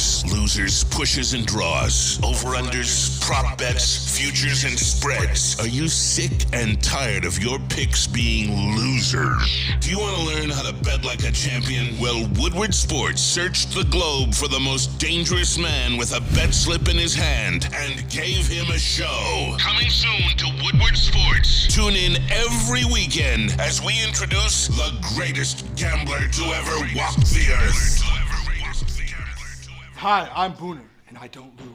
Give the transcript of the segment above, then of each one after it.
winners, losers, pushes and draws, over-unders, prop bets, futures and spreads. Are you sick and tired of your picks being losers? Do you want to learn how to bet like a champion? Well, Woodward Sports searched the globe for the most dangerous man with a bet slip in his hand and gave him a show. Coming soon to Woodward Sports. Tune in every weekend as we introduce the greatest gambler to ever walk the earth. Hi, I'm Booner, and I don't lose.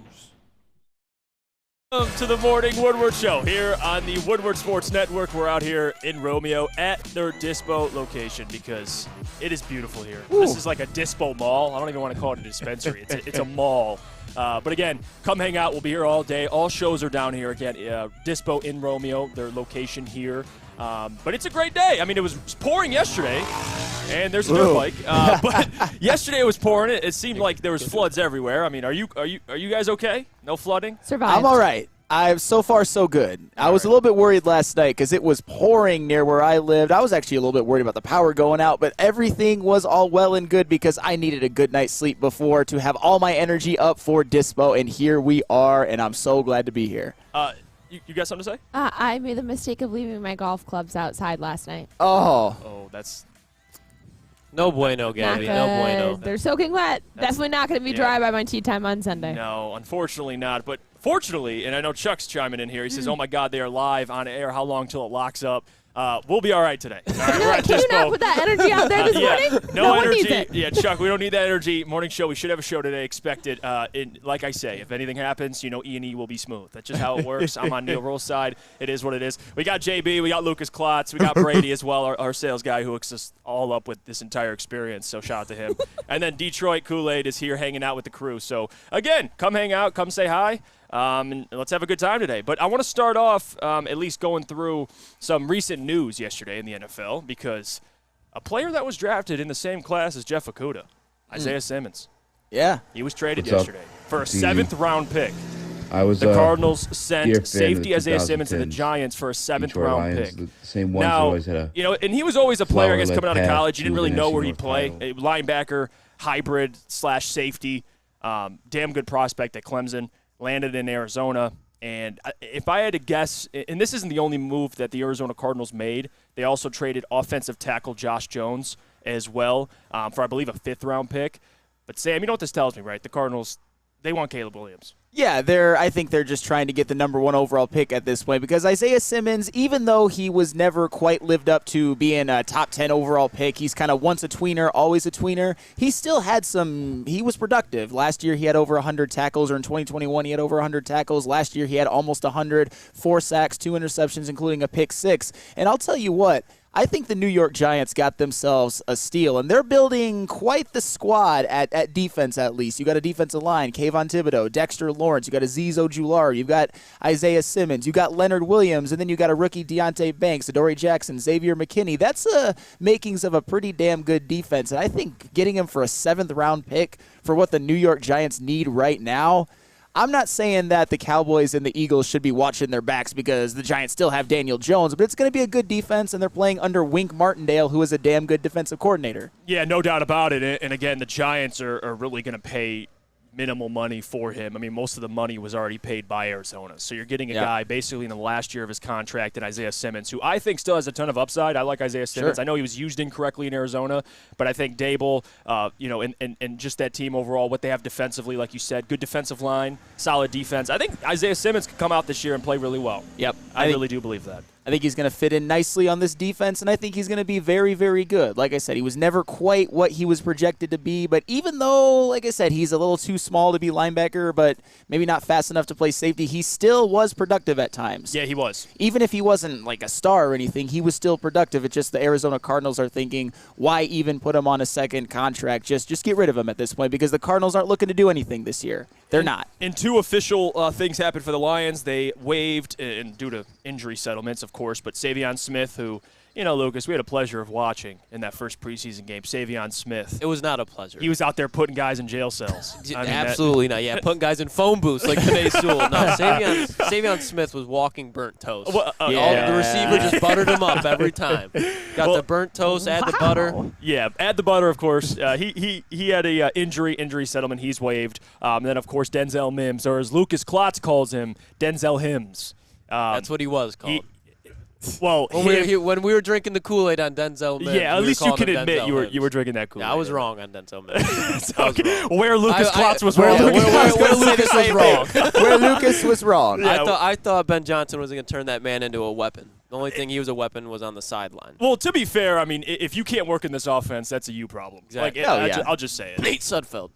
Welcome to the Morning Woodward Show here on the Woodward Sports Network. We're out here in Romeo at their Dispo location because it is beautiful here. Ooh. This is like a Dispo mall. I don't even want to call it a dispensary. It's a mall. But again, come hang out. We'll be here all day. All shows are down here. Again, Dispo in Romeo, their location here. But it's a great day. I mean, it was pouring yesterday, and there's a dirt bike. But yesterday it was pouring. It seemed like there was floods everywhere. I mean, are you guys okay? No flooding? Survived. I'm all right. So far so good. I was a little bit worried last night because it was pouring near where I lived. I was actually a little bit worried about the power going out, but everything was all well and good because I needed a good night's sleep before to have all my energy up for Dispo, and here we are, and I'm so glad to be here. You got something to say? I made the mistake of leaving my golf clubs outside last night. Oh, that's no bueno, Gabby. No bueno. They're soaking wet. Definitely not going to be dry by my tea time on Sunday. No, unfortunately not. But fortunately, and I know Chuck's chiming in here. He says, "Oh my God, they are live on air. How long till it locks up?" We'll be all right today. All right, Can you not put that energy out there this morning? No one energy. needs it. Yeah, Chuck, we don't need that energy. Morning show. We should have a show today. Expected. Like I say, if anything happens, E&E will be smooth. That's just how it works. I'm on Neil Roll's side. It is what it is. We got JB. We got Lucas Klotz. We got Brady as well, our sales guy who hooks us all up with this entire experience. So shout out to him. And then Detroit Kool-Aid is here hanging out with the crew. So, again, come hang out. Come say hi. And let's have a good time today. But I want to start off at least going through some recent news yesterday in the NFL because a player that was drafted in the same class as Jeff Okudah, Isaiah Simmons. Yeah. He was traded yesterday for a 7th-round pick. The Cardinals sent safety Isaiah Simmons to the Giants for a 7th-round pick. The same ones now, always had a and he was always a player, I guess, coming out of path college. You didn't really to know the where he'd national play. title. A linebacker, hybrid / safety. Damn good prospect at Clemson. Landed in Arizona. And if I had to guess, and this isn't the only move that the Arizona Cardinals made, they also traded offensive tackle Josh Jones as well for, I believe, a 5th-round pick. But, Sam, you know what this tells me, right? The Cardinals, they want Caleb Williams. Yeah, I think they're just trying to get the number 1 overall pick at this point because Isaiah Simmons, even though he was never quite lived up to being a top 10 overall pick, he's kind of once a tweener, always a tweener. He still had he was productive. Last year he had over 100 tackles, or in 2021 he had over 100 tackles. Last year he had almost 100, 4 sacks, 2 interceptions, including a pick 6. And I'll tell you what, I think the New York Giants got themselves a steal, and they're building quite the squad at defense at least. You got a defensive line, Kayvon Thibodeau, Dexter Lawrence, you got Azeez Ojulari, you've got Isaiah Simmons, you got Leonard Williams, and then you got a rookie Deontay Banks, Adoree Jackson, Xavier McKinney. That's makings of a pretty damn good defense, and I think getting him for a 7th-round pick for what the New York Giants need right now, I'm not saying that the Cowboys and the Eagles should be watching their backs because the Giants still have Daniel Jones, but it's going to be a good defense, and they're playing under Wink Martindale, who is a damn good defensive coordinator. Yeah, no doubt about it. And again, the Giants are really going to pay minimal money for him. I mean, most of the money was already paid by Arizona. So you're getting a guy basically in the last year of his contract in Isaiah Simmons, who I think still has a ton of upside. I like Isaiah Simmons. Sure. I know he was used incorrectly in Arizona, but I think Dable, and just that team overall, what they have defensively, like you said, good defensive line, solid defense. I think Isaiah Simmons could come out this year and play really well. Yep. I really do believe that. I think he's going to fit in nicely on this defense, and I think he's going to be very, very good. Like I said, he was never quite what he was projected to be, but even though, like I said, he's a little too small to be linebacker, but maybe not fast enough to play safety, he still was productive at times. Yeah, he was. Even if he wasn't like a star or anything, he was still productive. It's just the Arizona Cardinals are thinking, why even put him on a second contract? Just get rid of him at this point because the Cardinals aren't looking to do anything this year. They're not. And 2 official things happened for the Lions. They waived, and due to injury settlements, of course, but Savion Smith, who Lucas, we had a pleasure of watching in that first preseason game, Savion Smith. It was not a pleasure. He was out there putting guys in jail cells. Absolutely not. Yeah, putting guys in phone booths like Panay Sewell. No, Savion Smith was walking burnt toast. Well, The receiver just buttered him up every time. Got the burnt toast, add the butter. Yeah, add the butter, of course. He had a injury settlement. He's waived. And then, of course, Denzel Mims, or as Lucas Klotz calls him, Denzel Hims. That's what he was called. When we were drinking the Kool-Aid on Denzel Mims. Yeah, at least you can admit you were drinking that Kool-Aid. Yeah, I was wrong on Denzel Mims. Okay. Where Lucas Klotz was wrong. Where Lucas was wrong. Where Lucas was wrong. I thought Ben Johnson was going to turn that man into a weapon. The only thing he was a weapon was on the sideline. Well, to be fair, I mean, if you can't work in this offense, that's a you problem. Exactly. I'll just say it. Nate Sudfeld.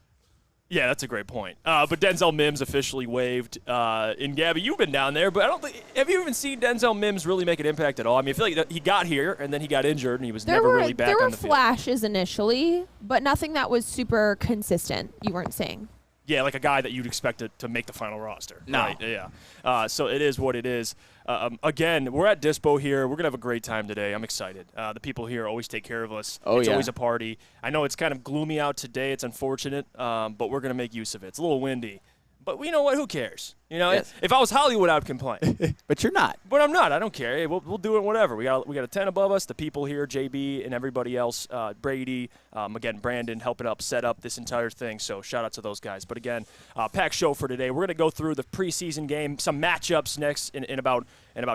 Yeah, that's a great point. But Denzel Mims officially waived. And Gabby, you've been down there, but have you even seen Denzel Mims really make an impact at all? I mean, I feel like he got here and then he got injured and he was never really back on the field. There were flashes initially, but nothing that was super consistent. You weren't saying. Yeah, like a guy that you'd expect to make the final roster. No. Right? Yeah. So it is what it is. Again, we're at Dispo here. We're going to have a great time today. I'm excited. The people here always take care of us. It's always a party. I know it's kind of gloomy out today. It's unfortunate, but we're going to make use of it. It's a little windy. But you know what? Who cares? Yes. If I was Hollywood, I would complain. But you're not. But I'm not. I don't care. Hey, we'll do it whatever. We got a 10 above us. The people here, JB and everybody else, Brady, again, Brandon helping up set up this entire thing. So shout out to those guys. But again, packed show for today. We're going to go through the preseason game, some matchups next in about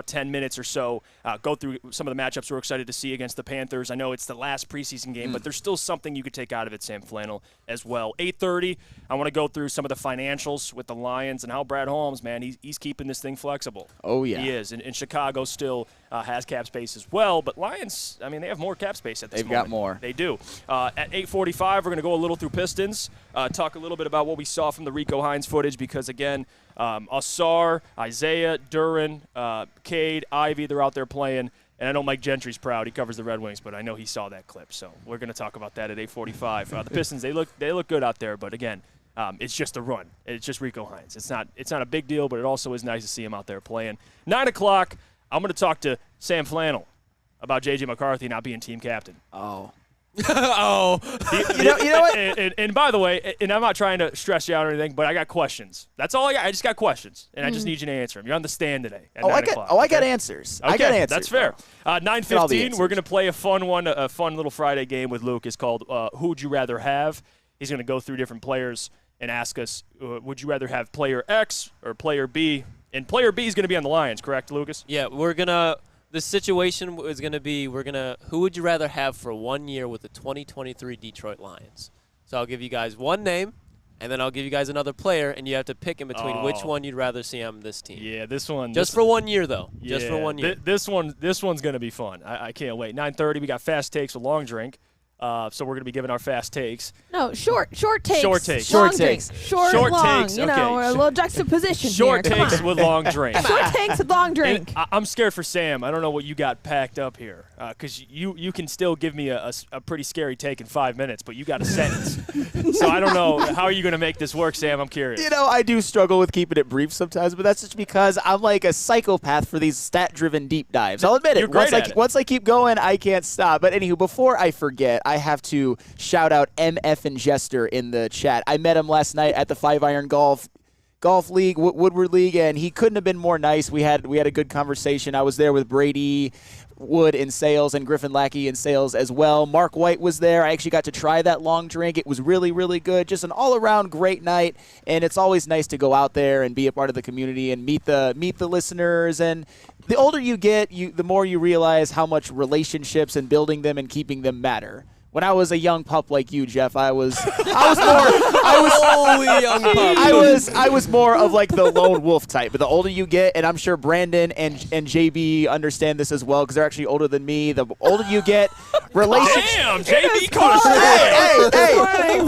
10 minutes or so. Go through some of the matchups we're excited to see against the Panthers. I know it's the last preseason game, but there's still something you could take out of it, Sam Flannel, as well. 8:30, I want to go through some of the financials with the Lions and how Brad Holmes, man, he's keeping this thing flexible. Oh, yeah. He is. And Chicago still has cap space as well. But Lions, I mean, they have more cap space at this moment. They've got more. They do. At 8:45, we're going to go a little through Pistons, talk a little bit about what we saw from the Rico Hines footage because, again, Asar, Isaiah, Duran, Cade, Ivy, they're out there playing. And I know Mike Gentry's proud. He covers the Red Wings, but I know he saw that clip. So we're going to talk about that at 8:45. The Pistons, they look good out there, but again, it's just a run. It's just Rico Hines. It's not a big deal, but it also is nice to see him out there playing. 9 o'clock, I'm going to talk to Sam Flannel about J.J. McCarthy not being team captain. Oh. You know what? And by the way, and I'm not trying to stress you out or anything, but I got questions. That's all I got. I just got questions, and I just need you to answer them. You're on the stand today at 9 o'clock. I got answers. Okay, I got answers. That's fair. 9:15, we're going to play a fun little Friday game with Lucas called Who Would You Rather Have? He's going to go through different players and ask us, would you rather have player X or player B? And player B is going to be on the Lions, correct, Lucas? Yeah, the situation is going to be who would you rather have for 1 year with the 2023 Detroit Lions? So I'll give you guys one name, and then I'll give you guys another player, and you have to pick in between which one you'd rather see on this team. Yeah, this one. Just for 1 year, though. Yeah, just for 1 year. This one's going to be fun. I can't wait. 9:30, we got fast takes with long drink. So we're going to be giving our fast takes. No, short takes. Short takes. Long Short takes. drinks. Short long, takes. okay. We're a little juxtaposition Short here. takes with long drink. Short takes with long drink. I'm scared for Sam. I don't know what you got packed up here because you can still give me a pretty scary take in 5 minutes, but you got a sentence. So I don't know. How are you going to make this work, Sam? I'm curious. I do struggle with keeping it brief sometimes, but that's just because I'm like a psychopath for these stat-driven deep dives. I'll admit it. You're great at it. Once I keep going, I can't stop. But anywho, before I forget, I have to shout out MF and Jester in the chat. I met him last night at the 5-Iron Golf League, Woodward League, and he couldn't have been more nice. We had a good conversation. I was there with Brady Wood in sales and Griffin Lackey in sales as well. Mark White was there. I actually got to try that long drink. It was really, really good. Just an all-around great night, and it's always nice to go out there and be a part of the community and meet the listeners. And the older you get, the more you realize how much relationships and building them and keeping them matter. When I was a young pup like you, Jeff, I was more of like the lone wolf type. But the older you get, and I'm sure Brandon and JB understand this as well because they're actually older than me. The older you get, Relationship. Damn, JB caught us. Hey.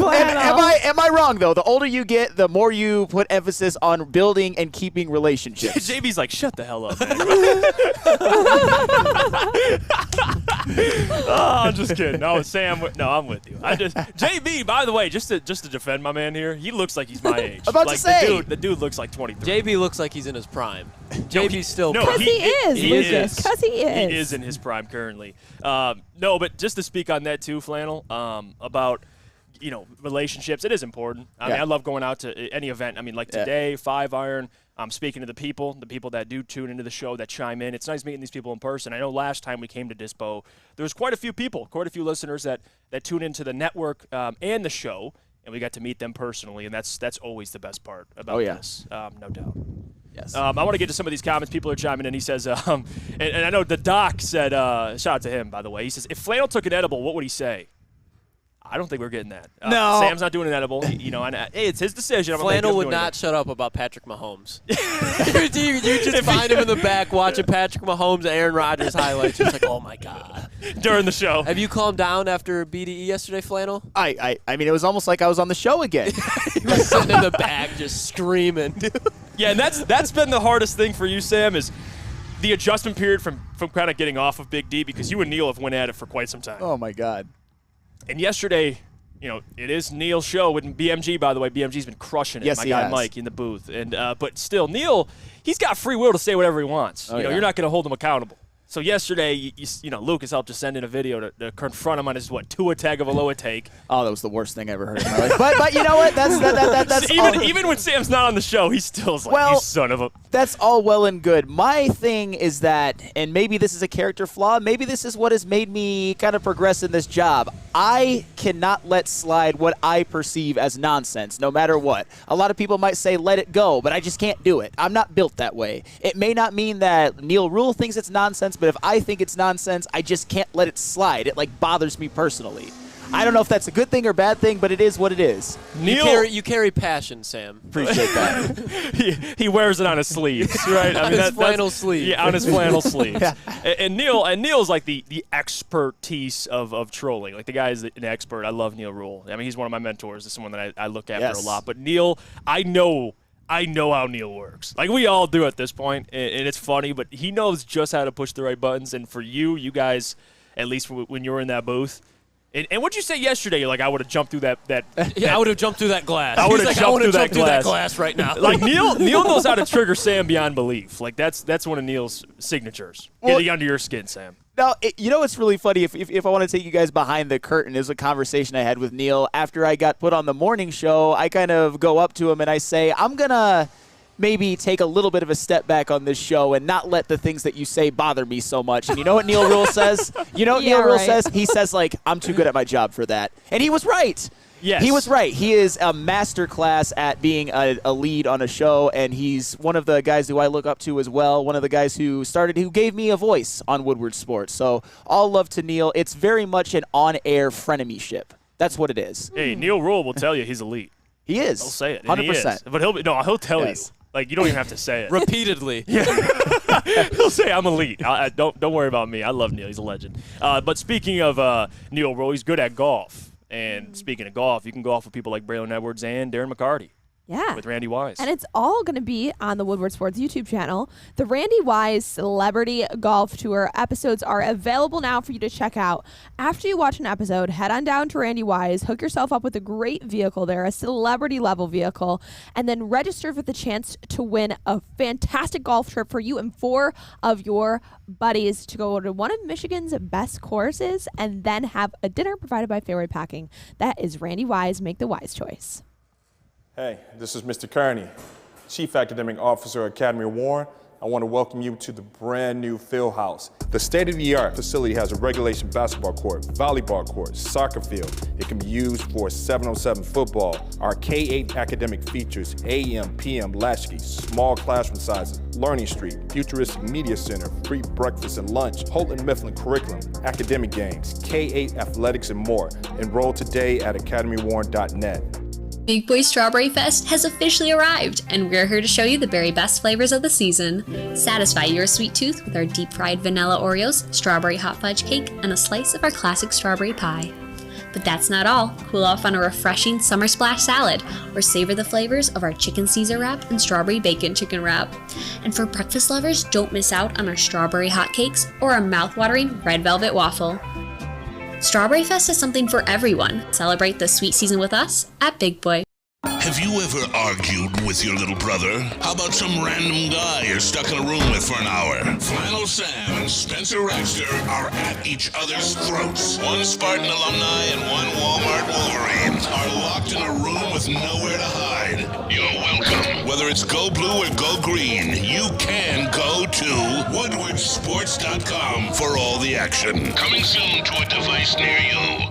Am I wrong though? The older you get, the more you put emphasis on building and keeping relationships. JB's like, shut the hell up, man. Oh, I'm just kidding. No, Sam. No, I'm with you. JB. By the way, just to defend my man here, he looks like he's my age. About to say, the dude looks like 23. JB looks like he's in his prime. JB's still. Because he is, Lucas. Because he is. He is in his prime currently. No, but just to speak on that too, Flannel, about relationships, it is important. I mean, I love going out to any event. I mean, like today, 5 Iron. I'm speaking to the people that do tune into the show, that chime in. It's nice meeting these people in person. I know last time we came to Dispo, there was quite a few people, quite a few listeners that tune into the network and the show, and we got to meet them personally, and that's always the best part about this, no doubt. Yes. I want to get to some of these comments. People are chiming in. He says, and I know the doc said, shout out to him, by the way. He says, if Flannel took an edible, what would he say? I don't think we're getting that. No. Sam's not doing an edible. Hey, it's his decision. Flannel would not shut up about Patrick Mahomes. you just find him in the back watching Patrick Mahomes and Aaron Rodgers highlights. You're just like, oh, my God. During the show. Have you calmed down after BDE yesterday, Flannel? I mean, it was almost like I was on the show again. He was sitting in the back just screaming. Yeah, and that's been the hardest thing for you, Sam, is the adjustment period from kind of getting off of Big D, because you and Neil have went at it for quite some time. Oh, my God. And yesterday, it is Neil's show with BMG, by the way. BMG's been crushing it. Yes, my he guy has. Mike in the booth. And but still, Neil, he's got free will to say whatever he wants. You're not going to hold him accountable. So yesterday, Lucas helped just send in a video to confront him on his Tua Tagovailoa take. Oh, that was the worst thing I ever heard in my life. But you know what? That's even when Sam's not on the show, he still's like, you son of a. That's all well and good. My thing is that, and maybe this is a character flaw, maybe this is what has made me kind of progress in this job. I cannot let slide what I perceive as nonsense, no matter what. A lot of people might say let it go, but I just can't do it. I'm not built that way. It may not mean that Neil Rule thinks it's nonsense, but if I think it's nonsense, I just can't let it slide. It bothers me personally. I don't know if that's a good thing or bad thing, but it is what it is. Neil, you carry passion, Sam. Appreciate that. he wears it on his sleeves, right? On his flannel sleeve. Yeah, on his flannel sleeves. And Neil's like the expertise of trolling. Like, the guy is an expert. I love Neil Rule. I mean, he's one of my mentors. He's someone that I look after a lot. But Neil, I know how Neil works. Like, we all do at this point, and it's funny, but he knows just how to push the right buttons. And for you guys, at least when you were in that booth, and what'd you say yesterday? You're like, I would have jumped through that. I would have jumped through that glass. I would have jumped through that glass right now. Like, Neil knows how to trigger Sam beyond belief. Like, that's one of Neil's signatures. Getting under your skin, Sam. Now, it's really funny. If I want to take you guys behind the curtain, there's a conversation I had with Neil after I got put on the morning show. I kind of go up to him and I say, I'm going to maybe take a little bit of a step back on this show and not let the things that you say bother me so much. And you know what Neil Rule says? Neil Rule says? He says, I'm too good at my job for that. And he was right. Yes. He was right. He is a master class at being a lead on a show, and he's one of the guys who I look up to as well, one of the guys who gave me a voice on Woodward Sports. So all love to Neil. It's very much an on-air frenemyship. That's what it is. Hey, Neil Rule will tell you he's elite. He is. He'll say it. 100%. But he'll tell you. Like, you don't even have to say it. Repeatedly. He'll say, I'm elite. Don't worry about me. I love Neil. He's a legend. But speaking of Neil Rule, he's good at golf. And speaking of golf, you can golf with people like Braylon Edwards and Darren McCarty. Yeah. With Randy Wise. And it's all going to be on the Woodward Sports YouTube channel. The Randy Wise Celebrity Golf Tour episodes are available now for you to check out. After you watch an episode, head on down to Randy Wise, hook yourself up with a great vehicle there, a celebrity level vehicle, and then register for the chance to win a fantastic golf trip for you and 4 of your buddies to go to one of Michigan's best courses and then have a dinner provided by Fairway Packing. That is Randy Wise. Make the wise choice. Hey, this is Mr. Kearney, Chief Academic Officer, Academy of Warren. I want to welcome you to the brand new field house. The state-of-the-art facility has a regulation basketball court, volleyball court, soccer field. It can be used for 7-on-7 football. Our K-8 academic features AM, PM, latchkey, small classroom sizes, Learning Street, futuristic media center, free breakfast and lunch, Houghton Mifflin curriculum, academic games, K-8 athletics, and more. Enroll today at academywarren.net. Big Boy Strawberry Fest has officially arrived, and we're here to show you the very best flavors of the season. Satisfy your sweet tooth with our deep-fried vanilla Oreos, strawberry hot fudge cake, and a slice of our classic strawberry pie. But that's not all. Cool off on a refreshing summer splash salad, or savor the flavors of our chicken Caesar wrap and strawberry bacon chicken wrap. And for breakfast lovers, don't miss out on our strawberry hotcakes or our mouth-watering red velvet waffle. Strawberry Fest is something for everyone. Celebrate the sweet season with us at Big Boy. Have you ever argued with your little brother? How about some random guy you're stuck in a room with for an hour? Flannel Sam and Spencer Raxter are at each other's throats. One Spartan alumni and one Walmart Wolverine are locked in a room with nowhere to hide. You're welcome. Whether it's go blue or go green, you can go to woodwardsports.com for all the action. Coming soon to a device near you.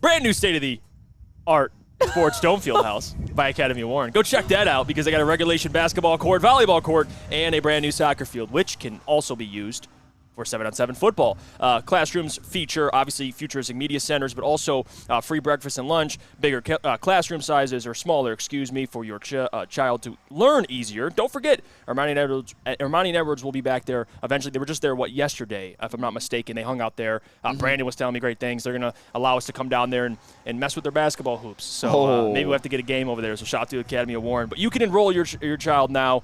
Brand new state-of-the-art sports dome field house by Academy of Warren. Go check that out because they got a regulation basketball court, volleyball court, and a brand new soccer field, which can also be used for 7-on-7 football. Classrooms feature, obviously, futuristic media centers, but also free breakfast and lunch, bigger classroom sizes, or smaller, for your child to learn easier. Don't forget, Ermanni and Edwards will be back there eventually. They were just there, yesterday, if I'm not mistaken. They hung out there. Brandon was telling me great things. They're going to allow us to come down there and mess with their basketball hoops. So maybe we'll have to get a game over there. So shout out to Academy of Warren. But you can enroll your child now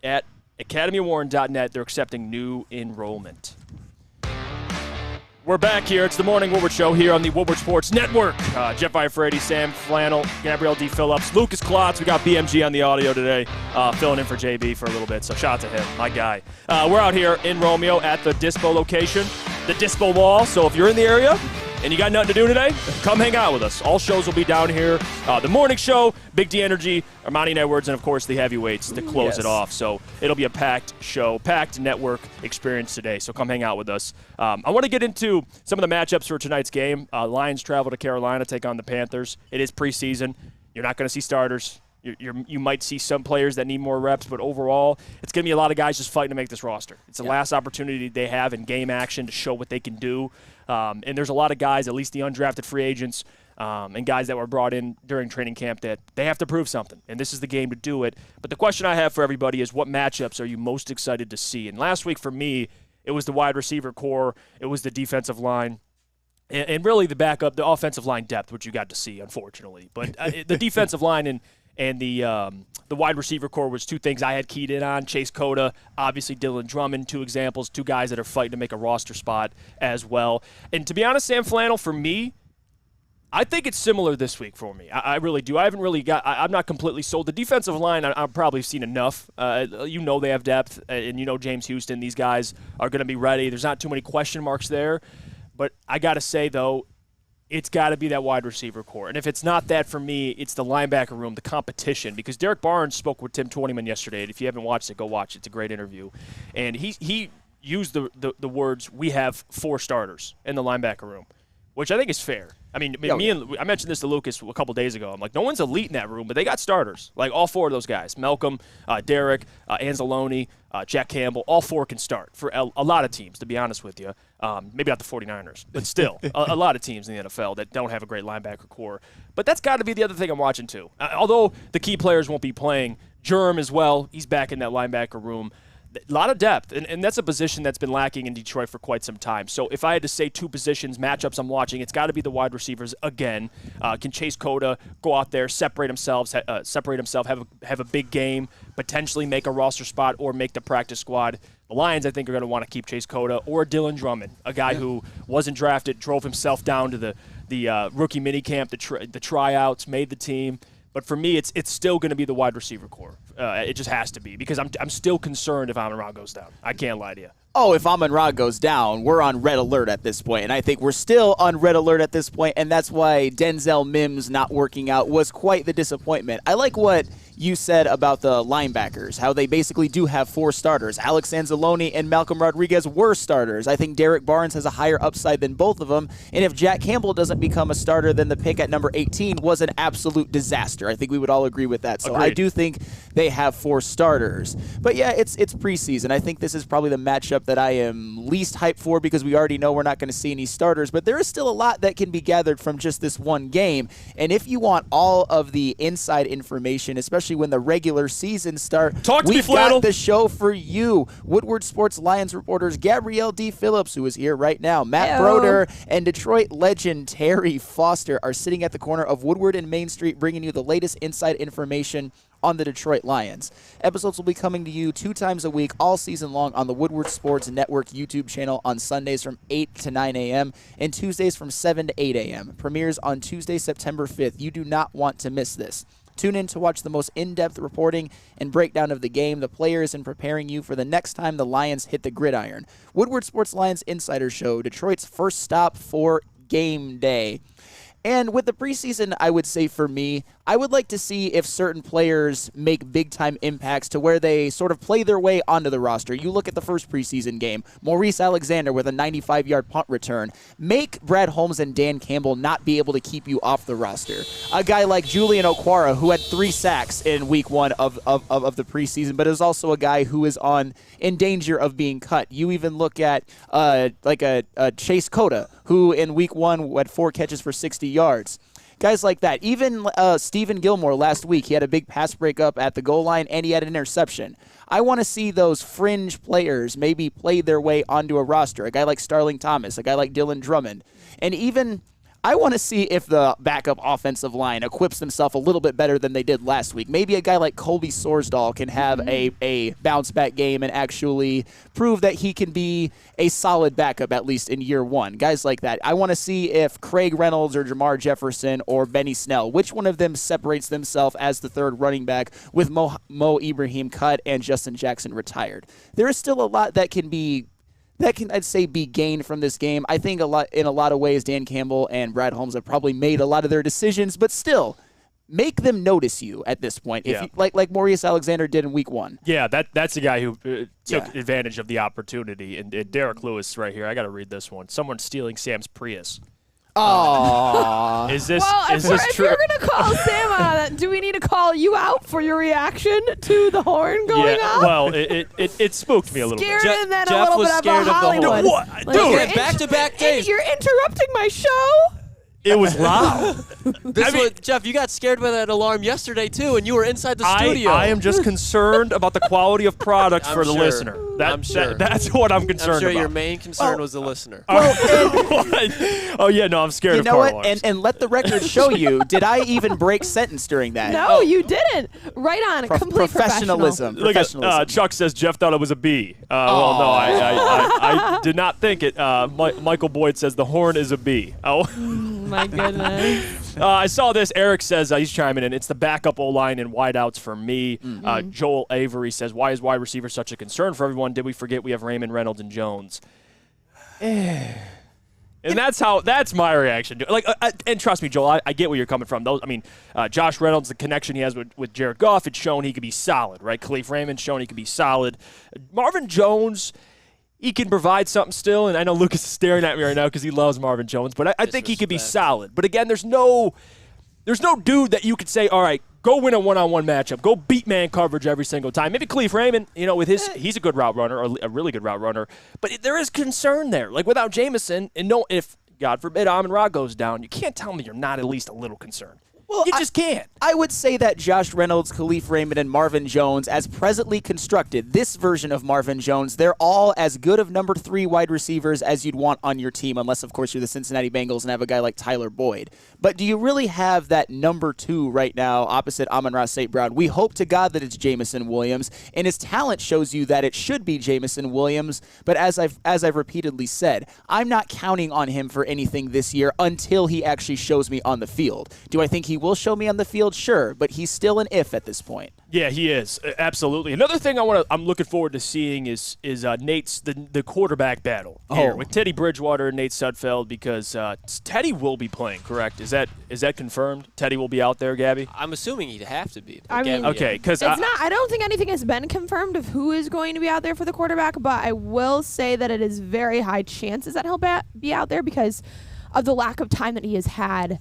at academyofwarren.net. They're accepting new enrollment. We're back here. It's the Morning Woodward Show here on the Woodward Sports Network. Jeff Iafrate, Sam Flannel, Gabrielle D. Phillips, Lucas Klotz. We got BMG on the audio today, filling in for JB for a little bit, so shout out to him, my guy. We're out here in Romeo at the Dispo location, the Dispo Mall. So if you're in the area and you got nothing to do today, come hang out with us. All shows will be down here. The morning show, Big D Energy, Ermanni and Edwards, and, of course, the heavyweights to close it off. So it'll be a packed show, packed network experience today. So come hang out with us. I want to get into some of the matchups for tonight's game. Lions travel to Carolina, take on the Panthers. It is preseason. You're not going to see starters. You might see some players that need more reps, but overall, it's going to be a lot of guys just fighting to make this roster. It's the last opportunity they have in game action to show what they can do. And there's a lot of guys, at least the undrafted free agents, and guys that were brought in during training camp that they have to prove something. And this is the game to do it. But the question I have for everybody is, what matchups are you most excited to see? And last week for me, it was the wide receiver core. It was the defensive line. And really the backup, the offensive line depth, which you got to see, unfortunately. But the defensive line and the wide receiver core was two things I had keyed in on. Chase Cota, obviously Dylan Drummond, two examples, two guys that are fighting to make a roster spot as well. And to be honest, Sam Flannel, for me, I think it's similar this week for me. I really do. I haven't really I'm not completely sold. The defensive line, I've probably seen enough. They have depth, and James Houston, these guys are going to be ready. There's not too many question marks there. But I got to say, though, it's got to be that wide receiver core. And if it's not that for me, it's the linebacker room, the competition. Because Derek Barnes spoke with Tim Twentyman yesterday. And if you haven't watched it, go watch it. It's a great interview. And he used the words, we have 4 starters in the linebacker room, which I think is fair. I mean, I mentioned this to Lucas a couple days ago. I'm like, no one's elite in that room, but they got starters. Like all 4 of those guys, Malcolm, Derek, Anzalone, Jack Campbell, all 4 can start for a lot of teams, to be honest with you. Maybe not the 49ers, but still a lot of teams in the NFL that don't have a great linebacker core. But that's got to be the other thing I'm watching too. Although the key players won't be playing, Jerm as well, he's back in that linebacker room. A lot of depth, and that's a position that's been lacking in Detroit for quite some time. So if I had to say 2 positions, matchups I'm watching, it's got to be the wide receivers again. Can Chase Cota go out there, separate himself, have a big game, potentially make a roster spot or make the practice squad? The Lions, I think, are going to want to keep Chase Cota or Dylan Drummond, a guy who wasn't drafted, drove himself down to the rookie minicamp, the tryouts, made the team. But for me, it's still going to be the wide receiver core. It just has to be because I'm still concerned if Amon-Ra goes down. I can't lie to you. Oh, if Amon-Ra goes down, we're on red alert at this point. And I think we're still on red alert at this point, and that's why Denzel Mims not working out was quite the disappointment. I like what you said about the linebackers, how they basically do have 4 starters. Alex Anzalone and Malcolm Rodriguez were starters. I think Derek Barnes has a higher upside than both of them. And if Jack Campbell doesn't become a starter, then the pick at number 18 was an absolute disaster. I think we would all agree with that. So Agreed. I do think they have 4 starters. But yeah, it's preseason. I think this is probably the matchup that I am least hyped for because we already know we're not going to see any starters. But there is still a lot that can be gathered from just this one game. And if you want all of the inside information, especially when the regular season starts, we've got the show for you. Woodward Sports Lions reporters Gabrielle D. Phillips, who is here right now, Matt Broder, and Detroit legend Terry Foster are sitting at the corner of Woodward and Main Street bringing you the latest inside information on the Detroit Lions. Episodes will be coming to you 2 times a week all season long on the Woodward Sports Network YouTube channel on Sundays from 8 to 9 a.m. and Tuesdays from 7 to 8 a.m. Premieres on Tuesday, September 5th. You do not want to miss this. Tune in to watch the most in-depth reporting and breakdown of the game, the players, and preparing you for the next time the Lions hit the gridiron. Woodward Sports Lions Insider Show, Detroit's first stop for game day. And with the preseason, I would say for me, I would like to see if certain players make big-time impacts to where they sort of play their way onto the roster. You look at the first preseason game, Maurice Alexander with a 95-yard punt return. Make Brad Holmes and Dan Campbell not be able to keep you off the roster. A guy like Julian Okwara, who had 3 sacks in week 1 of the preseason, but is also a guy who is in danger of being cut. You even look at Chase Cota, who in week 1 had 4 catches for 60 yards. Guys like that. Even Stephen Gilmore last week, he had a big pass breakup at the goal line, and he had an interception. I want to see those fringe players maybe play their way onto a roster. A guy like Starling Thomas, a guy like Dylan Drummond. And even I want to see if the backup offensive line equips themselves a little bit better than they did last week. Maybe a guy like Colby Sorsdahl can have a bounce-back game and actually prove that he can be a solid backup, at least in year 1. Guys like that. I want to see if Craig Reynolds or Jamar Jefferson or Benny Snell, which one of them separates themselves as the third running back with Mo Ibrahim cut and Justin Jackson retired. There is still a lot that can, I'd say, be gained from this game. I think in a lot of ways, Dan Campbell and Brad Holmes have probably made a lot of their decisions, but still, make them notice you at this point, if you, like Maurice Alexander did in week 1. Yeah, that's a guy who took advantage of the opportunity. And Derek Lewis right here, I got to read this one. Someone stealing Sam's Prius. Oh, is this true? If you're gonna call Sam, do we need to call you out for your reaction to the horn going off? Well, it spooked me a little bit. Scared and then Jeff a little was bit scared of of a the horn. Hollywood. What? Like, Dude, back-to-back days. You're interrupting my show. It was loud. Jeff, you got scared by that alarm yesterday, too, and you were inside the studio. I am just concerned about the quality of products I'm for the sure. listener. I'm sure. That's what I'm concerned I'm sure about. your main concern was the listener. Oh, yeah, no, I'm scared You of know car what? alarms. And let the record show you, did I even break sentence during that? No, you didn't. Right on. Complete Professionalism. Look at Chuck says Jeff thought it was a B. Well, no, I did not think it. Michael Boyd says the horn is a B. Oh, my goodness. I saw this. Eric says he's chiming in. It's the backup O-line and wideouts for me. Joel Avery says, why is wide receiver such a concern for everyone? Did we forget we have Raymond Reynolds and Jones? And that's my reaction to it. And trust me, Joel, I get where you're coming from. Josh Reynolds, the connection he has with Jared Goff, it's shown he could be solid, right? Khalif Raymond's shown he could be solid. Marvin Jones, he can provide something still, and I know Lucas is staring at me right now because he loves Marvin Jones, but I think he could be solid. But again, there's no dude that you could say, all right, go win a one-on-one matchup, go beat man coverage every single time. Maybe Khalif Raymond, with he's a good route runner, or a really good route runner, but there is concern there. Like without Jameson, and if God forbid Amon-Ra goes down, you can't tell me you're not at least a little concerned. Well, you just can't. I would say that Josh Reynolds, Khalif Raymond, and Marvin Jones, as presently constructed, this version of Marvin Jones, they're all as good of number 3 wide receivers as you'd want on your team, unless, of course, you're the Cincinnati Bengals and have a guy like Tyler Boyd. But do you really have that number 2 right now opposite Amon-Ra St. Brown? We hope to God that it's Jameson Williams, and his talent shows you that it should be Jameson Williams. But as I've repeatedly said, I'm not counting on him for anything this year until he actually shows me on the field. Do I think he will show me on the field, sure, but he's still an if at this point. Yeah, he is. Absolutely. Another thing I'm looking forward to seeing is Nate's the quarterback battle here with Teddy Bridgewater and Nate Sudfeld, because Teddy will be playing, correct? Is that confirmed? Teddy will be out there, Gabby? I'm assuming he'd have to be. I mean, okay, because I don't think anything has been confirmed of who is going to be out there for the quarterback, but I will say that it is very high chances that he'll be out there because of the lack of time that he has had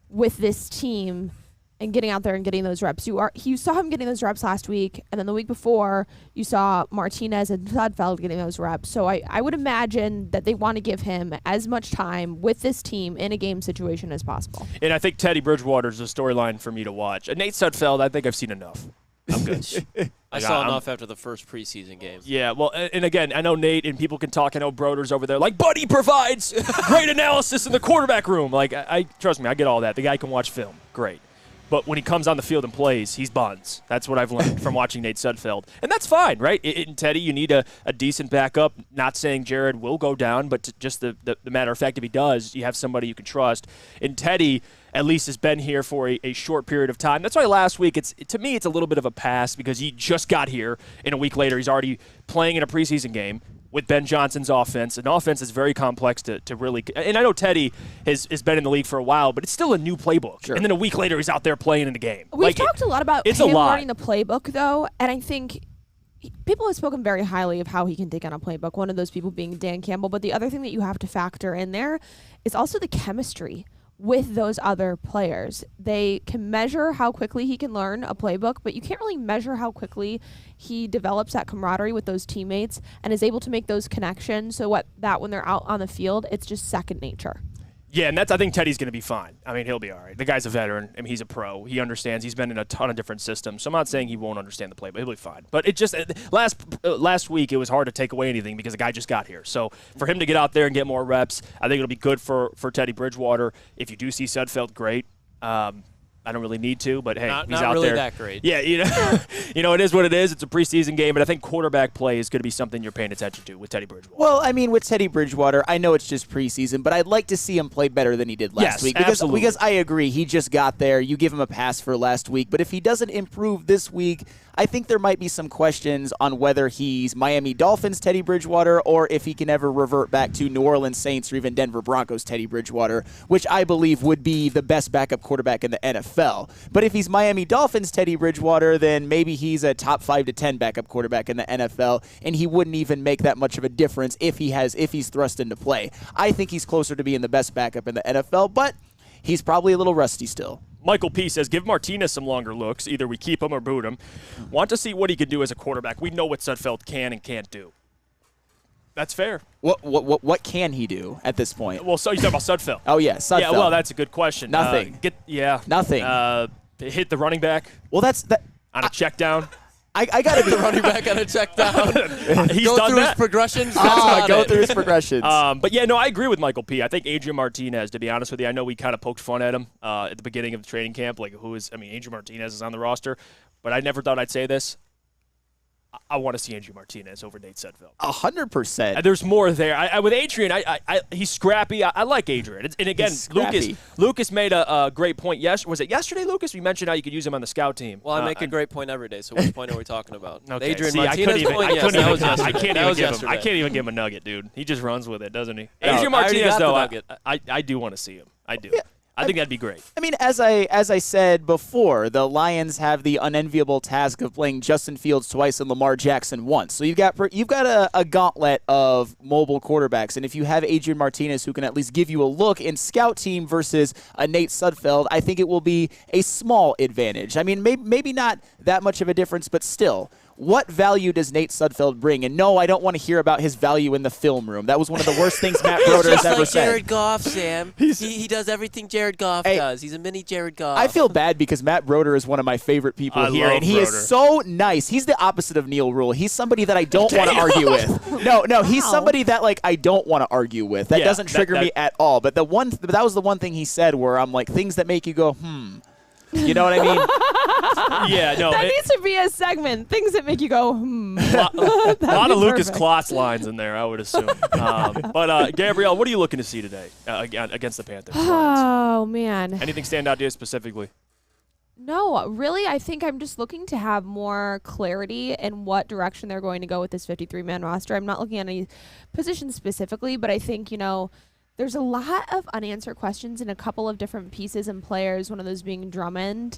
with this team and getting out there and getting those reps. You saw him getting those reps last week, and then the week before you saw Martinez and Sudfeld getting those reps. So I would imagine that they want to give him as much time with this team in a game situation as possible. And I think Teddy Bridgewater is a storyline for me to watch. And Nate Sudfeld, I think I've seen enough. I'm good. I saw enough after the first preseason game. Yeah, well, and again, I know Nate and people can talk. I know Broder's over there like, Buddy provides great analysis in the quarterback room. Like, I trust me, I get all that. The guy can watch film. Great. But when he comes on the field and plays, he's buns. That's what I've learned from watching Nate Sudfeld. And that's fine, right? In Teddy, you need a decent backup. Not saying Jared will go down, but just the matter of fact, if he does, you have somebody you can trust. And Teddy, at least, has been here for a short period of time. That's why last week, to me, it's a little bit of a pass because he just got here, and a week later he's already playing in a preseason game with Ben Johnson's offense. An offense is very complex to really – and I know Teddy has been in the league for a while, but it's still a new playbook. Sure. And then a week later he's out there playing in the game. We've talked a lot about him learning the playbook, though, and I think people have spoken very highly of how he can take on a playbook, one of those people being Dan Campbell. But the other thing that you have to factor in there is also the chemistry with those other players. They can measure how quickly he can learn a playbook, but you can't really measure how quickly he develops that camaraderie with those teammates and is able to make those connections so when they're out on the field, it's just second nature. Yeah, and I think Teddy's going to be fine. I mean, he'll be all right. The guy's a veteran. I mean, he's a pro. He understands. He's been in a ton of different systems. So I'm not saying he won't understand the play, but he'll be fine. But it just last week it was hard to take away anything because the guy just got here. So for him to get out there and get more reps, I think it'll be good for Teddy Bridgewater. If you do see Sudfeld, great. I don't really need to, but hey, he's not out really there. That great. Yeah, it is what it is. It's a preseason game, but I think quarterback play is going to be something you're paying attention to with Teddy Bridgewater. Well, I mean, with Teddy Bridgewater, I know it's just preseason, but I'd like to see him play better than he did last week. Because I agree, he just got there. You give him a pass for last week, but if he doesn't improve this week, I think there might be some questions on whether he's Miami Dolphins Teddy Bridgewater or if he can ever revert back to New Orleans Saints or even Denver Broncos Teddy Bridgewater, which I believe would be the best backup quarterback in the NFL. But if he's Miami Dolphins Teddy Bridgewater, then maybe he's a top 5 to 10 backup quarterback in the NFL, and he wouldn't even make that much of a difference if he's thrust into play. I think he's closer to being the best backup in the NFL, but he's probably a little rusty still. Michael P. says, give Martinez some longer looks. Either we keep him or boot him. Want to see what he can do as a quarterback. We know what Sudfeld can and can't do. That's fair. What can he do at this point? Well, so you talking about Sudfeld. Oh, yeah, Sudfeld. Yeah, well, that's a good question. Nothing. Nothing. Hit the running back. Well, that's that on a check down. I got to be the running back on a check down. He's go done through that. his progressions. Go through his progressions. But yeah, no, I agree with Michael P. I think Adrian Martinez, to be honest with you, I know we kind of poked fun at him at the beginning of the training camp. Like, Adrian Martinez is on the roster, but I never thought I'd say this. I want to see Adrian Martinez over Nate Sudfeld. 100%. There's more there. With Adrian, he's scrappy. I like Adrian. And again, Lucas made a great point. Yes, was it yesterday, Lucas? We mentioned how you could use him on the scout team. Well, I make a great point every day. So which point are we talking about? Okay. Adrian See, Martinez I can't even give him a nugget, dude. He just runs with it, doesn't he? Adrian Martinez, though, I do want to see him. I do. Yeah. I think that'd be great. I mean, as I said before, the Lions have the unenviable task of playing Justin Fields twice and Lamar Jackson once. So you've got a gauntlet of mobile quarterbacks, and if you have Adrian Martinez who can at least give you a look in scout team versus a Nate Sudfeld, I think it will be a small advantage. I mean, maybe not that much of a difference, but still. What value does Nate Sudfeld bring? And no, I don't want to hear about his value in the film room. That was one of the worst things Matt Broder has ever said. Jared Goff, Sam. He does everything Jared Goff does. He's a mini Jared Goff. I feel bad because Matt Broder is one of my favorite people here, and he is so nice. He's the opposite of Neil Rule. He's somebody that I don't want to argue with. No, he's somebody that I don't want to argue with. That doesn't trigger me at all. But that was the one thing he said where I'm like, things that make you go, You know what I mean? Yeah, no. That needs to be a segment. Things that make you go, A lot of Lucas Klotz lines in there, I would assume. But Gabrielle, what are you looking to see today against the Panthers? Oh, man. Anything stand out to you specifically? No, really, I think I'm just looking to have more clarity in what direction they're going to go with this 53-man roster. I'm not looking at any position specifically, but I think, there's a lot of unanswered questions in a couple of different pieces and players, one of those being Drummond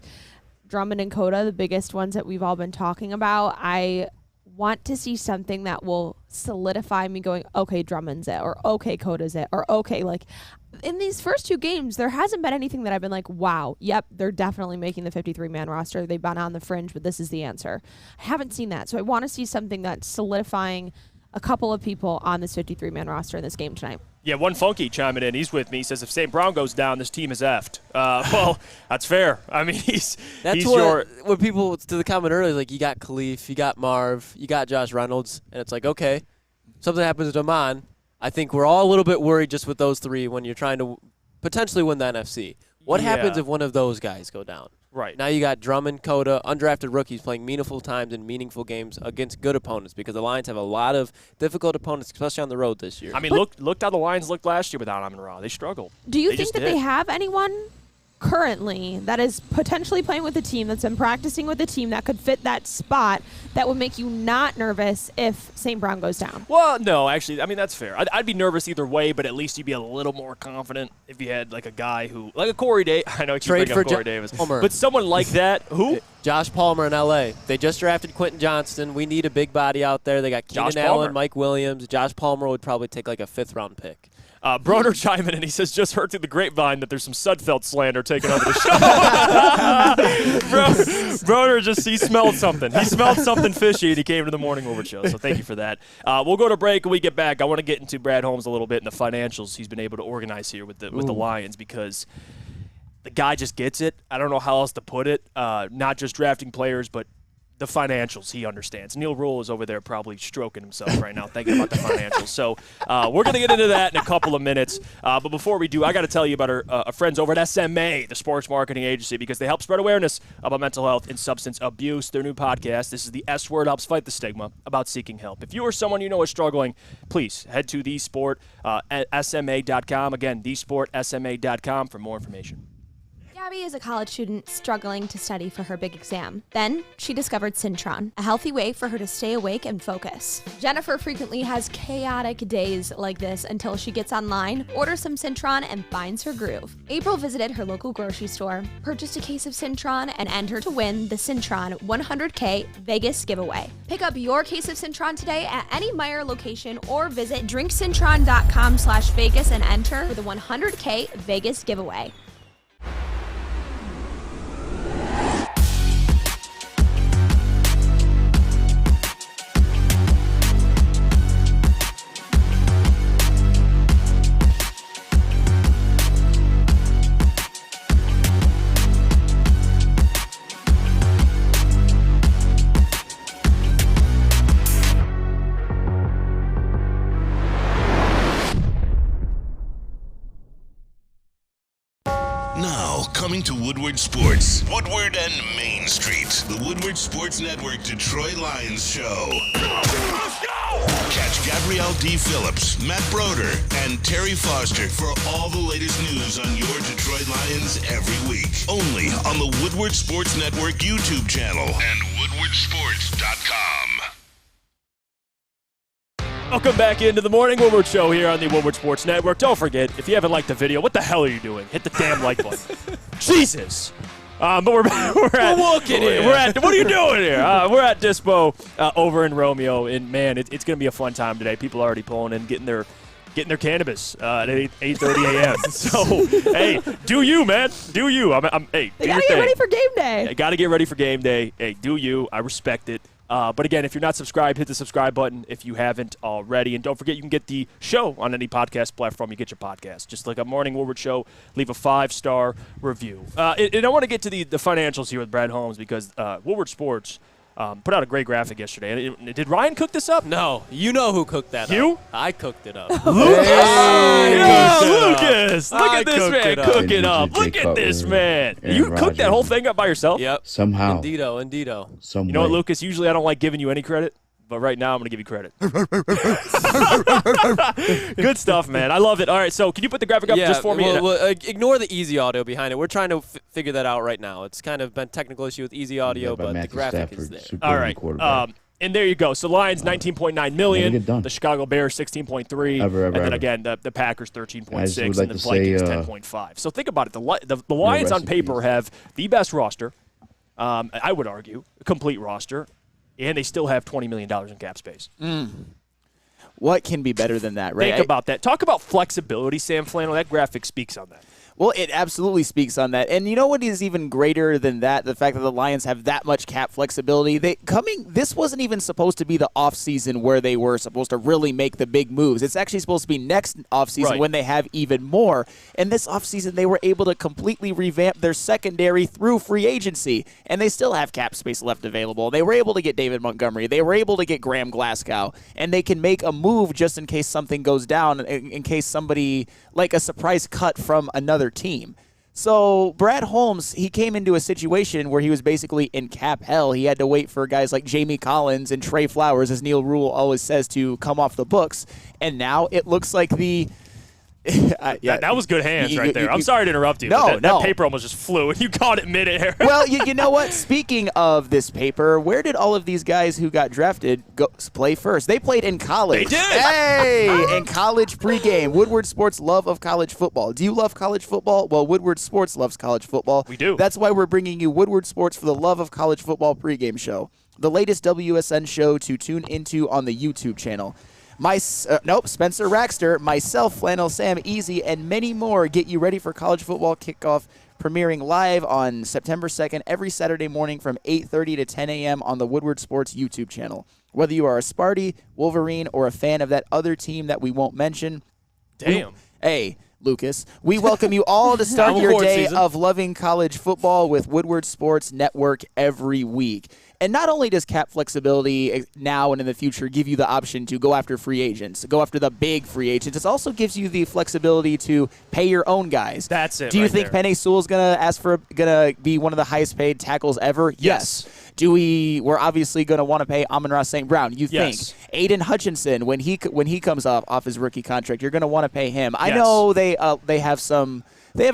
and Coda, the biggest ones that we've all been talking about. I want to see something that will solidify me going, okay, Drummond's it, or okay, Coda's it, or okay, in these first 2 games, there hasn't been anything that I've been like, wow, yep, they're definitely making the 53-man roster. They've been on the fringe, but this is the answer. I haven't seen that. So I want to see something that's solidifying a couple of people on this 53-man roster in this game tonight. Yeah, one funky chiming in. He's with me. He says if St. Brown goes down, this team is effed. Well, that's fair. I mean, when people to the comment earlier, like you got Khalif, you got Marv, you got Josh Reynolds, and it's like, okay, something happens to Amon. I think we're all a little bit worried just with those 3 when you're trying to potentially win the NFC. What happens if one of those guys go down? Right. Now you got Drummond, Coda, undrafted rookies playing meaningful times in meaningful games against good opponents because the Lions have a lot of difficult opponents, especially on the road this year. I mean, look how the Lions looked last year without Amon-Ra. They struggled. Do you think that they have anyone currently that is potentially playing with a team that's been practicing with a team that could fit that spot that would make you not nervous if St. Brown goes down? Well, no, actually, I mean, that's fair. I'd be nervous either way, but at least you'd be a little more confident if you had like a guy who, like a Corey Davis. I know you Trade bring for up Corey Davis. Palmer. But someone like that, who? Josh Palmer in L.A. They just drafted Quentin Johnston. We need a big body out there. They got Keenan Allen, Mike Williams. Josh Palmer would probably take like a 5th-round pick. Broner chiming in and he says, just heard through the grapevine that there's some Sudfeld slander taking over the show. Broner he smelled something. He smelled something fishy and he came to the Morning Woodward show, so thank you for that. We'll go to break when we get back. I want to get into Brad Holmes a little bit and the financials he's been able to organize here with the Lions because the guy just gets it. I don't know how else to put it. Not just drafting players, but the financials he understands. Neil Rule is over there probably stroking himself right now thinking about the financials. So we're going to get into that in a couple of minutes. But before we do, I got to tell you about our friends over at SMA, the sports marketing agency, because they help spread awareness about mental health and substance abuse. Their new podcast, This is the S Word, helps fight the stigma about seeking help. If you or someone you know is struggling, please head to thesport@sma.com. Again, thesport@sma.com for more information. Gabby is a college student struggling to study for her big exam. Then she discovered Syntron, a healthy way for her to stay awake and focus. Jennifer frequently has chaotic days like this until she gets online, orders some Syntron, and finds her groove. April visited her local grocery store, purchased a case of Syntron, and entered to win the Syntron 100K Vegas giveaway. Pick up your case of Syntron today at any Meijer location or visit drinksyntron.com/Vegas and enter for the 100K Vegas giveaway. Coming to Woodward Sports, Woodward and Main Street, the Woodward Sports Network Detroit Lions show. Let's go! Catch Gabrielle D. Phillips, Matt Broder, and Terry Foster for all the latest news on your Detroit Lions every week. Only on the Woodward Sports Network YouTube channel and woodwardsports.com. Welcome back into the Morning Woodward Show here on the Woodward Sports Network. Don't forget, if you haven't liked the video, what the hell are you doing? Hit the damn like button. Jesus. But what are you doing here? We're at Dispo over in Romeo, and man, it's going to be a fun time today. People are already pulling in, getting their cannabis at 8:30 a.m. So, hey, do you, man? Do you? Hey, they got to get ready for game day. Got to get ready for game day. Hey, do you? I respect it. But again, if you're not subscribed, hit the subscribe button if you haven't already. And don't forget, you can get the show on any podcast platform you get your podcast. Just like a Morning Woodward show, leave a 5-star review. And I want to get to the financials here with Brad Holmes because Woodward Sports put out a great graphic yesterday. Did Ryan cook this up? No. You know who cooked that You? up. I cooked it up. Lucas! Yeah, Lucas! Look at this man cook it up. Look at this man. You cooked that whole thing up by yourself? Yep. Somehow. Indeedo. Some You know what, way. Lucas? Usually I don't like giving you any credit, But right now, I'm going to give you credit. Good stuff, man. I love it. All right, so can you put the graphic up just for me? Well, ignore the easy audio behind it. We're trying to figure that out right now. It's kind of been a technical issue with easy audio, but the graphic is there. All right. And there you go. So Lions, $19.9 million. The Chicago Bears, $16.3. And then, again, the Packers, $13.6. And the Vikings, $10.5. So think about it. The Lions on paper have the best roster, I would argue, a complete roster. And they still have $20 million in cap space. What can be better than that, right? Think about that. Talk about flexibility, Sam Flannel. That graphic speaks on that. Well, it absolutely speaks on that. And you know what is even greater than that? The fact that the Lions have that much cap flexibility. This wasn't even supposed to be the offseason where they were supposed to really make the big moves. It's actually supposed to be next offseason when they have even more. And this offseason, they were able to completely revamp their secondary through free agency. And they still have cap space left available. They were able to get David Montgomery. They were able to get Graham Glasgow. And they can make a move just in case something goes down, in case somebody, like a surprise cut from another team. So Brad Holmes, he came into a situation where he was basically in cap hell. He had to wait for guys like Jamie Collins and Trey Flowers, as Neil Rule always says, to come off the books. And now it looks like the that was good hands right there. I'm sorry to interrupt you. No, that paper almost just flew, and you caught it midair. Well, you know what? Speaking of this paper, where did all of these guys who got drafted play first? They played in college. They did. Hey, in college pregame. Woodward Sports' love of college football. Do you love college football? Well, Woodward Sports loves college football. We do. That's why we're bringing you Woodward Sports for the love of college football pregame show, the latest WSN show to tune into on the YouTube channel. Spencer Raxter, myself, Flannel Sam, Easy, and many more get you ready for college football kickoff, premiering live on September 2nd every Saturday morning from 8:30 to 10 a.m. on the Woodward Sports YouTube channel. Whether you are a Sparty, Wolverine, or a fan of that other team that we won't mention. Damn. Hey, Lucas, we welcome you all to start your day of loving college football with Woodward Sports Network every week. And not only does cap flexibility now and in the future give you the option to go after free agents, go after the big free agents, it also gives you the flexibility to pay your own guys. That's it. Do you think Penei Sewell's gonna be one of the highest paid tackles ever? Yes. We're obviously going to want to pay Amon-Ra St. Brown. You think Aiden Hutchinson, when he comes off his rookie contract, you're going to want to pay him. I know they have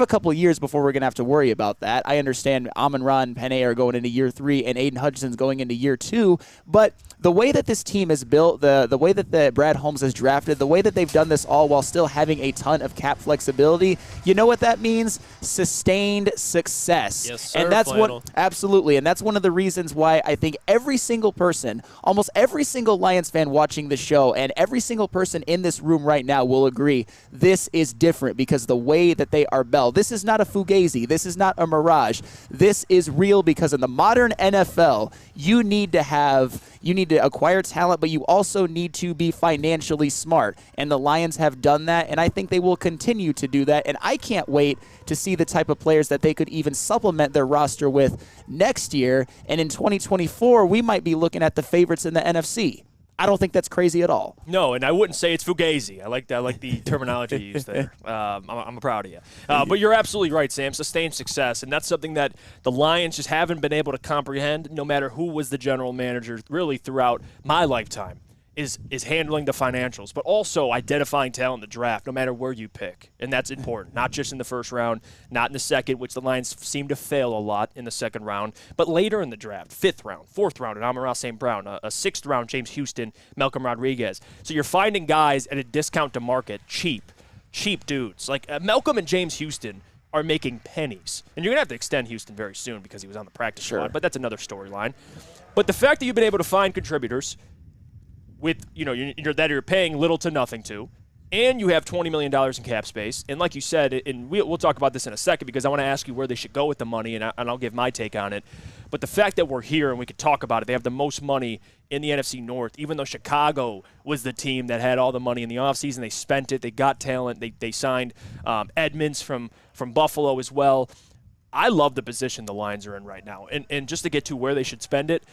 a couple of years before we're going to have to worry about that. I understand Amon-Ra and Penei are going into year 3 and Aiden Hutchinson's going into year 2, but the way that this team is built, the way that Brad Holmes has drafted, the way that they've done this all while still having a ton of cap flexibility, you know what that means? Sustained success. Yes, sir, and that's Flannel. Absolutely, and that's one of the reasons why I think every single person, almost every single Lions fan watching the show, and every single person in this room right now will agree this is different because the way that they are built. This is not a fugazi. This is not a mirage. This is real because in the modern NFL, you need to acquire talent, but you also need to be financially smart. And the Lions have done that, and I think they will continue to do that. And I can't wait to see the type of players that they could even supplement their roster with next year. And in 2024, we might be looking at the favorites in the NFC. I don't think that's crazy at all. No, and I wouldn't say it's fugazi. I like the terminology you used there. I'm proud of you. But you're absolutely right, Sam. Sustained success, and that's something that the Lions just haven't been able to comprehend, no matter who was the general manager really throughout my lifetime, is handling the financials, but also identifying talent in the draft, no matter where you pick. And that's important, not just in the first round, not in the second, which the Lions seem to fail a lot in the second round, but later in the draft, 5th round, 4th round, and Amon-Ra St. Brown, a 6th round, James Houston, Malcolm Rodriguez. So you're finding guys at a discount to market, cheap dudes. Like Malcolm and James Houston are making pennies. And you're going to have to extend Houston very soon because he was on the practice squad, but that's another storyline. But the fact that you've been able to find contributors with, that you're paying little to nothing to, and you have $20 million in cap space, and like you said, and we'll talk about this in a second because I want to ask you where they should go with the money, and I'll give my take on it. But the fact that we're here and we could talk about it, they have the most money in the NFC North, even though Chicago was the team that had all the money in the offseason. They spent it. They got talent. They signed Edmonds from Buffalo as well. I love the position the Lions are in right now. And just to get to where they should spend it,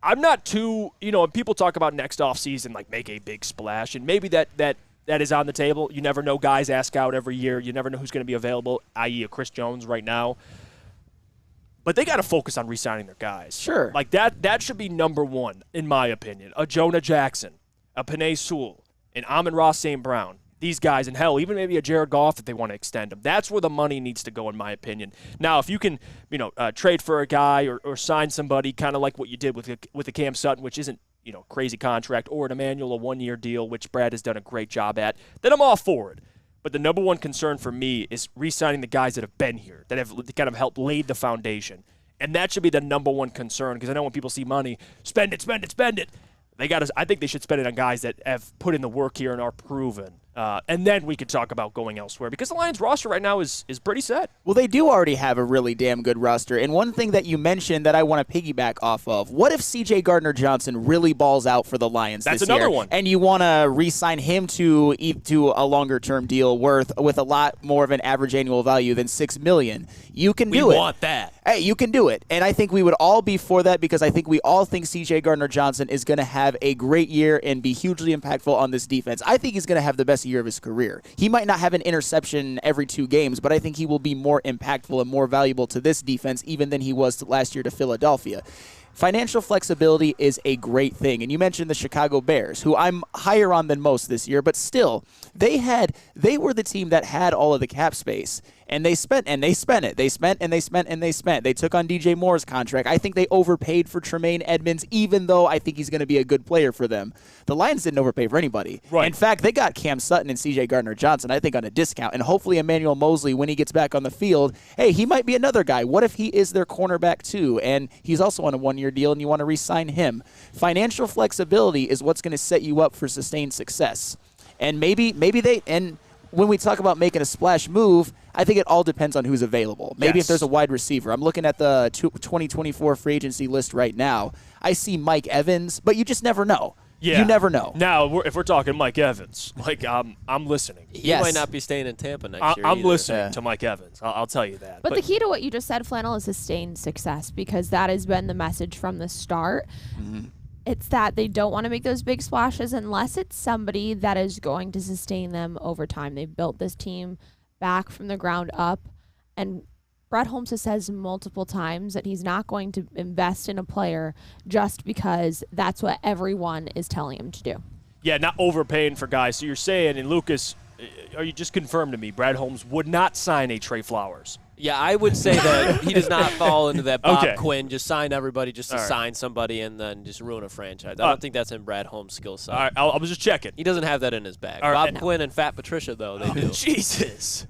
I'm not too, people talk about next offseason, like make a big splash, and maybe that is on the table. You never know. Guys ask out every year. You never know who's going to be available, i.e. a Chris Jones right now. But they got to focus on re-signing their guys. Sure. Like that should be number one, in my opinion. A Jonah Jackson, a Penei Sewell, an Amon-Ra St. Brown. These guys, and hell, even maybe a Jared Goff if they want to extend him. That's where the money needs to go, in my opinion. Now, if you can, trade for a guy or sign somebody kind of like what you did with a Cam Sutton, which isn't, crazy contract, or an Emmanuel, a one-year deal, which Brad has done a great job at, then I'm all for it. But the number one concern for me is re-signing the guys that have been here, that have kind of helped lay the foundation. And that should be the number one concern, because I know when people see money, spend it, spend it, spend it. I think they should spend it on guys that have put in the work here and are proven. And then we could talk about going elsewhere, because the Lions roster right now is pretty set. Well, they do already have a really damn good roster. And one thing that you mentioned that I want to piggyback off of, what if C.J. Gardner-Johnson really balls out for the Lions That's this year? That's another one. And you want to re-sign him to a longer-term deal with a lot more of an average annual value than $6 million. You can do it. We want that. Hey, you can do it. And I think we would all be for that, because I think we all think C.J. Gardner-Johnson is going to have a great year and be hugely impactful on this defense. I think he's going to have the best year of his career. He might not have an interception every 2 games, but I think he will be more impactful and more valuable to this defense even than he was last year to Philadelphia. Financial flexibility is a great thing. And you mentioned the Chicago Bears, who I'm higher on than most this year, but still, they were the team that had all of the cap space. And they spent it. They spent and they spent and they spent. They took on DJ Moore's contract. I think they overpaid for Tremaine Edmonds, even though I think he's going to be a good player for them. The Lions didn't overpay for anybody. Right. In fact, they got Cam Sutton and C.J. Gardner-Johnson, I think, on a discount. And hopefully Emmanuel Mosley, when he gets back on the field, hey, he might be another guy. What if he is their cornerback too? And he's also on a 1-year deal, and you want to re-sign him. Financial flexibility is what's going to set you up for sustained success. And maybe they – and when we talk about making a splash move, I think it all depends on who's available. Maybe if there's a wide receiver. I'm looking at the 2024 free agency list right now. I see Mike Evans, but you just never know. Yeah. You never know. Now, if we're talking Mike Evans, I'm listening. He might not be staying in Tampa next year I'm either. listening to Mike Evans. I'll tell you that. But the key to what you just said, Flannel, is sustained success, because that has been the message from the start. Mm-hmm. It's that they don't want to make those big splashes unless it's somebody that is going to sustain them over time. They've built this team back from the ground up, and Brett Holmes has said multiple times that he's not going to invest in a player just because that's what everyone is telling him to do. Yeah, not overpaying for guys. So you're saying, and Lucas, are you just confirmed to me, Brad Holmes would not sign a Trey Flowers? Yeah, I would say that he does not fall into that Bob Quinn, just sign everybody just to sign somebody and then just ruin a franchise. I don't think that's in Brad Holmes' skill set. All right, I was just checking. He doesn't have that in his bag. Right, Bob Quinn and Fat Patricia, though, they do. Jesus.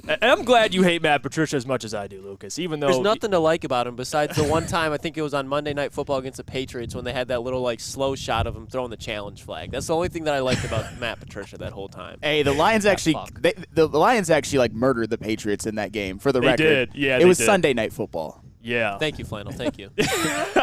And I'm glad you hate Matt Patricia as much as I do, Lucas, even though there's nothing to like about him besides the one time, I think it was on Monday Night Football against the Patriots, when they had that little slow shot of him throwing the challenge flag. That's the only thing that I liked about Matt Patricia that whole time. Hey, the Lions the Lions actually murdered the Patriots in that game, for the record. They did. Yeah, it was Sunday Night Football. Yeah. Thank you, Flannel. Thank you.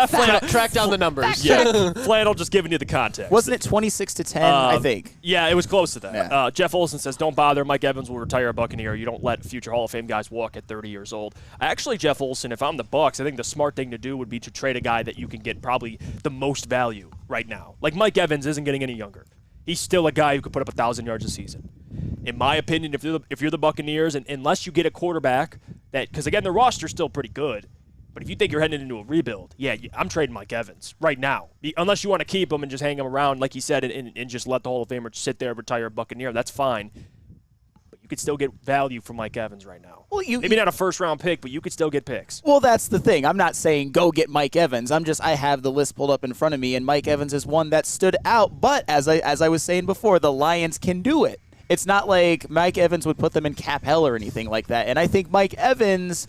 Flannel, track down the numbers. Yeah. Flannel just giving you the context. Wasn't it 26-10, I think? Yeah, it was close to that. Yeah. Jeff Olson says, don't bother. Mike Evans will retire a Buccaneer. You don't let future Hall of Fame guys walk at 30 years old. Actually, Jeff Olson, if I'm the Bucs, I think the smart thing to do would be to trade a guy that you can get probably the most value right now. Like Mike Evans isn't getting any younger. He's still a guy who could put up 1,000 yards a season. In my opinion, if you're the Buccaneers, and unless you get a quarterback that, because again, the roster's still pretty good, but if you think you're heading into a rebuild, yeah, I'm trading Mike Evans right now. Unless you want to keep him and just hang him around, like he said, and just let the Hall of Famer sit there and retire a Buccaneer, that's fine. But you could still get value from Mike Evans right now. Well, maybe not a first-round pick, but you could still get picks. Well, that's the thing. I'm not saying go get Mike Evans. I have the list pulled up in front of me, and Mike Evans is one that stood out. But as I was saying before, the Lions can do it. It's not like Mike Evans would put them in cap hell or anything like that. And I think Mike Evans,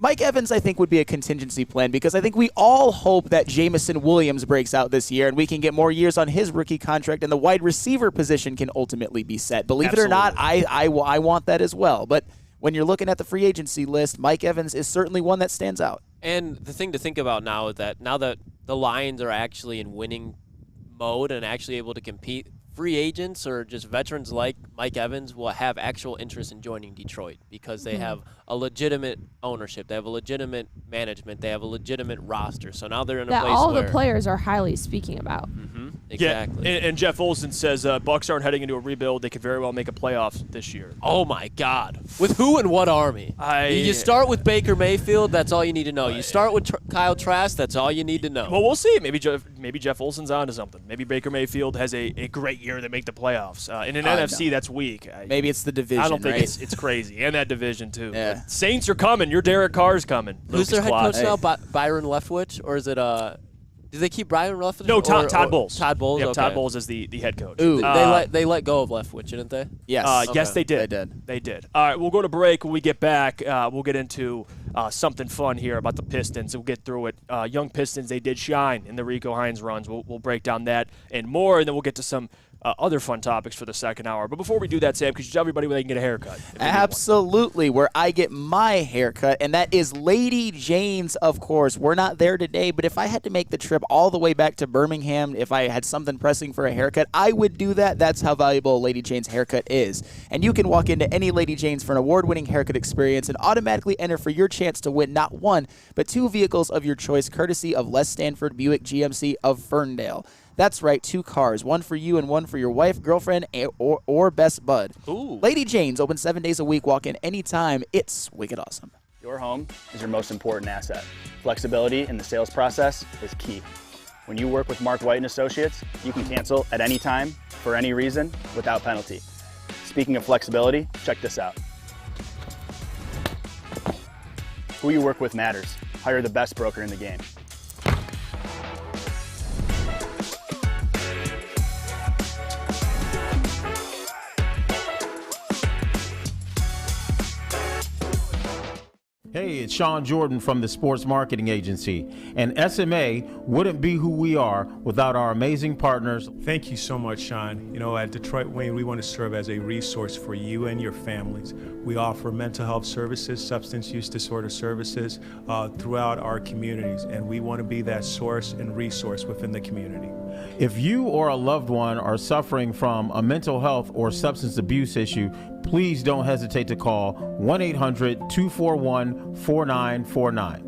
I think, would be a contingency plan, because I think we all hope that Jamison Williams breaks out this year and we can get more years on his rookie contract and the wide receiver position can ultimately be set. Believe it or not, I want that as well. But when you're looking at the free agency list, Mike Evans is certainly one that stands out. And the thing to think about now is that now that the Lions are actually in winning mode and actually able to compete, free agents or just veterans like Mike Evans will have actual interest in joining Detroit because they have a legitimate ownership. They have a legitimate management. They have a legitimate roster. So now they're in a place all where the players are highly speaking about. Exactly. Yeah, and Jeff Olson says Bucks aren't heading into a rebuild. They could very well make a playoff this year. Oh, my God. With who and what army? You start with Baker Mayfield, that's all you need to know. You start with Kyle Trask, that's all you need to know. Well, we'll see. Maybe Jeff Olson's onto something. Maybe Baker Mayfield has a great year that make the playoffs. In an NFC, that's weak. Maybe it's the division, I don't think right? it's crazy. And that division, too. Yeah. But Saints are coming. Your Derek Carr's coming. Who's their head coach now? Byron Leftwich? Or is it do they keep Byron Leftwich? No, Todd Bowles. Todd Bowles. Yep, okay. Todd Bowles is the head coach. Ooh. They let go of Leftwich, didn't they? Yes. Yes, they did. They did. All right, we'll go to break. When we get back, we'll get into something fun here about the Pistons. We'll get through it. Young Pistons, they did shine in the Rico Hines runs. We'll break down that and more, and then we'll get to some other fun topics for the second hour. But before we do that, Sam, could you tell everybody where they can get a haircut? Absolutely, where I get my haircut, and that is Lady Jane's, of course. We're not there today, but if I had to make the trip all the way back to Birmingham, if I had something pressing for a haircut, I would do that. That's how valuable Lady Jane's haircut is. And you can walk into any Lady Jane's for an award-winning haircut experience and automatically enter for your chance to win not one, but 2 vehicles of your choice, courtesy of Les Stanford Buick GMC of Ferndale. That's right, 2 cars, one for you and one for your wife, girlfriend, or best bud. Ooh. Lady Jane's open 7 days a week. Walk in anytime. It's wicked awesome. Your home is your most important asset. Flexibility in the sales process is key. When you work with Mark White and Associates, you can cancel at any time, for any reason, without penalty. Speaking of flexibility, check this out. Who you work with matters. Hire the best broker in the game. Hey, it's Sean Jordan from the Sports Marketing Agency, and SMA wouldn't be who we are without our amazing partners. Thank you so much, Sean. You know, at Detroit Wayne, we want to serve as a resource for you and your families. We offer mental health services, substance use disorder services throughout our communities, and we want to be that source and resource within the community. If you or a loved one are suffering from a mental health or substance abuse issue, please don't hesitate to call 1-800-241-4949.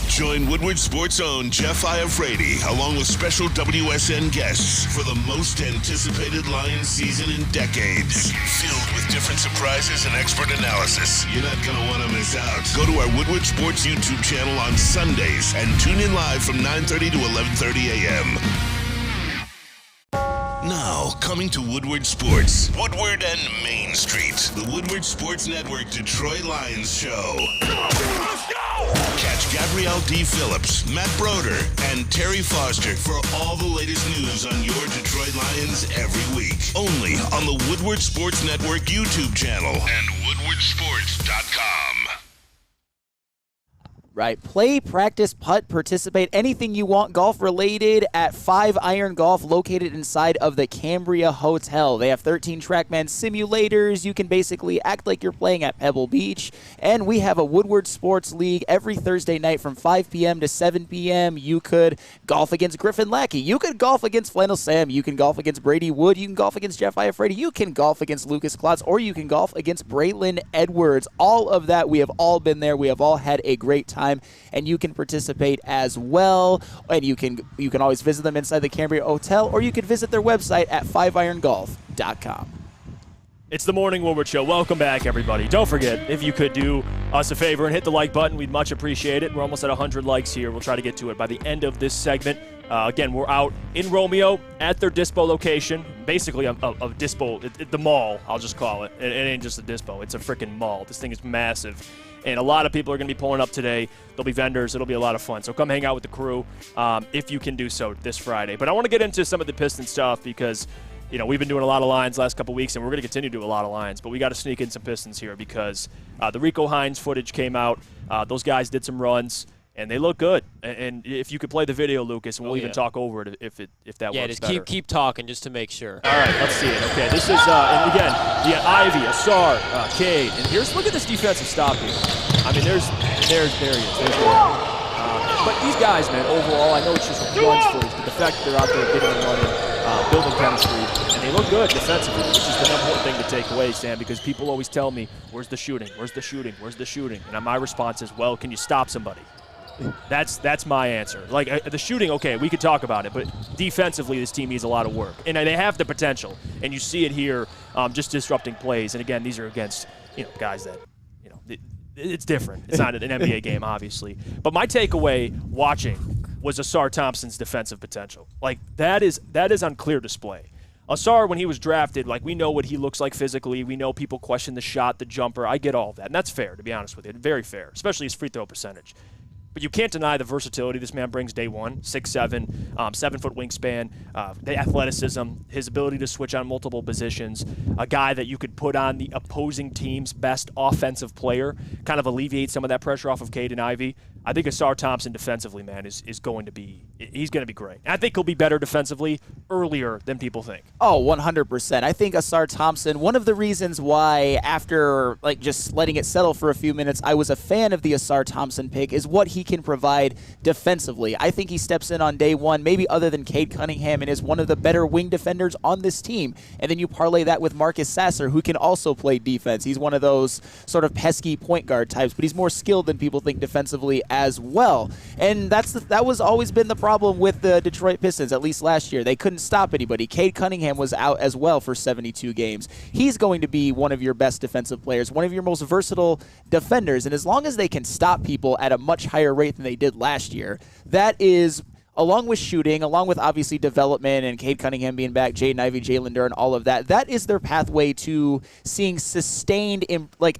Join Woodward Sports' own Jeff Iafrate along with special WSN guests for the most anticipated Lions season in decades. Filled with different surprises and expert analysis. You're not going to want to miss out. Go to our Woodward Sports YouTube channel on Sundays and tune in live from 9:30 to 11:30 a.m. Now, coming to Woodward Sports, Woodward and Main Street, the Woodward Sports Network Detroit Lions show. Let's go! Catch Gabrielle D. Phillips, Matt Broder, and Terry Foster for all the latest news on your Detroit Lions every week. Only on the Woodward Sports Network YouTube channel and woodwardsports.com. Right. Play, practice, putt, participate, anything you want golf related at 5 Iron Golf, located inside of the Cambria Hotel. They have 13 TrackMan simulators. You can basically act like you're playing at Pebble Beach. And we have a Woodward Sports League every Thursday night from 5 p.m. to 7 p.m. You could golf against Griffin Lackey. You could golf against Flannel Sam. You can golf against Brady Wood. You can golf against Jeff Iafrate. You can golf against Lucas Klotz, or you can golf against Braylon Edwards. All of that, we have all been there. We have all had a great time. And you can participate as well. And you can always visit them inside the Cambria Hotel, or you can visit their website at 5irongolf.com. It's the Morning Woodward Show. Welcome back, everybody. Don't forget, if you could do us a favor and hit the like button, we'd much appreciate it. We're almost at 100 likes here. We'll try to get to it by the end of this segment. Again, we're out in Romeo at their Dispo location, basically a Dispo, the mall, I'll just call it. It ain't just a Dispo. It's a freaking mall. This thing is massive. And a lot of people are going to be pulling up today. There'll be vendors. It'll be a lot of fun. So come hang out with the crew if you can do so this Friday. But I want to get into some of the Piston stuff because, you know, we've been doing a lot of lines last couple weeks, and we're going to continue to do a lot of lines. But we got to sneak in some Pistons here because the Rico Hines footage came out. Those guys did some runs, and they look good. And if you could play the video, Lucas, and we'll even talk over it if that works better. Yeah, just keep talking just to make sure. All right, let's see it. Okay, this is, and again, you got Ivy, Asar, Cade. And look at this defensive stop here. I mean, there he is. There's but these guys, man, overall, I know it's just runs footage, but the fact that they're out there getting and running, building chemistry, and they look good defensively, which is the number one thing to take away, Sam, because people always tell me, where's the shooting? Where's the shooting? Where's the shooting? And my response is, well, can you stop somebody? That's my answer. Like the shooting, okay, we could talk about it, but defensively, this team needs a lot of work, and they have the potential, and you see it here, just disrupting plays. And again, these are against guys that it's different. It's not an NBA game, obviously. But my takeaway watching was Asar Thompson's defensive potential. Like that is on clear display. Asar, when he was drafted, like we know what he looks like physically. We know people question the shot, the jumper. I get all of that, and that's fair, to be honest with you. Very fair, especially his free throw percentage. But you can't deny the versatility this man brings day one. 6'7", 7-foot wingspan, the athleticism, his ability to switch on multiple positions, a guy that you could put on the opposing team's best offensive player, kind of alleviate some of that pressure off of Cade and Ivy. I think Asar Thompson defensively, man, is going to be great. And I think he'll be better defensively earlier than people think. Oh, 100%. I think Asar Thompson, one of the reasons why after just letting it settle for a few minutes, I was a fan of the Asar Thompson pick is what he can provide defensively. I think he steps in on day one, maybe other than Cade Cunningham, and is one of the better wing defenders on this team. And then you parlay that with Marcus Sasser, who can also play defense. He's one of those sort of pesky point guard types, but he's more skilled than people think defensively as well. And that was always been the problem with the Detroit Pistons, at least last year. They couldn't stop anybody. Cade Cunningham was out as well for 72 games. He's going to be one of your best defensive players, one of your most versatile defenders. And as long as they can stop people at a much higher rate than they did last year, that is, along with shooting, along with obviously development and Cade Cunningham being back, Jaden Ivey, Jalen Duren, all of that, that is their pathway to seeing sustained,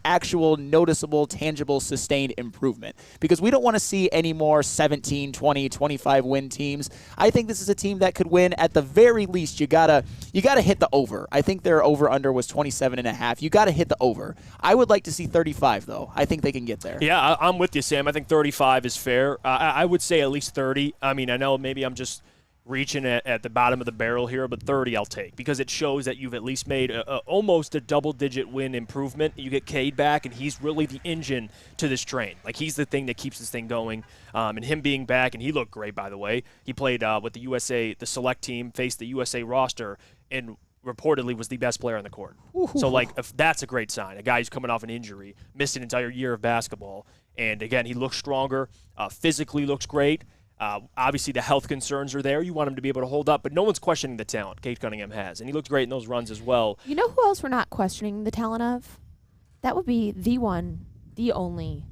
actual noticeable, tangible, sustained improvement. Because we don't want to see any more 17, 20, 25 win teams. I think this is a team that could win. At the very least, you gotta hit the over. I think their over-under was 27.5. You got to hit the over. I would like to see 35, though. I think they can get there. Yeah, I'm with you, Sam. I think 35 is fair. I would say at least 30. I mean, I know maybe I'm just reaching at the bottom of the barrel here, but 30 I'll take because it shows that you've at least made almost a double-digit win improvement. You get Cade back, and he's really the engine to this train. Like, he's the thing that keeps this thing going, and him being back, and he looked great, by the way. He played with the USA, the select team, faced the USA roster, and reportedly was the best player on the court. Ooh. So, if that's a great sign. A guy who's coming off an injury, missed an entire year of basketball, and, again, he looks stronger, physically looks great. Obviously, the health concerns are there. You want him to be able to hold up, but no one's questioning the talent Cade Cunningham has, and he looked great in those runs as well. You know who else we're not questioning the talent of? That would be the one, the only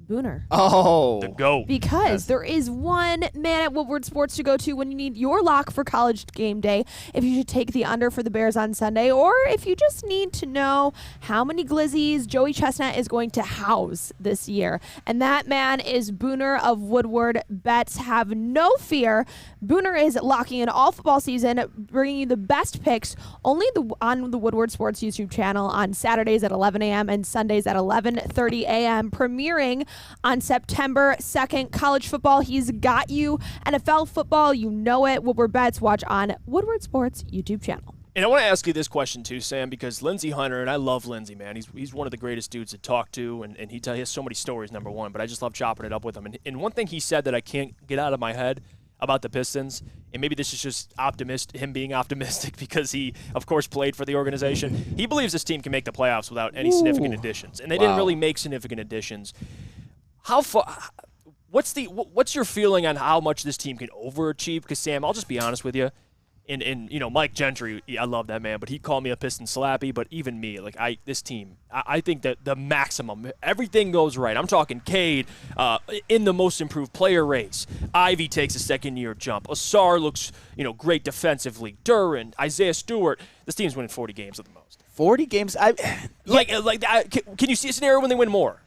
Booner. Oh. The GOAT. Because there is one man at Woodward Sports to go to when you need your lock for college game day, if you should take the under for the Bears on Sunday, or if you just need to know how many glizzies Joey Chestnut is going to house this year. And that man is Booner of Woodward Bets. Have no fear. Booner is locking in all football season, bringing you the best picks only on the Woodward Sports YouTube channel on Saturdays at 11 a.m. and Sundays at 11:30 a.m. Premiering on September 2nd. College football, he's got you. NFL football, you know it. Woodward Bets, watch on Woodward Sports YouTube channel. And I want to ask you this question too, Sam, because Lindsey Hunter, and I love Lindsey, man. He's one of the greatest dudes to talk to, and he has so many stories, number one, but I just love chopping it up with him. And one thing he said that I can't get out of my head about the Pistons, and maybe this is just him being optimistic because he, of course, played for the organization. He believes this team can make the playoffs without any significant additions, and they didn't really make significant additions. How far? What's your feeling on how much this team can overachieve? Because Sam, I'll just be honest with you, and Mike Gentry, I love that man, but he called me a Piston slappy. But even me, this team, I think that the maximum, everything goes right. I'm talking Cade in the most improved player race. Ivy takes a second-year jump. Asar looks great defensively. Duren, Isaiah Stewart. This team's winning 40 games at the most. 40 games? Can you see a scenario when they win more?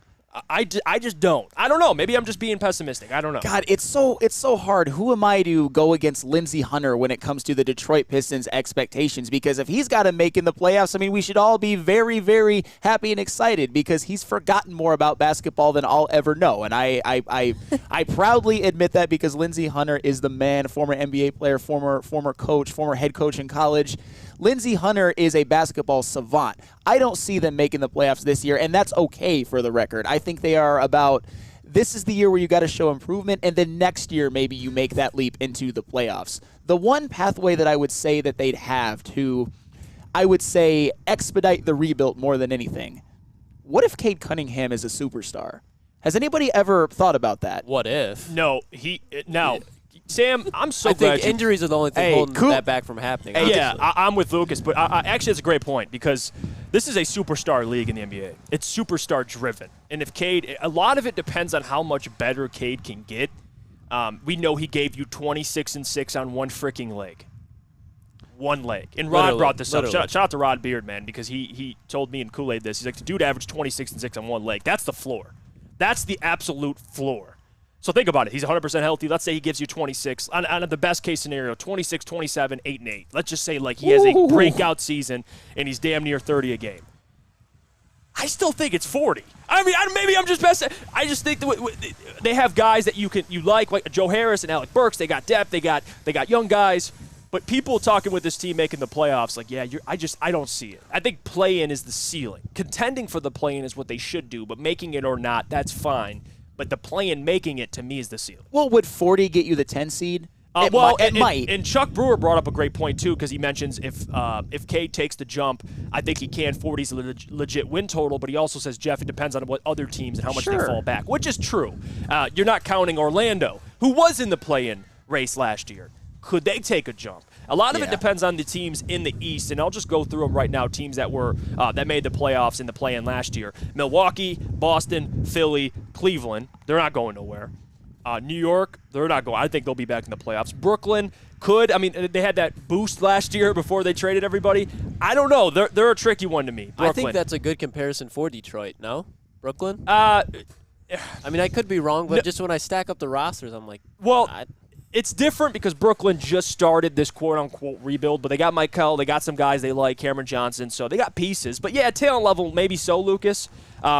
I just don't. I don't know. Maybe I'm just being pessimistic. I don't know. God, it's so hard. Who am I to go against Lindsey Hunter when it comes to the Detroit Pistons' expectations? Because if he's got to make in the playoffs, I mean, we should all be very, very happy and excited because he's forgotten more about basketball than I'll ever know. And I proudly admit that because Lindsey Hunter is the man, former NBA player, former coach, former head coach in college. Lindsey Hunter is a basketball savant. I don't see them making the playoffs this year, and that's okay for the record. I think they are about this is the year where you got to show improvement, and then next year maybe you make that leap into the playoffs. The one pathway that I would say that they'd have to, I would say, expedite the rebuild more than anything. What if Cade Cunningham is a superstar? Has anybody ever thought about that? What if? No, Sam, I'm so I glad think injuries are the only thing holding that back from happening. Yeah, I'm with Lucas, but actually it's a great point because this is a superstar league in the NBA. It's superstar driven. And if Cade, a lot of it depends on how much better Cade can get. We know he gave you 26 and 6 on one freaking leg. One leg. And Rod brought this up. Shout out to Rod Beard, man, because he told me in Kool-Aid this. He's like, the dude averaged 26 and 6 on one leg. That's the floor. That's the absolute floor. So think about it. He's 100% healthy. Let's say he gives you 26. On the best case scenario, 26, 27, 8 and 8. Let's just say like he has a breakout season and he's damn near 30 a game. I still think it's 40. I mean, maybe I'm just best. I just think that they have guys that you like Joe Harris and Alec Burks. They got depth. They got young guys. But people talking with this team making the playoffs, like, yeah, I don't see it. I think play-in is the ceiling. Contending for the play-in is what they should do, but making it or not, that's fine. But the play-in making it, to me, is the ceiling. Well, would 40 get you the 10 seed? It might. And Chuck Brewer brought up a great point, too, because he mentions if Cade takes the jump, I think he can. 40 is a legit win total, but he also says, Jeff, it depends on what other teams and how much they fall back, which is true. You're not counting Orlando, who was in the play-in race last year. Could they take a jump? A lot of it depends on the teams in the East, and I'll just go through them right now. Teams that were that made the playoffs in the play-in last year: Milwaukee, Boston, Philly, Cleveland. They're not going nowhere. New York, they're not going. I think they'll be back in the playoffs. Brooklyn could. I mean, they had that boost last year before they traded everybody. I don't know. They're a tricky one to me. Brooklyn. I think that's a good comparison for Detroit. No, Brooklyn. I mean, I could be wrong, but just when I stack up the rosters, I'm like, well. It's different because Brooklyn just started this quote-unquote rebuild, but they got Michael, they got some guys they like, Cameron Johnson, so they got pieces. But, yeah, talent level, maybe so, Lucas,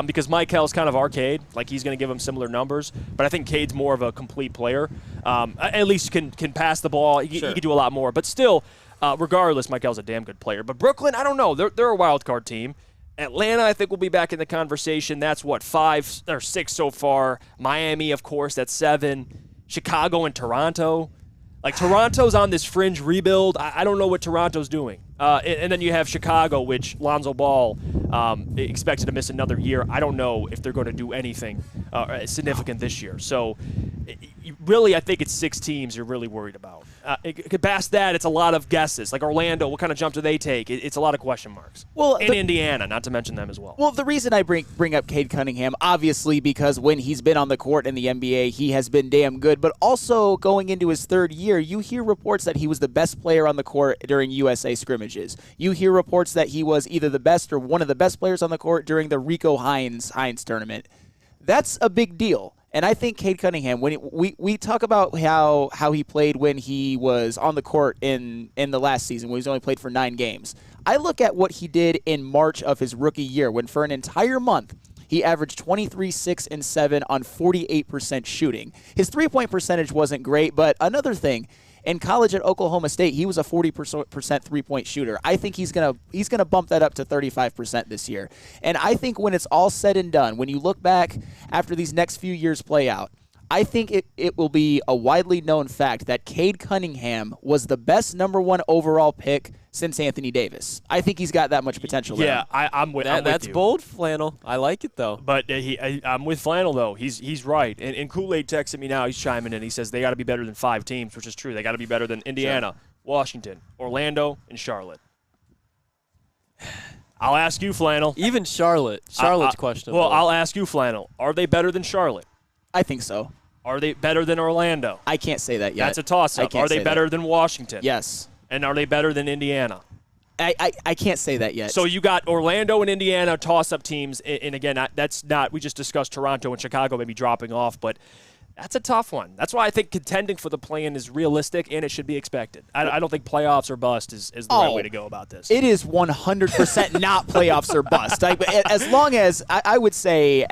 because Michael's kind of arcade. Like, he's going to give him similar numbers. But I think Cade's more of a complete player. At least can pass the ball. He can do a lot more. But still, regardless, Michael's a damn good player. But Brooklyn, I don't know. They're a wild card team. Atlanta, I think, will be back in the conversation. That's, 5 or 6 so far. Miami, of course, that's 7. Chicago and Toronto. Like, Toronto's on this fringe rebuild. I don't know what Toronto's doing. And then you have Chicago, which Lonzo Ball expected to miss another year. I don't know if they're going to do anything significant this year. So, really, I think it's 6 teams you're really worried about. Past that, it's a lot of guesses. Like Orlando, what kind of jump do they take? It's a lot of question marks. Well, and Indiana, not to mention them as well. Well, the reason I bring up Cade Cunningham, obviously, because when he's been on the court in the NBA, he has been damn good. But also, going into his 3rd year, you hear reports that he was the best player on the court during USA scrimmages. You hear reports that he was either the best or one of the best players on the court during the Rico Hines tournament. That's a big deal. And I think Cade Cunningham, when we talk about how he played when he was on the court in the last season, when he's only played for 9 games. I look at what he did in March of his rookie year, when for an entire month, he averaged 23, 6, and 7 on 48% shooting. His three-point percentage wasn't great, but another thing, in college at Oklahoma State, he was a 40% three-point shooter. I think he's gonna bump that up to 35% this year. And I think when it's all said and done, when you look back after these next few years play out, I think it will be a widely known fact that Cade Cunningham was the best number 1 overall pick since Anthony Davis. I think he's got that much potential there. Yeah, I'm with that's you. bold, Flannel. I like it, though. But I'm with Flannel, though. He's right. And Kool-Aid texted me now. He's chiming in. He says they got to be better than 5 teams, which is true. They got to be better than Indiana, Washington, Orlando, and Charlotte. I'll ask you, Flannel. Even Charlotte's questionable. Well, I'll ask you, Flannel. Are they better than Charlotte? I think so. Are they better than Orlando? I can't say that yet. That's a toss-up. Are they better than Washington? Yes. And are they better than Indiana? I can't say that yet. So you got Orlando and Indiana toss-up teams, and again, that's not – we just discussed Toronto and Chicago maybe dropping off, but that's a tough one. That's why I think contending for the play-in is realistic, and it should be expected. I don't think playoffs or bust is the right way to go about this. It is 100% not playoffs or bust. I would say,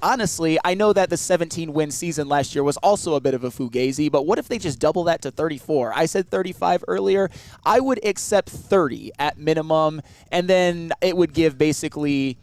honestly, I know that the 17-win season last year was also a bit of a fugazi, but what if they just double that to 34? I said 35 earlier. I would accept 30 at minimum, and then it would give basically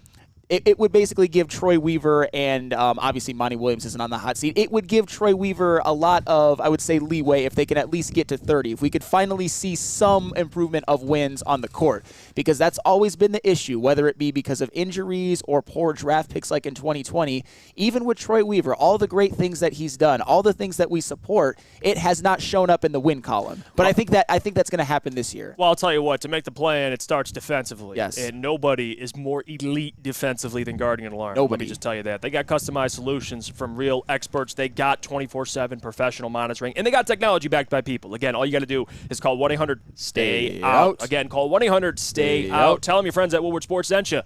it would basically give Troy Weaver and obviously Monty Williams isn't on the hot seat. It would give Troy Weaver a lot of, I would say, leeway if they can at least get to 30. If we could finally see some improvement of wins on the court, because that's always been the issue, whether it be because of injuries or poor draft picks like in 2020. Even with Troy Weaver, all the great things that he's done, all the things that we support, it has not shown up in the win column. But I think that's going to happen this year. Well, I'll tell you what, to make the play-in, it starts defensively. Yes. And nobody is more elite defensively than Guardian Alarm. Nobody. Let me just tell you that. They got customized solutions from real experts. They got 24/7 professional monitoring, and they got technology backed by people. Again, all you got to do is call 1-800-STAY-OUT. Again, call 1-800-STAY-OUT. Tell them your friends at Woodward Sports sent you,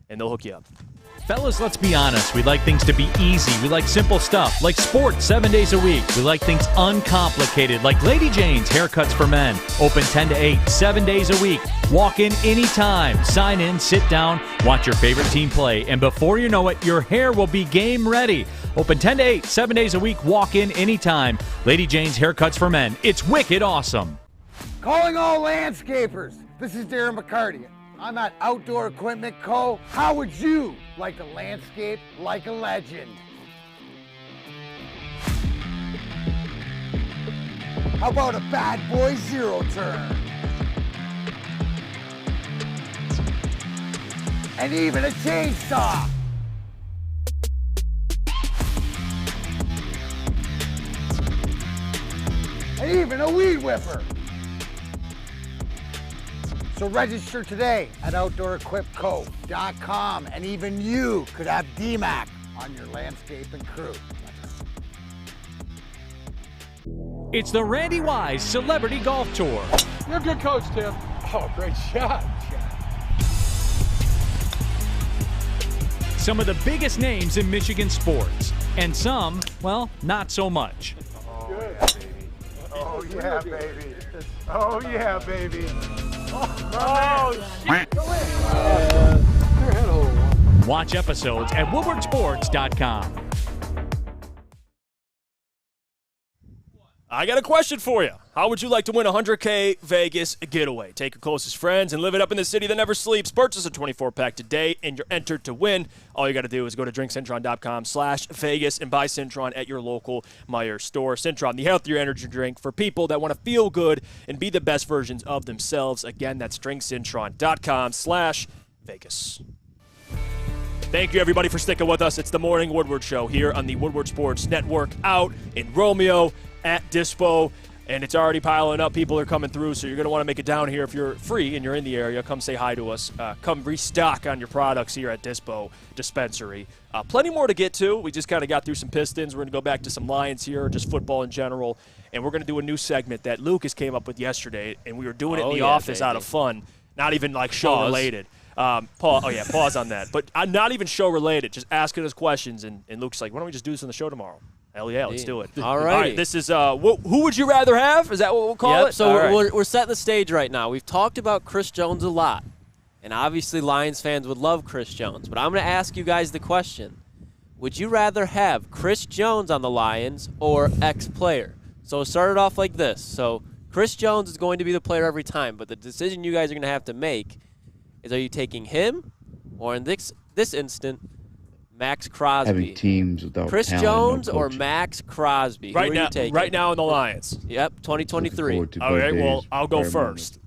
and they'll hook you up. Fellas, let's be honest. We like things to be easy. We like simple stuff, like sports 7 days a week. We like things uncomplicated, like Lady Jane's Haircuts for Men. Open 10 to 8, 7 days a week. Walk in anytime. Sign in, sit down, watch your favorite team play, and before you know it, your hair will be game ready. Open 10 to 8, 7 days a week. Walk in anytime. Lady Jane's Haircuts for Men. It's wicked awesome. Calling all landscapers. This is Darren McCarty. I'm at Outdoor Equipment Co. How would you like to landscape like a legend? How about a bad boy zero turn? And even a chainsaw. And even a weed whipper. So register today at OutdoorEquipCo.com, and even you could have DMAC on your landscaping crew. It's the Randy Wise Celebrity Golf Tour. You're a good coach, Tim. Oh, great shot. Some of the biggest names in Michigan sports, and some, well, not so much. Oh, yeah, baby. Oh, yeah, baby. Watch episodes at WoodwardSports.com. I got a question for you. How would you like to win a $100K Vegas getaway? Take your closest friends and live it up in the city that never sleeps. Purchase a 24-pack today, and you're entered to win. All you got to do is go to drinkcintron.com/Vegas and buy Cintron at your local Meijer store. Cintron, the healthier energy drink for people that want to feel good and be the best versions of themselves. Again, that's drinkcintron.com/Vegas. Thank you, everybody, for sticking with us. It's the Morning Woodward Show here on the Woodward Sports Network out in Romeo at Dispo, and it's already piling up. People are coming through, so you're going to want to make it down here if you're free and you're in the area. Come say hi to us. Come restock on your products here at Dispo Dispensary. Plenty more to get to. We just kind of got through some Pistons. We're going to go back to some Lions here, just football in general, and we're going to do a new segment that Lucas came up with yesterday, and we were doing it in the office out of fun, not even like show-related. Pause on that. But not even show-related, just asking us questions, and Luke's like, why don't we just do this on the show tomorrow? Hell yeah, let's do it. All right. This is who would you rather have? Is that what we'll call it? So we're setting the stage right now. We've talked about Chris Jones a lot, and obviously Lions fans would love Chris Jones. But I'm going to ask you guys the question. Would you rather have Chris Jones on the Lions or X player? So it started off like this. So Chris Jones is going to be the player every time, but the decision you guys are going to have to make is, are you taking him, or in this instant, Max Crosby? Having teams without Chris talent, Jones no or coaching. Max Crosby? Right Who are now, you taking? right now in the Lions. Yep, 2023. Looking forward to All both right, well, days, I'll go very first.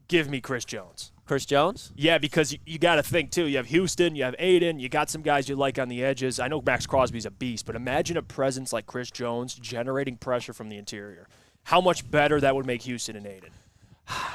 Give me Chris Jones. Chris Jones? Yeah, because you got to think, too. You have Houston, you have Aiden, you got some guys you like on the edges. I know Max Crosby's a beast, but imagine a presence like Chris Jones generating pressure from the interior. How much better that would make Houston and Aiden.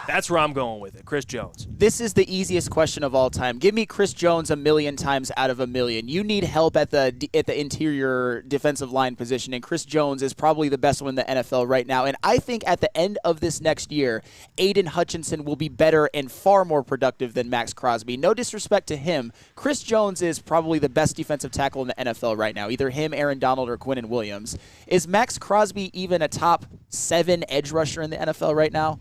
That's where I'm going with it, Chris Jones. This is the easiest question of all time. Give me Chris Jones a million times out of a million. You need help at the interior defensive line position, and Chris Jones is probably the best one in the NFL right now. And I think at the end of this next year, Aiden Hutchinson will be better and far more productive than Max Crosby. No disrespect to him. Chris Jones is probably the best defensive tackle in the NFL right now, either him, Aaron Donald, or Quinnen Williams. Is Max Crosby even a top 7 edge rusher in the NFL right now?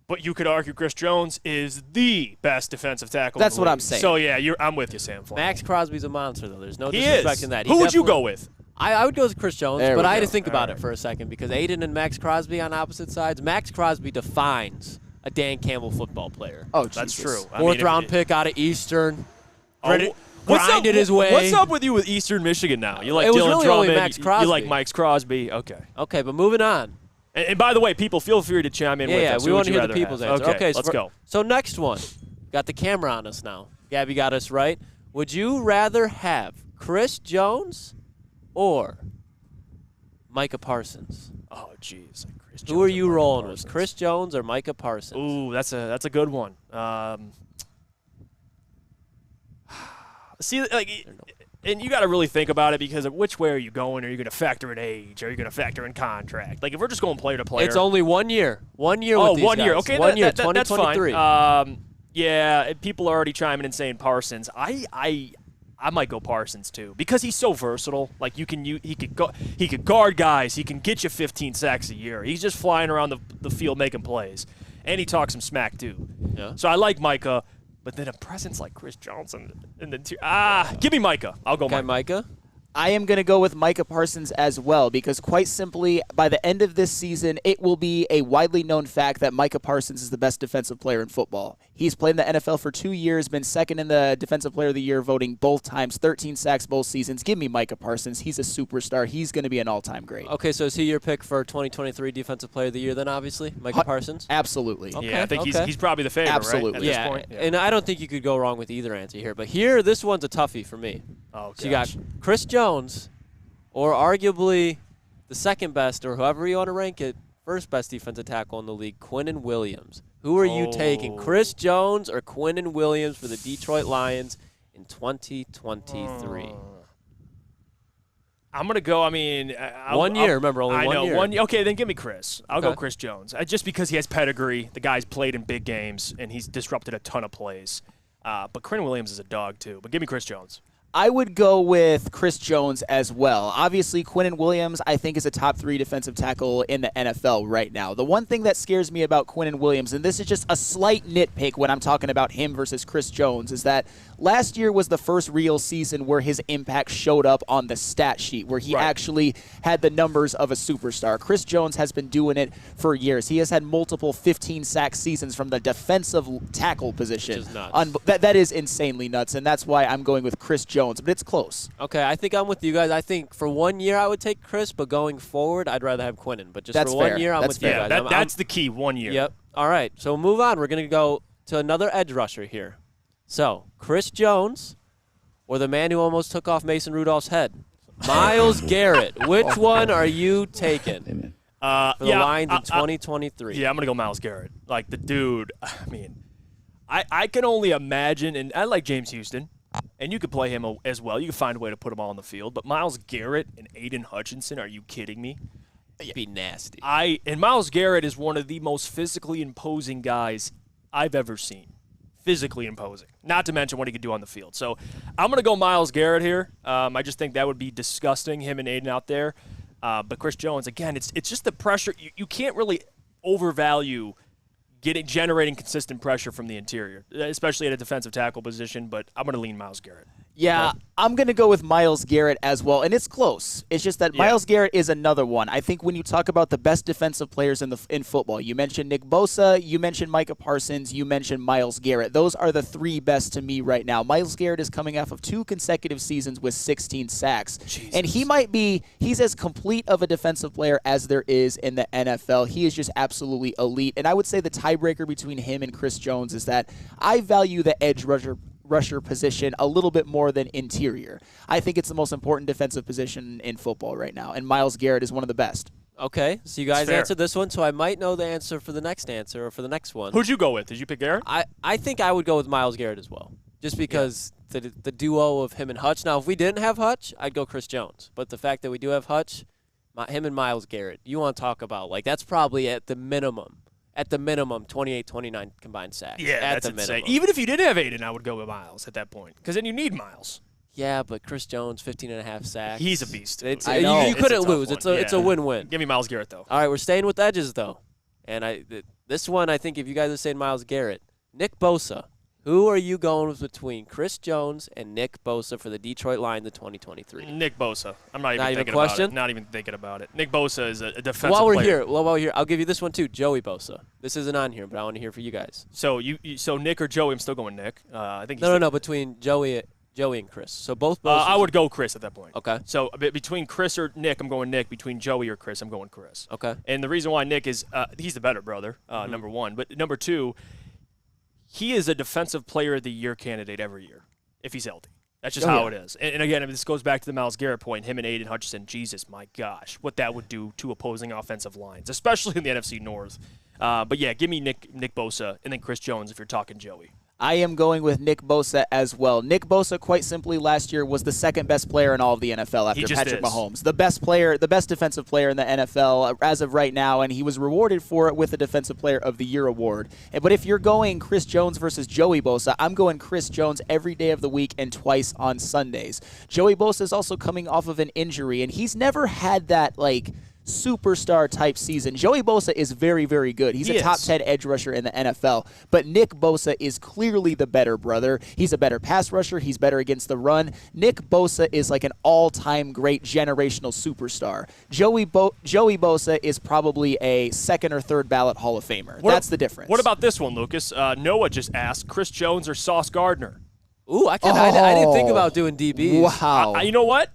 But you could argue Chris Jones is the best defensive tackle. That's in the what league. I'm saying. So, yeah, I'm with you, Sam. Max Crosby's a monster, though. There's no He disrespect is. in that. Who would you go with? I would go with Chris Jones, There but we I had go. to think about All it for a second because Aiden and Max Crosby on opposite sides. Max Crosby defines a Dan Campbell football player. Oh, That's Jesus. true. Fourth round pick out of Eastern. grinded his way. What's up with you with Eastern Michigan now? You like It was Dylan really Drummond. only Max Crosby. You like Mike Crosby. Okay. Okay, but moving on. And by the way, people, feel free to chime in with us. We Who want would to you hear the rather people's have? answer. Okay, let's go. So next one. Got the camera on us now. Gabby got us right. Would you rather have Chris Jones or Micah Parsons? Oh, jeez. Who are you rolling with, Chris Jones or Micah Parsons? Ooh, that's a good one. See, like, and you got to really think about it because of which way are you going? Are you going to factor in age? Are you going to factor in contract? Like, if we're just going player to player, It's only 1 year. 1 year with these 1 year. guys. Okay, 1 year. that's 2023. fine. Yeah, people are already chiming in saying Parsons. I might go Parsons too because he's so versatile. Like he could guard guys. He can get you 15 sacks a year. He's just flying around the field making plays, and he talks some smack too. Yeah. So I like Micah, but then a presence like Chris Johnson and then give me Micah. I'll go Micah. I am going to go with Micah Parsons as well because, quite simply, by the end of this season, it will be a widely known fact that Micah Parsons is the best defensive player in football. He's played in the NFL for 2 years, been second in the Defensive Player of the Year voting both times, 13 sacks both seasons. Give me Micah Parsons. He's a superstar. He's going to be an all-time great. Okay, so is he your pick for 2023 Defensive Player of the Year then, obviously? Micah Parsons? Absolutely. Okay, yeah, I think he's probably the favorite, Absolutely. right? At this point? And I don't think you could go wrong with either answer here. But here, this one's a toughie for me. Oh, so you got Chris Jones or arguably the second best, or however you want to rank it, first best defensive tackle in the league, Quinnen Williams. Who are you taking, Chris Jones or Quinnen Williams for the Detroit Lions in 2023? I'm going to go, 1 year, remember, only 1 year. I know, okay, then give me Chris. I'll go Chris Jones. Just because he has pedigree, the guy's played in big games, and he's disrupted a ton of plays. But Quinnen Williams is a dog, too. But give me Chris Jones. I would go with Chris Jones as well. Obviously, Quinnen Williams, I think, is a top 3 defensive tackle in the NFL right now. The one thing that scares me about Quinnen Williams, and this is just a slight nitpick when I'm talking about him versus Chris Jones, is that last year was the first real season where his impact showed up on the stat sheet, where he actually had the numbers of a superstar. Chris Jones has been doing it for years. He has had multiple 15-sack seasons from the defensive tackle position. Which is nuts. That is insanely nuts, and that's why I'm going with Chris Jones. But it's close. Okay, I think I'm with you guys. I think for 1 year I would take Chris, but going forward I'd rather have Quinnen. But just That's for 1 fair. year, I'm That's with you fair. guys. That's the key, 1 year. Yep. All right, so move on. We're going to go to another edge rusher here. So, Chris Jones or the man who almost took off Mason Rudolph's head, Myles Garrett. Which one are you taking for the Lions in 2023? Yeah, I'm going to go Myles Garrett. Like, the dude, I can only imagine, and I like James Houston. And you could play him as well. You could find a way to put him all on the field. But Myles Garrett and Aiden Hutchinson, are you kidding me? It'd be nasty. And Myles Garrett is one of the most physically imposing guys I've ever seen. Physically imposing. Not to mention what he could do on the field. So I'm going to go Myles Garrett here. I just think that would be disgusting, him and Aiden out there. But Chris Jones, again, it's just the pressure. You can't really overvalue generating consistent pressure from the interior, especially at a defensive tackle position, but I'm going to lean Myles Garrett. Yeah, I'm going to go with Myles Garrett as well, and it's close. It's just that Myles Garrett is another one. I think when you talk about the best defensive players in football, you mentioned Nick Bosa, you mentioned Micah Parsons, you mentioned Myles Garrett. Those are the 3 best to me right now. Myles Garrett is coming off of 2 consecutive seasons with 16 sacks, and he's as complete of a defensive player as there is in the NFL. He is just absolutely elite, and I would say the tiebreaker between him and Chris Jones is that I value the edge rusher position a little bit more than interior. I think it's the most important defensive position in football right now, and Myles Garrett is one of the best. Okay, so you guys answered this one, so I might know the answer for the next answer or for the next one. Who'd you go with? Did you pick Garrett? I think I would go with Myles Garrett as well, just because the duo of him and Hutch. Now, if we didn't have Hutch, I'd go Chris Jones. But the fact that we do have Hutch, him and Myles Garrett, you want to talk about, like, that's probably at the minimum, 28, 29 combined sacks. Yeah, at that's the insane. minimum. Even if you didn't have Aiden, I would go with Myles at that point, because then you need Myles. Yeah, but Chris Jones, 15.5 sacks. He's a beast. You couldn't lose. It's a win-win. Give me Myles Garrett, though. All right, we're staying with edges, though. And this one, I think if you guys are saying Myles Garrett, Nick Bosa. Who are you going with between Chris Jones and Nick Bosa for the Detroit Lions in 2023? Nick Bosa. I'm not even Not even thinking a question? about it. Not even thinking about it. Nick Bosa is a defensive While we're player. here, I'll give you this one too. Joey Bosa. This isn't on here, but I want to hear for you guys. So so Nick or Joey? I'm still going Nick. I think. No. Between Joey and Chris. So both Bosas. I would go Chris at that point. Okay. So between Chris or Nick, I'm going Nick. Between Joey or Chris, I'm going Chris. Okay. And the reason why Nick is he's the better brother, number one. But number two, he is a defensive player of the year candidate every year if he's healthy. That's just how it is. And again, this goes back to the Myles Garrett point. Him and Aiden Hutchinson, Jesus, my gosh, what that would do to opposing offensive lines, especially in the NFC North. But yeah, give me Nick Bosa and then Chris Jones if you're talking Joey. I am going with Nick Bosa as well. Nick Bosa, quite simply, last year was the second best player in all of the NFL after Patrick Mahomes. The best player, the best defensive player in the NFL as of right now, and he was rewarded for it with the Defensive Player of the Year award. But if you're going Chris Jones versus Joey Bosa, I'm going Chris Jones every day of the week and twice on Sundays. Joey Bosa is also coming off of an injury, and he's never had that, superstar type season. Joey Bosa is very, very good. He's a top 10 edge rusher in the NFL, but Nick Bosa is clearly the better brother. He's a better pass rusher. He's better against the run. Nick Bosa is like an all-time great generational superstar. Joey Bosa is probably a second or third ballot Hall of Famer. That's the difference. What about this one, Lucas? Noah just asked, Chris Jones or Sauce Gardner? Ooh, I didn't think about doing DBs. Wow. You know what?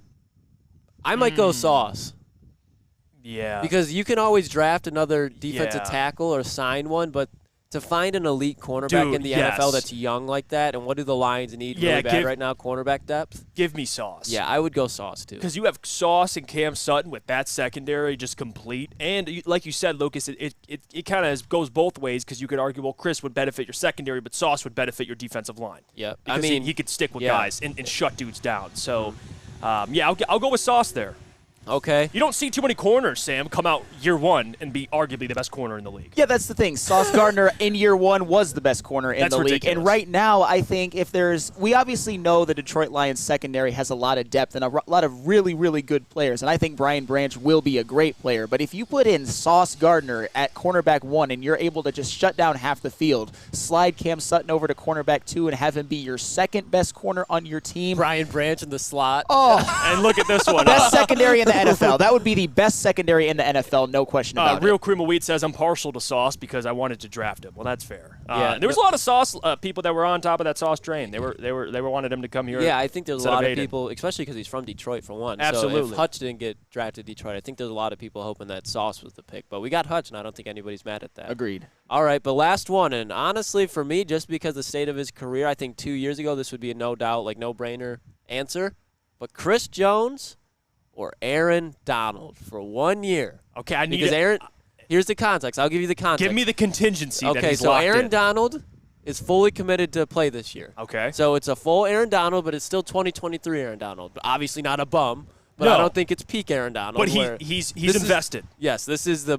I might go Sauce. Yeah. Because you can always draft another defensive tackle or sign one, but to find an elite cornerback in the NFL that's young like that, and what do the Lions need really bad right now, cornerback depth? Give me Sauce. Yeah, I would go Sauce too. Because you have Sauce and Cam Sutton with that secondary just complete. And like you said, Lucas, it kind of goes both ways because you could argue, well, Chris would benefit your secondary, but Sauce would benefit your defensive line. Yeah. Because he could stick with guys and shut dudes down. So, I'll go with Sauce there. Okay. You don't see too many corners, Sam, come out year one and be arguably the best corner in the league. Yeah, that's the thing. Sauce Gardner in year one was the best corner in the league. And right now, I think we obviously know the Detroit Lions secondary has a lot of depth and a lot of really, really good players. And I think Brian Branch will be a great player. But if you put in Sauce Gardner at cornerback 1 and you're able to just shut down half the field, slide Cam Sutton over to cornerback 2 and have him be your second best corner on your team. Brian Branch in the slot. Oh. And look at this one. Best secondary in the NFL. That would be the best secondary in the NFL, no question about it. Real Cream of Wheat says, I'm partial to Sauce because I wanted to draft him. Well, that's fair. Yeah, there was a lot of Sauce people that were on top of that Sauce train. They were wanted him to come here. Yeah, I think there's a lot of people, especially because he's from Detroit for one. Absolutely. So if Hutch didn't get drafted to Detroit, I think there's a lot of people hoping that Sauce was the pick. But we got Hutch, and I don't think anybody's mad at that. Agreed. All right, but last one, and honestly, for me, just because the state of his career, I think 2 years ago this would be a no doubt, no-brainer answer. But Chris Jones or Aaron Donald for 1 year. Okay, I need because Aaron. Here's the context. I'll give you the context. Give me the contingency. Okay, that he's so locked Aaron in. Donald is fully committed to play this year. Okay. So it's a full Aaron Donald, but it's still 2023 Aaron Donald. But obviously not a bum. But No. I don't think it's peak Aaron Donald. But he's invested. Yes, this is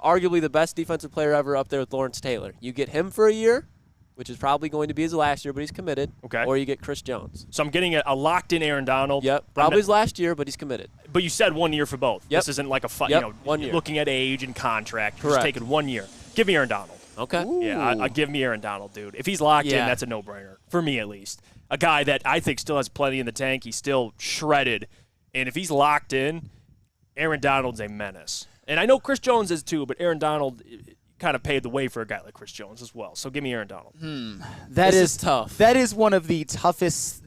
arguably the best defensive player ever up there with Lawrence Taylor. You get him for a year, which is probably going to be his last year, but he's committed. Okay. Or you get Chris Jones. So I'm getting a locked-in Aaron Donald. Yep. Probably his last year, but he's committed. But you said 1 year for both. Yep. This isn't like a 1 year. looking at age and contract. You're Correct. just taking 1 year. Give me Aaron Donald. Okay. Yeah, I give me Aaron Donald, dude. If he's locked in, that's a no-brainer. For me, at least. A guy that I think still has plenty in the tank. He's still shredded. And if he's locked in, Aaron Donald's a menace. And I know Chris Jones is too, but Aaron Donald kind of paved the way for a guy like Chris Jones as well. So give me Aaron Donald. This is tough. That is one of the toughest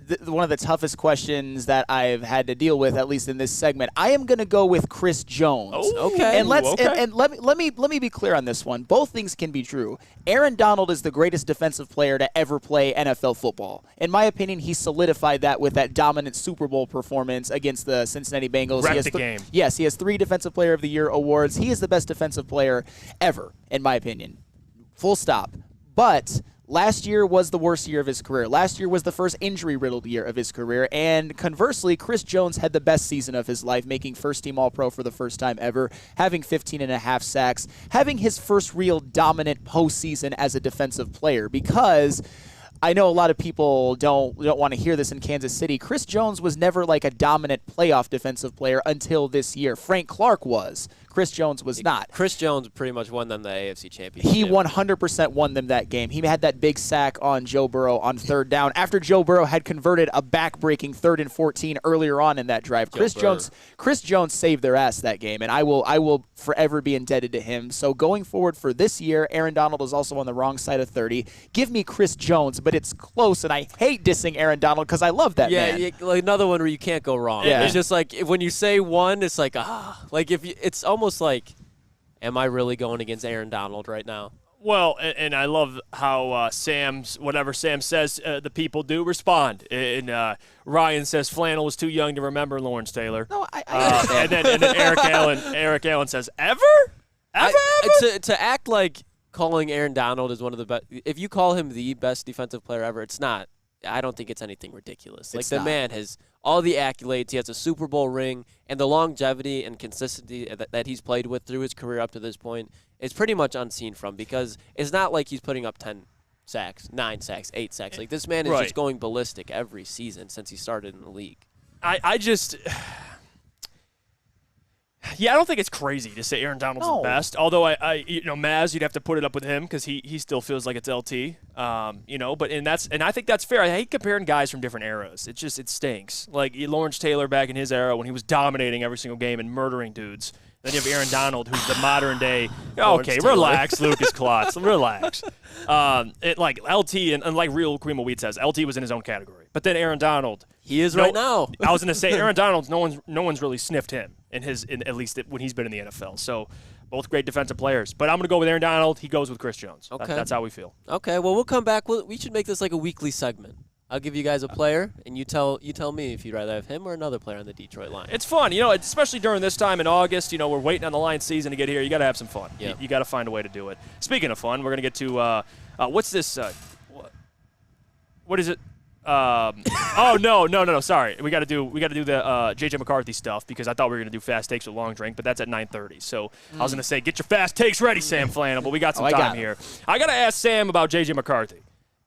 questions that I've had to deal with, at least in this segment. I am going to go with Chris Jones. Oh, okay. And let me be clear on this one. Both things can be true. Aaron Donald is the greatest defensive player to ever play NFL football. In my opinion, he solidified that with that dominant Super Bowl performance against the Cincinnati Bengals. Wrecked the game. Yes, he has 3 Defensive Player of the Year awards. He is the best defensive player ever, in my opinion. Full stop. But last year was the worst year of his career. Last year was the first injury-riddled year of his career. And conversely, Chris Jones had the best season of his life, making first-team All-Pro for the first time ever, having 15.5 sacks, having his first real dominant postseason as a defensive player. Because I know a lot of people don't want to hear this in Kansas City. Chris Jones was never like a dominant playoff defensive player until this year. Frank Clark was. Chris Jones was not. Chris Jones pretty much won them the AFC Championship. He 100% won them that game. He had that big sack on Joe Burrow on third down after Joe Burrow had converted a back-breaking 3rd and 14 earlier on in that drive. Chris Jones saved their ass that game, and I will forever be indebted to him. So going forward for this year, Aaron Donald is also on the wrong side of 30. Give me Chris Jones, but it's close, and I hate dissing Aaron Donald because I love that man. Yeah, like another one where you can't go wrong. Yeah. It's just like when you say one, it's like it's almost like, am I really going against Aaron Donald right now? Well, and I love how whatever Sam says, the people do respond. And Ryan says Flannel was too young to remember Lawrence Taylor. No, I understand. And then Eric Allen says, ever? To act like calling Aaron Donald is one of the best. If you call him the best defensive player ever, it's not. I don't think it's anything ridiculous. Like, the man has all the accolades. He has a Super Bowl ring, and the longevity and consistency that he's played with through his career up to this point is pretty much unseen from, because it's not like he's putting up 10 sacks, 9 sacks, 8 sacks. Like, this man is just going ballistic every season since he started in the league. I just... Yeah, I don't think it's crazy to say Aaron Donald's the best. Although Maz, you'd have to put it up with him because he still feels like it's LT. But I think that's fair. I hate comparing guys from different eras. It stinks. Like Lawrence Taylor back in his era when he was dominating every single game and murdering dudes. Then you have Aaron Donald, who's the modern day. Okay, relax, Lucas Klotz, relax. Like LT and like Real Cream of Wheat says, LT was in his own category. But then Aaron Donald, he is right now. I was going to say Aaron Donald. No one's really sniffed him at least when he's been in the NFL. So both great defensive players. But I'm going to go with Aaron Donald. He goes with Chris Jones. Okay, that's how we feel. Okay, well we'll come back. We should make this like a weekly segment. I'll give you guys a player, and you tell me if you'd rather have him or another player on the Detroit Lions. It's fun, especially during this time in August. We're waiting on the Lions season to get here. You got to have some fun. Yeah. You got to find a way to do it. Speaking of fun, we're gonna get to what's this? What is it? No. Sorry, we got to do the JJ McCarthy stuff because I thought we were gonna do fast takes with long drink, but that's at 9:30. So I was gonna say get your fast takes ready, Sam Flannel, but we got some time here. I gotta ask Sam about JJ McCarthy.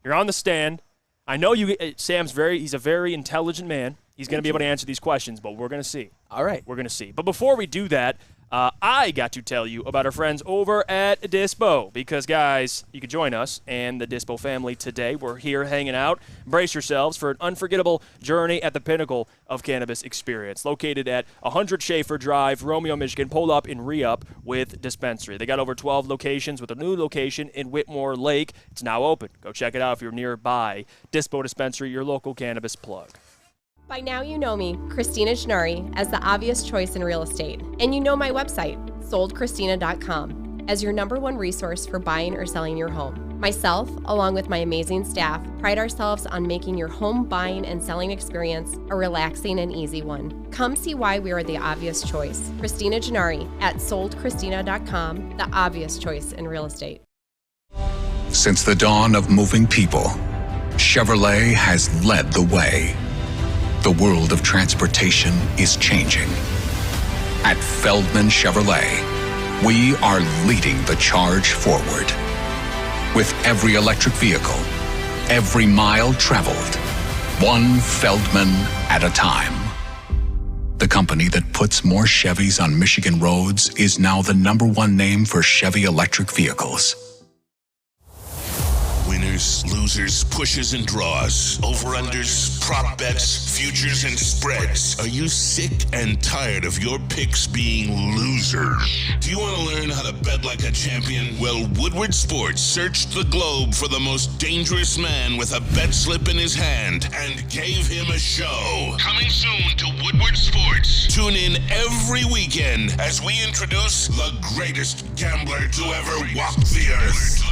You're on the stand. I know he's a very intelligent man. He's going to be able to answer these questions, but we're going to see. All right. We're going to see. But before we do that, I got to tell you about our friends over at Dispo because, guys, you can join us and the Dispo family today. We're here hanging out. Brace yourselves for an unforgettable journey at the pinnacle of cannabis experience. Located at 100 Schaefer Drive, Romeo, Michigan. Pull up and re-up with Dispensary. They got over 12 locations with a new location in Whitmore Lake. It's now open. Go check it out if you're nearby. Dispo Dispensary, your local cannabis plug. By now you know me, Christina Gennari, as the obvious choice in real estate. And you know my website, soldchristina.com, as your #1 resource for buying or selling your home. Myself, along with my amazing staff, pride ourselves on making your home buying and selling experience a relaxing and easy one. Come see why we are the obvious choice. Christina Gennari at soldchristina.com, the obvious choice in real estate. Since the dawn of moving people, Chevrolet has led the way. The world of transportation is changing. At Feldman Chevrolet, we are leading the charge forward. With every electric vehicle, every mile traveled, one Feldman at a time. The company that puts more Chevys on Michigan roads is now the #1 name for Chevy electric vehicles. Winners, losers, pushes and draws, over-unders, prop bets, futures and spreads. Are you sick and tired of your picks being losers? Do you want to learn how to bet like a champion? Well, Woodward Sports searched the globe for the most dangerous man with a bet slip in his hand and gave him a show. Coming soon to Woodward Sports. Tune in every weekend as we introduce the greatest gambler to ever walk the earth.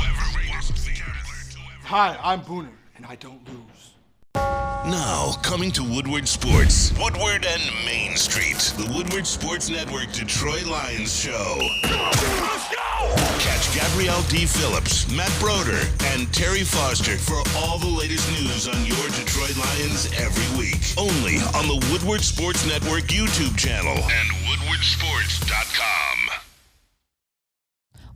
Hi, I'm Booner, and I don't lose. Now, coming to Woodward Sports, Woodward and Main Street, the Woodward Sports Network Detroit Lions show. Let's go! Catch Gabrielle D. Phillips, Matt Broder, and Terry Foster for all the latest news on your Detroit Lions every week. Only on the Woodward Sports Network YouTube channel and woodwardsports.com.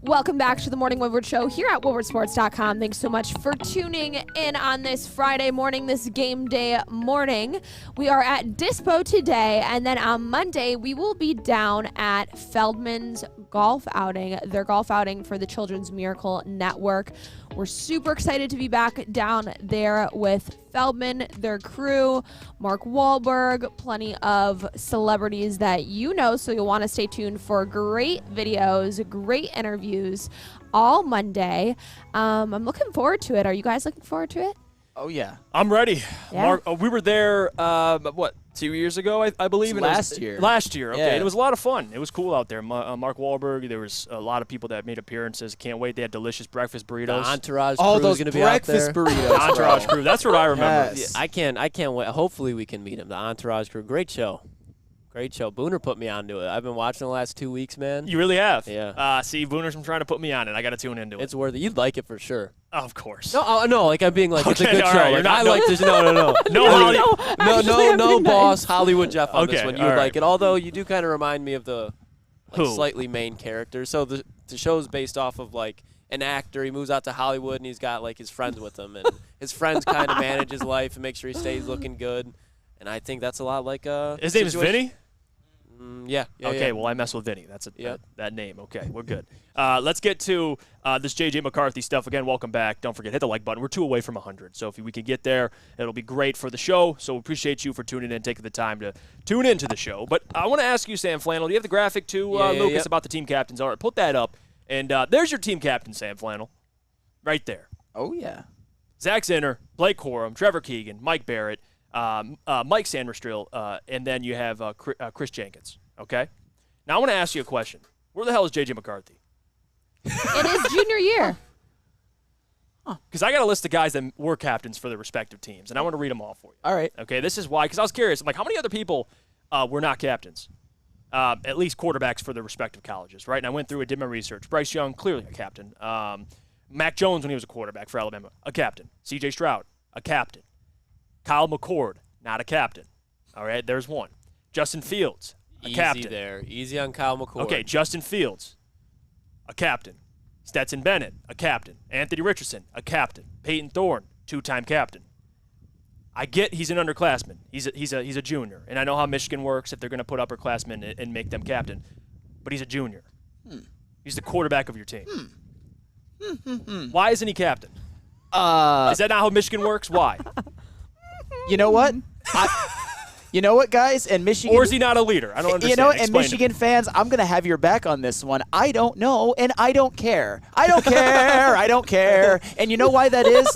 Welcome back to the Morning Woodward Show here at woodwardsports.com. Thanks so much for tuning in on this Friday morning, this game day morning. We are at Dispo today, and then on Monday, we will be down at Feldman's golf outing, their golf outing for the Children's Miracle Network. We're super excited to be back down there with Feldman, their crew, Mark Wahlberg, plenty of celebrities that you know, so you'll want to stay tuned for great videos, great interviews all Monday. I'm looking forward to it. Are you guys looking forward to it? Oh, yeah. I'm ready. Yeah. Mark, we were there, 2 years ago, I believe? Last year. Last year, okay. Yeah. And it was a lot of fun. It was cool out there. Mark Wahlberg, there was a lot of people that made appearances. Can't wait. They had delicious breakfast burritos. The Entourage All crew those is going to be out there. breakfast burritos. Entourage bro. crew. That's what I remember. Yes. I can't wait. Hopefully we can meet him. The Entourage crew. Great show. Great show. Booner put me onto it. I've been watching the last 2 weeks, man. You really have? Yeah. See, Booner's been trying to put me on it. I got to tune into it. It's worth it. You'd like it for sure. Of course. No, like I'm being like, it's a Okay, good all show. right, you're Like, not- I like this. No. No, boss. Hollywood Jeff on this Okay, one. You all would right. like it. Although you do kind of remind me of the Who? slightly main character. So the show's based off of like an actor. He moves out to Hollywood and he's got like his friends with him, and his friends kind of manage his life and make sure he stays looking good. And I think that's a lot like His name is Vinny? Yeah. Okay, yeah. well, I mess with Vinny. That's Yep. that name. Okay, we're good. Let's get to this J.J. McCarthy stuff. Again, welcome back. Don't forget, hit the like button. We're 2 away from 100. So if we can get there, it'll be great for the show. So we appreciate you for tuning in, taking the time to tune into the show. But I want to ask you, Sam Flannel, do you have the graphic too, Lucas, yep. about the team captains? All right, put that up. And there's your team captain, Sam Flannel. Right there. Oh, yeah. Zach Zinner, Blake Corum, Trevor Keegan, Mike Barrett, Mike Sandmerstrill, and then you have Chris Jenkins. Okay? Now I want to ask you a question. Where the hell is J.J. McCarthy? It is junior year. Because I got a list of guys that were captains for their respective teams, and I want to read them all for you. All right. Okay, this is why, because I was curious. I'm like, how many other people were not captains? At least quarterbacks for their respective colleges, right? And I went through it, did my research. Bryce Young, clearly a captain. Mac Jones, when he was a quarterback for Alabama, a captain. C.J. Stroud, a captain. Kyle McCord, not a captain. All right, there's one. Justin Fields, a Easy captain. there. Easy on Kyle McCord. Okay, Justin Fields, a captain. Stetson Bennett, a captain. Anthony Richardson, a captain. Peyton Thorne, 2-time captain. I get he's an underclassman. He's a junior, and I know how Michigan works if they're going to put upperclassmen and make them captain. But he's a junior. He's the quarterback of your team. Why isn't he captain? Is that not how Michigan works? Why? You know what? You know what, guys? And Michigan. Or is he not a leader? I don't understand. You know, and Explain Michigan fans, I'm going to have your back on this one. I don't know, and I don't care. I don't care. I don't care. And you know why that is?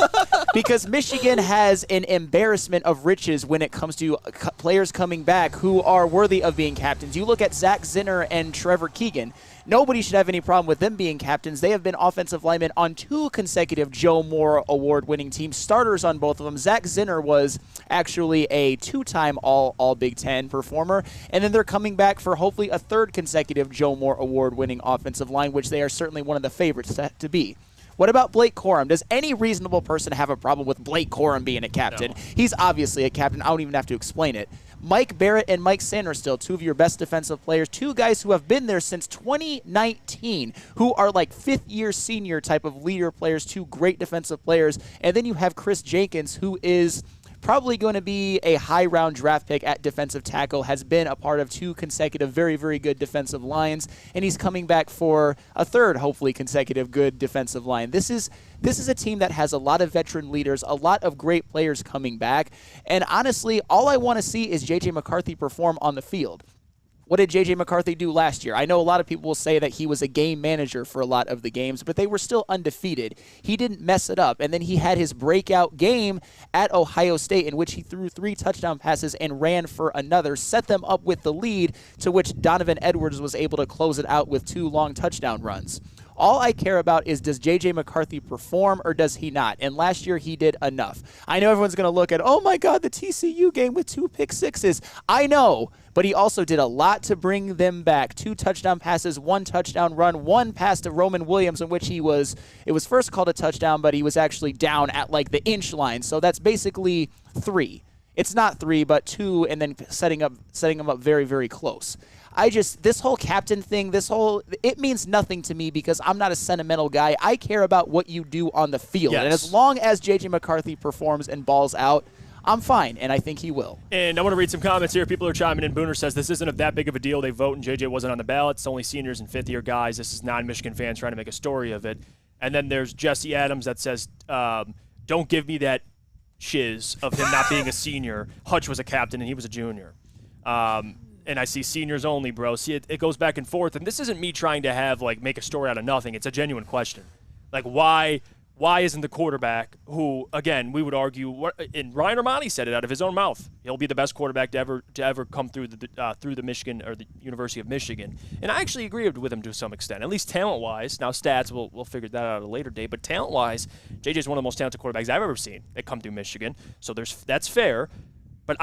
Because Michigan has an embarrassment of riches when it comes to players coming back who are worthy of being captains. You look at Zach Zinner and Trevor Keegan. Nobody should have any problem with them being captains. They have been offensive linemen on 2 consecutive Joe Moore award-winning teams, starters on both of them. Zach Zinner was actually a 2-time All Big Ten performer, and then they're coming back for hopefully a 3rd consecutive Joe Moore award-winning offensive line, which they are certainly one of the favorites to be. What about Blake Corum? Does any reasonable person have a problem with Blake Corum being a captain? No. He's obviously a captain. I don't even have to explain it. Mike Barrett and Mike Sandmerstill, 2 of your best defensive players, 2 guys who have been there since 2019, who are like 5th-year senior type of leader players, 2 great defensive players. And then you have Chris Jenkins, who is probably going to be a high-round draft pick at defensive tackle, has been a part of 2 consecutive very, very good defensive lines, and he's coming back for a 3rd, hopefully, consecutive good defensive line. This is a team that has a lot of veteran leaders, a lot of great players coming back, and honestly, all I want to see is J.J. McCarthy perform on the field. What did J.J. McCarthy do last year? I know a lot of people will say that he was a game manager for a lot of the games, but they were still undefeated. He didn't mess it up. And then he had his breakout game at Ohio State in which he threw 3 touchdown passes and ran for another, set them up with the lead, to which Donovan Edwards was able to close it out with 2 long touchdown runs. All I care about is, does J.J. McCarthy perform or does he not? And last year he did enough. I know everyone's going to look at, oh my God, the TCU game with 2 pick sixes. I know, but he also did a lot to bring them back. 2 touchdown passes, 1 touchdown run, 1 pass to Roman Williams in which it was first called a touchdown, but he was actually down at like the inch line. So that's basically 3. It's not 3, but 2, and then setting him up very, very close. This whole captain thing, it means nothing to me because I'm not a sentimental guy. I care about what you do on the field. Yes. And as long as J.J. McCarthy performs and balls out, I'm fine, and I think he will. And I want to read some comments here. People are chiming in. Booner says, this isn't that big of a deal. They vote, and JJ wasn't on the ballot. It's only seniors and fifth-year guys. This is non-Michigan fans trying to make a story of it. And then there's Jesse Adams that says, don't give me that shiz of him not being a senior. Hutch was a captain, and he was a junior. And I see seniors only, bro. See, it goes back and forth. And this isn't me trying to make a story out of nothing. It's a genuine question. Like, why isn't the quarterback who, again, we would argue, and Ryan Ermanni said it out of his own mouth, he'll be the best quarterback to ever come through the Michigan or the University of Michigan. And I actually agreed with him to some extent, at least talent-wise. Now stats, we'll figure that out at a later date. But talent-wise, JJ's one of the most talented quarterbacks I've ever seen that come through Michigan. So that's fair. But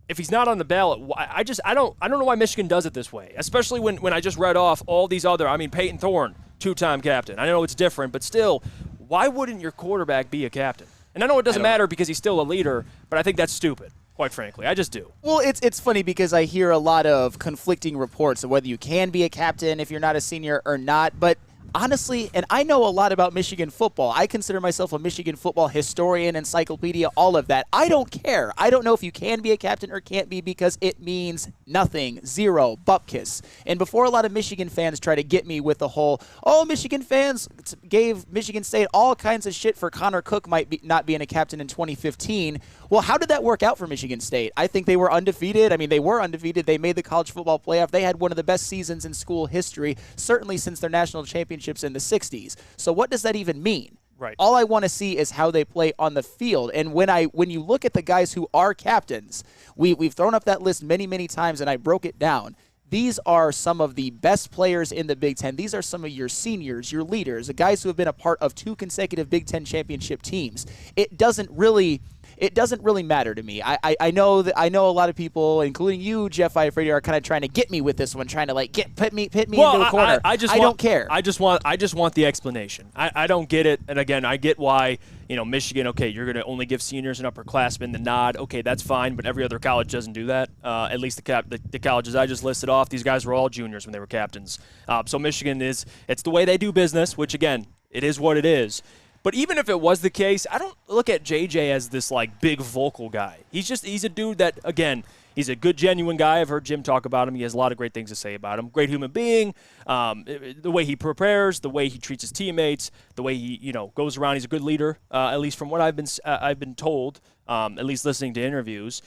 if he's not on the ballot, I don't know why Michigan does it this way, especially when I just read off all these other, Peyton Thorne, two-time captain. I know it's different, but still, why wouldn't your quarterback be a captain? And I know it doesn't matter because he's still a leader, but I think that's stupid, quite frankly. I just do. Well, it's funny because I hear a lot of conflicting reports of whether you can be a captain if you're not a senior or not, but honestly, and I know a lot about Michigan football. I consider myself a Michigan football historian, encyclopedia, all of that. I don't care. I don't know if you can be a captain or can't be because it means nothing. Zero. Bupkis. And before a lot of Michigan fans try to get me with the whole, Michigan fans gave Michigan State all kinds of shit for Connor Cook not being a captain in 2015. Well, how did that work out for Michigan State? I think they were undefeated. They were undefeated. They made the college football playoff. They had one of the best seasons in school history, certainly since their national championships in the 60s. So what does that even mean? Right. All I want to see is how they play on the field. And when you look at the guys who are captains, we've thrown up that list many, many times, and I broke it down. These are some of the best players in the Big Ten. These are some of your seniors, your leaders, the guys who have been a part of 2 consecutive Big Ten championship teams. It doesn't really matter to me. I know a lot of people, including you, Jeff Iafrate, are kind of trying to get me with this one, trying to pit me into the corner. I don't care. I just want the explanation. I don't get it. And again, I get why Michigan. Okay, you're going to only give seniors and upperclassmen the nod. Okay, that's fine. But every other college doesn't do that. At least the colleges I just listed off, these guys were all juniors when they were captains. So Michigan it's the way they do business. Which again, it is what it is. But even if it was the case, I don't look at JJ as this big vocal guy. He's a dude that, again, he's a good, genuine guy. I've heard Jim talk about him. He has a lot of great things to say about him. Great human being. The way he prepares, the way he treats his teammates, the way he goes around. He's a good leader, at least from what I've been told, at least listening to interviews.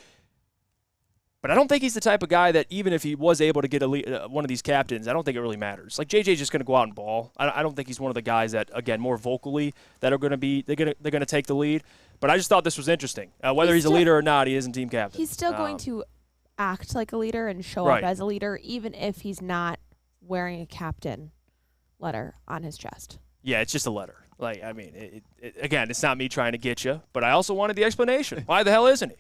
But I don't think he's the type of guy that even if he was able to get one of these captains, I don't think it really matters. JJ's just going to go out and ball. I don't think he's one of the guys that, again, more vocally that are going to be they're going to take the lead. But I just thought this was interesting. Whether he's a leader or not, he isn't team captain. He's still going to act like a leader and show up as a leader, even if he's not wearing a captain letter on his chest. Yeah, it's just a letter. Again, it's not me trying to get you, but I also wanted the explanation. Why the hell isn't he?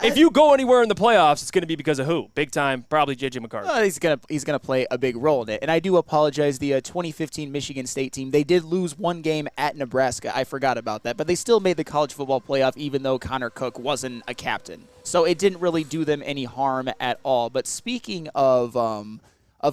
If you go anywhere in the playoffs, it's going to be because of who? Big time, probably J.J. McCarthy. He's gonna play a big role in it. And I do apologize. The 2015 Michigan State team, they did lose one game at Nebraska. I forgot about that, but they still made the college football playoff, even though Connor Cook wasn't a captain. So it didn't really do them any harm at all. But speaking of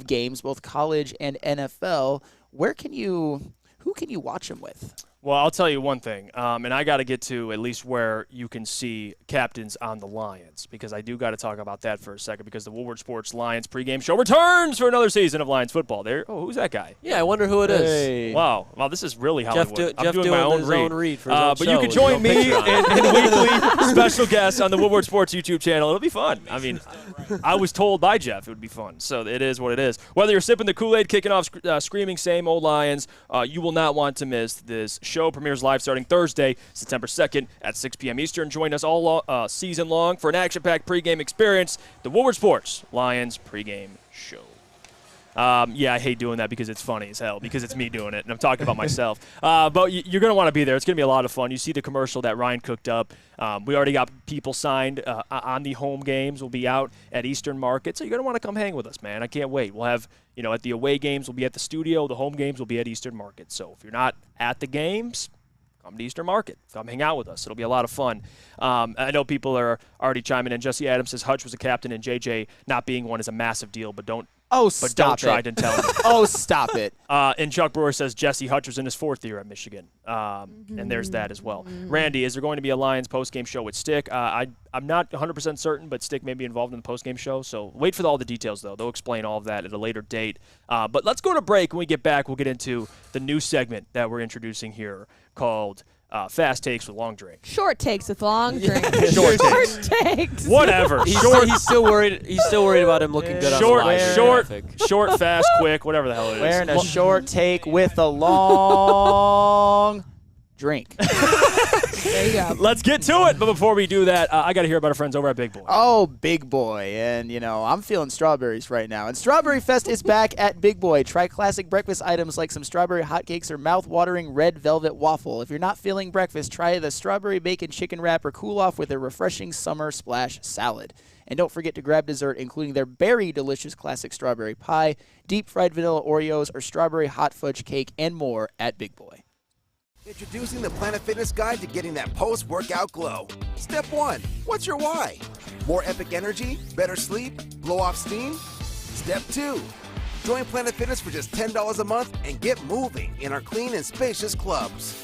games, both college and NFL, who can you watch them with? Well, I'll tell you one thing, and I got to get to at least where you can see captains on the Lions, because I do got to talk about that for a second, because the Woodward Sports Lions pregame show returns for another season of Lions football. Who's that guy? Yeah, I wonder who it is. Hey. Wow, this is really Hollywood. I'm doing my own read for his own but show. you can join me and weekly special guests on the Woodward Sports YouTube channel. It'll be fun. I was told by Jeff it would be fun, so it is what it is. Whether you're sipping the Kool-Aid, kicking off screaming same old Lions, you will not want to miss this show. Premieres live starting Thursday, September 2nd at 6 p.m. Eastern. Join us all season long for an action-packed pregame experience, the Woodward Sports Lions pregame show. I hate doing that because it's funny as hell, because it's me doing it, and I'm talking about myself. But you're going to want to be there. It's going to be a lot of fun. You see the commercial that Ryan cooked up. We already got people signed on the home games. We'll be out at Eastern Market, so you're going to want to come hang with us, man. I can't wait. We'll have, at the away games, we'll be at the studio. The home games will be at Eastern Market. So if you're not at the games, come to Eastern Market. Come hang out with us. It'll be a lot of fun. I know people are already chiming in. Jesse Adams says Hutch was a captain and JJ not being one is a massive deal, but don't try to tell me. Oh, stop it. And Chuck Brewer says Jesse Hutch was in his 4th year at Michigan. And there's that as well. Randy, is there going to be a Lions postgame show with Stick? I'm not 100% certain, but Stick may be involved in the postgame show. So wait for all the details, though. They'll explain all of that at a later date. But let's go to break. When we get back, we'll get into the new segment that we're introducing here called Fast Takes with Long Drink. Short takes with long drink. Short takes. Whatever. He's still worried. He's still worried about him looking good on the live graphic. Short, fast, quick, whatever the hell it is. Wearing a short take with a long drink. There you go. Let's get to it. But before we do that, I got to hear about our friends over at Big Boy. Oh, Big Boy. And, I'm feeling strawberries right now. And Strawberry Fest is back at Big Boy. Try classic breakfast items like some strawberry hotcakes or mouth-watering red velvet waffle. If you're not feeling breakfast, try the strawberry bacon chicken wrap or cool off with a refreshing summer splash salad. And don't forget to grab dessert, including their berry delicious classic strawberry pie, deep-fried vanilla Oreos, or strawberry hot fudge cake, and more at Big Boy. Introducing the Planet Fitness Guide to getting that post-workout glow. Step 1, what's your why? More epic energy, better sleep, blow off steam? Step 2, join Planet Fitness for just $10 a month and get moving in our clean and spacious clubs.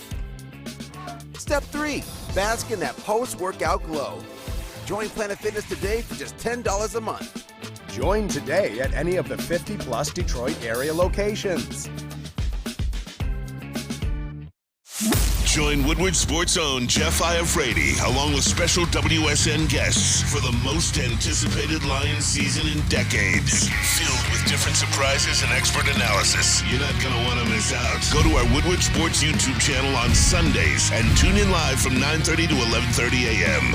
Step 3, bask in that post-workout glow. Join Planet Fitness today for just $10 a month. Join today at any of the 50-plus Detroit area locations. Join Woodward Sports' own Jeff Iafrate, along with special WSN guests for the most anticipated Lions season in decades. Filled with different surprises and expert analysis. You're not going to want to miss out. Go to our Woodward Sports YouTube channel on Sundays and tune in live from 9:30 to 11:30 a.m.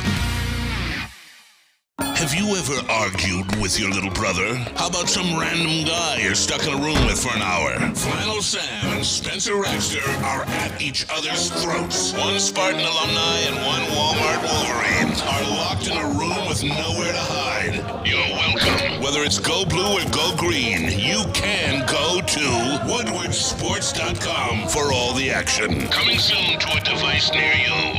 Have you ever argued with your little brother? How about some random guy you're stuck in a room with for an hour? Flannel Sam and Spencer Raxter are at each other's throats. One Spartan alumni and one Walmart Wolverine are locked in a room with nowhere to hide. You're welcome. Whether it's go blue or go green, you can go to woodwardsports.com for all the action. Coming soon to a device near you.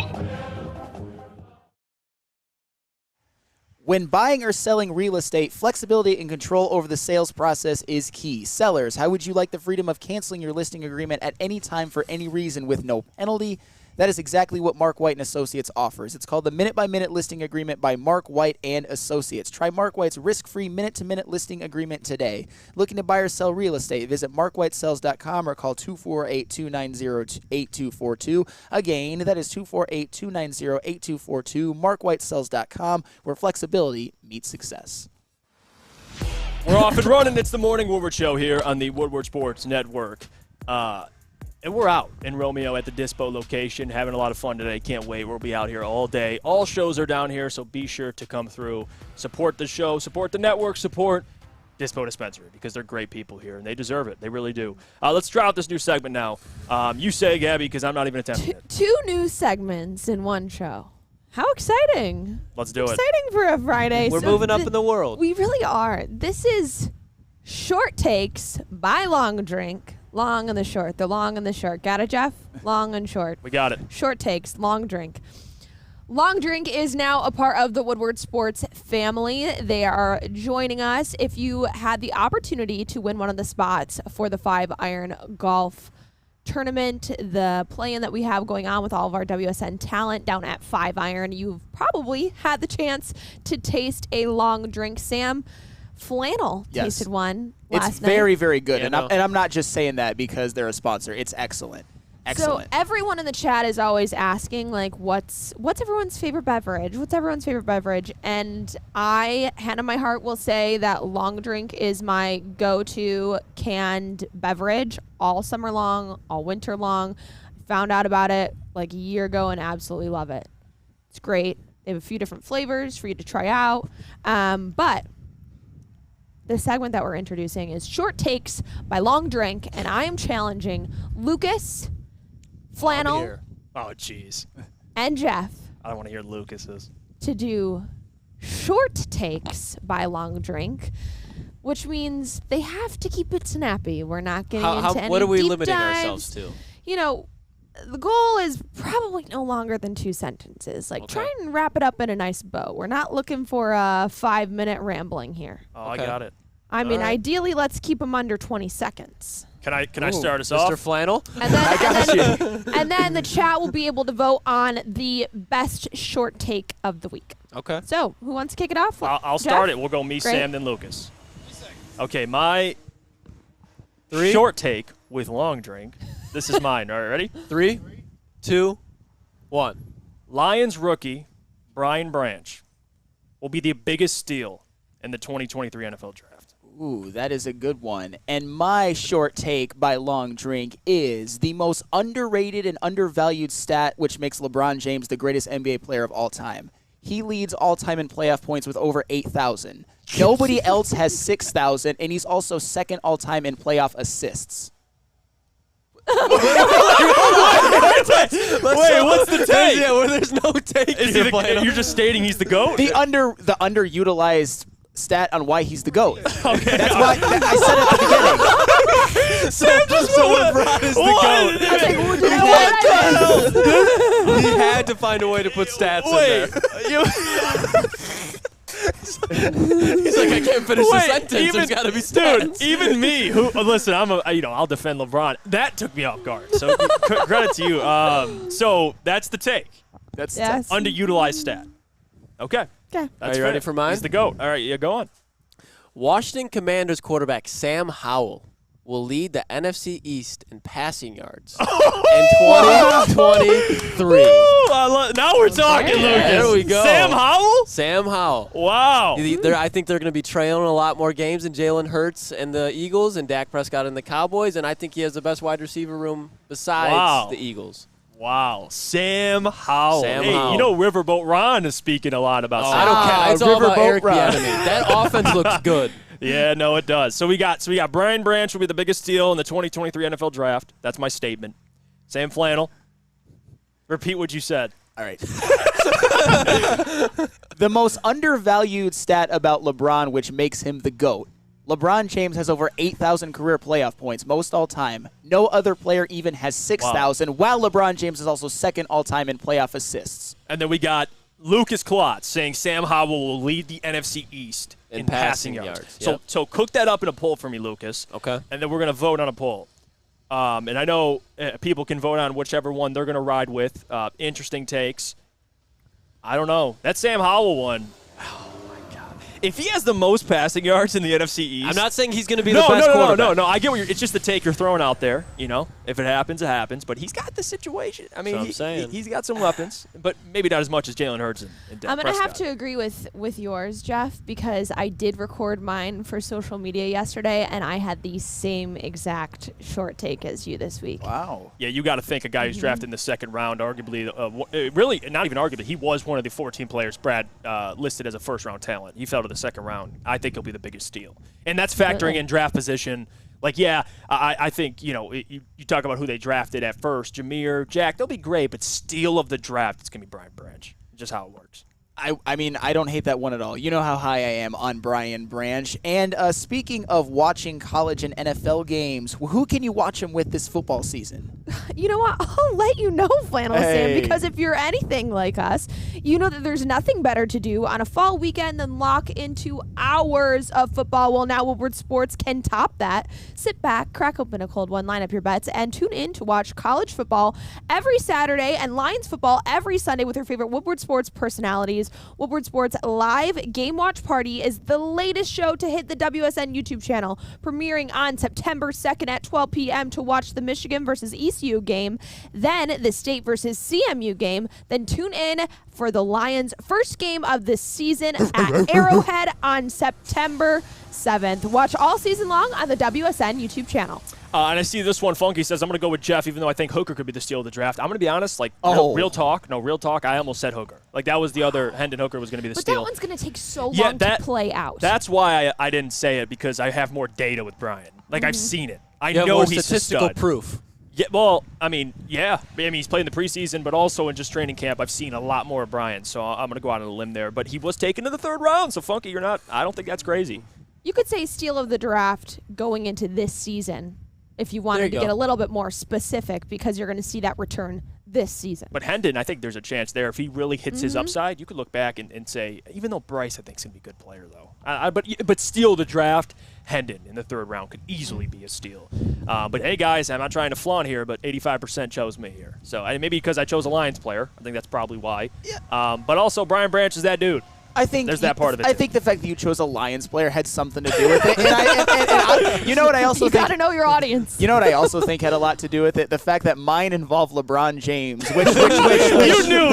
When buying or selling real estate, flexibility and control over the sales process is key. Sellers, how would you like the freedom of canceling your listing agreement at any time for any reason with no penalty? That is exactly what Mark White & Associates offers. It's called the Minute-by-Minute Listing Agreement by Mark White & Associates. Try Mark White's risk-free minute-to-minute listing agreement today. Looking to buy or sell real estate? Visit markwhitesells.com or call 248-290-8242. Again, that is 248-290-8242, markwhitesells.com, where flexibility meets success. We're off and running. It's the Morning Woodward Show here on the Woodward Sports Network. And we're out in Romeo at the Dispo location, having a lot of fun today. Can't wait. We'll be out here all day. All shows are down here, so be sure to come through. Support the show, support the network, support Dispo Dispensary, because they're great people here, and they deserve it. They really do. Let's try out this new segment now. You say, Gabby, because I'm not even attempting it. Two new segments in one show. How exciting. Let's do it. Exciting for a Friday. We're moving up in the world. We really are. This is Short Takes by Long Drink. Long and the short. The long and the short. Got it, Jeff? Long and short. We got it. Short takes. Long drink. Long Drink is now a part of the Woodward Sports family. They are joining us. If you had the opportunity to win one of the spots for the 5-iron golf tournament, the play-in that we have going on with all of our WSN talent down at 5-iron, you've probably had the chance to taste a long drink. Sam, Flannel tasted one last night. It's very, very good. And I'm not just saying that because they're a sponsor. It's excellent. Excellent. So everyone in the chat is always asking, like, what's everyone's favorite beverage? What's everyone's favorite beverage? And I, hand on my heart, will say that Long Drink is my go-to canned beverage all summer long, all winter long. Found out about it like a year ago and absolutely love it. It's great. They have a few different flavors for you to try out. But the segment that we're introducing is Short Takes by Long Drink, and I am challenging Lucas, Flannel, jeez, and Jeff. I don't want to hear Lucas's. To do short takes by Long Drink, which means they have to keep it snappy. We're not getting into any what are we deep limiting dives. ourselves to? You know, the goal is probably no longer than 2 sentences. Like, try and wrap it up in a nice bow. We're not looking for a 5-minute rambling here. Oh, I got it. I mean, ideally, let's keep them under 20 seconds. Can I start us off? Mr. Flannel? And then the chat will be able to vote on the best short take of the week. Okay. So, who wants to kick it off? I'll Jeff? start it. We'll go me, Great. Sam, then Lucas. Okay, my short take with long drink. This is mine. All right, ready? 3, 2, 1. Lions rookie Brian Branch will be the biggest steal in the 2023 NFL Draft. Ooh, that is a good one. And my short take by long drink is the most underrated and undervalued stat, which makes LeBron James the greatest NBA player of all time. He leads all time in playoff points with over 8,000. Nobody else has 6,000, and he's also second all time in playoff assists. Wait, what's the take? Yeah, where there's no take. You're just stating he's the GOAT? The underutilized stat on why he's the GOAT. Okay. That's why I said at the beginning. Sam just LeBron is the GOAT. He had to find a way to put stats in there. He's like, I can't finish the sentence. There's got to be stats. Dude, even me, who listen, I'll defend LeBron. That took me off guard. So credit to you. So that's the take. That's the underutilized stat. Okay. Okay. Are you ready for mine? He's the GOAT. All right, yeah, go on. Washington Commanders quarterback Sam Howell will lead the NFC East in passing yards in 2023. Now we're talking, Lucas. There we go. Sam Howell? Sam Howell. Wow. I think they're going to be trailing a lot more games than Jalen Hurts and the Eagles and Dak Prescott and the Cowboys, and I think he has the best wide receiver room besides the Eagles. Wow. Sam Howell. Sam hey, Howell. You know Riverboat Ron is speaking a lot about Sam I don't care. It's all about Eric Ron. Bieniemy. That offense looks good. Yeah, no, it does. So we got Brian Branch will be the biggest steal in the 2023 NFL Draft. That's my statement. Sam Flannel, repeat what you said. All right. The most undervalued stat about LeBron, which makes him the GOAT. LeBron James has over 8,000 career playoff points, most all time. No other player even has 6,000, while LeBron James is also second all time in playoff assists. And then we got Lucas Klotz saying Sam Howell will lead the NFC East in passing yards. Yep. So cook that up in a poll for me, Lucas. Okay. And then we're going to vote on a poll. And I know people can vote on whichever one they're going to ride with. Interesting takes. I don't know. That Sam Howell one. Oh, my God. If he has the most passing yards in the NFC East. I'm not saying he's going to be the best quarterback. No. I get what it's just the take you're throwing out there. You know, if it happens, it happens. But he's got the situation. I mean, he's got some weapons, but maybe not as much as Jalen Hurts and Dak I'm going to have Prescott. to agree with yours, Jeff, because I did record mine for social media yesterday, and I had the same exact short take as you this week. Wow. Yeah, you got to think a guy who's drafted in the second round, arguably, really, not even arguably, he was one of the 14 players Brad listed as a first-round talent. He fell to the second round. I think he'll be the biggest steal. And that's factoring in draft position. Like, yeah, I think, you talk about who they drafted at first, Jameer, Jack, they'll be great, but steal of the draft, it's going to be Brian Branch. Just how it works. I mean, I don't hate that one at all. You know how high I am on Brian Branch. And speaking of watching college and NFL games, who can you watch them with this football season? You know what? I'll let you know, Flannel Sam, because if you're anything like us, you know that there's nothing better to do on a fall weekend than lock into hours of football. Well, now Woodward Sports can top that. Sit back, crack open a cold one, line up your bets, and tune in to watch college football every Saturday and Lions football every Sunday with your favorite Woodward Sports personalities. Woodward Sports Live Game Watch Party is the latest show to hit the WSN YouTube channel, premiering on September 2nd at 12 p.m. to watch the Michigan versus ECU game, then the State versus CMU game, then tune in for the Lions' first game of the season at Arrowhead on September 7th. Watch all season long on the WSN YouTube channel. And I see this one, Funky says, I'm going to go with Jeff, even though I think Hooker could be the steal of the draft. I'm going to be honest, real talk, I almost said Hooker. Like, that was the other, Hendon Hooker was going to be the steal. But that one's going to take so long to play out. That's why I didn't say it, because I have more data with Brian. Like, I've seen it. I know more he's statistical a stud. proof. Yeah, well, I mean, he's playing the preseason, but also in just training camp, I've seen a lot more of Brian, so I'm going to go out on a limb there. But he was taken to the third round, so Funky, I don't think that's crazy. You could say steal of the draft going into this season. if you wanted to get a little bit more specific, because you're going to see that return this season. But Hendon, I think there's a chance there. If he really hits his upside, you could look back and say, even though Bryce, I think, is going to be a good player, though. But steal the draft, Hendon in the 3rd round could easily be a steal. But, hey, guys, I'm not trying to flaunt here, but 85% chose me here. So maybe because I chose a Lions player. I think that's probably why. Yeah. But also, Brian Branch is that dude. I think there's that part of it. I think the fact that you chose a Lions player had something to do with it. And you know what I also think? You got to know your audience. You know what I also think had a lot to do with it? The fact that mine involved LeBron James, which you knew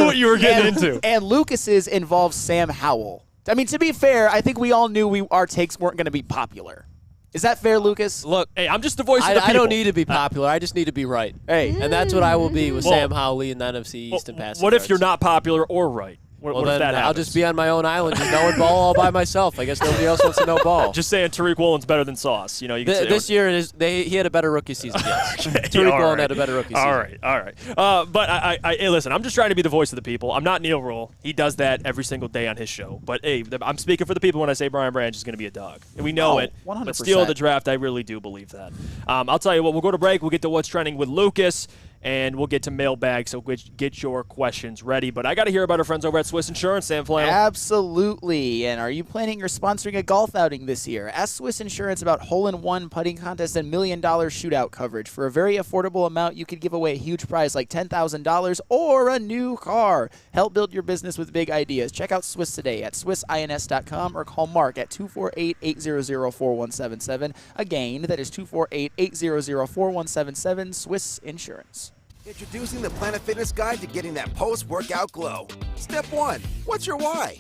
what you were getting into. And Lucas's involved Sam Howell. I mean, to be fair, I think we all knew our takes weren't going to be popular. Is that fair, Lucas? Look, hey, I'm just the voice of the people. I don't need to be popular. I just need to be right. Hey, and that's what I will be with Sam Howell in the NFC East and passing. What if you're not popular or right? What if that happens? I'll just be on my own island, just knowing ball all by myself. I guess nobody else wants to know ball. Just saying Tariq Woolen's better than Sauce. You know, you can say this year he had a better rookie season. Yes. Okay, Tariq Woolen had a better rookie season. All right. But hey, listen, I'm just trying to be the voice of the people. I'm not Neil Rule. He does that every single day on his show. But hey, I'm speaking for the people when I say Brian Branch is going to be a dog. And we know it. 100%. But steal the draft, I really do believe that. I'll tell you what, we'll go to break. We'll get to what's trending with Lucas. And we'll get to mailbag, so get your questions ready. But I got to hear about our friends over at Swiss Insurance, Sam Flannel. Absolutely. And are you planning or sponsoring a golf outing this year? Ask Swiss Insurance about hole-in-one, putting contest, and $1 million shootout coverage. For a very affordable amount, you could give away a huge prize like $10,000 or a new car. Help build your business with big ideas. Check out Swiss today at swissins.com or call Mark at 248-800-4177. Again, that is 248-800-4177, Swiss Insurance. Introducing the Planet Fitness Guide to getting that post-workout glow. Step 1. What's your why?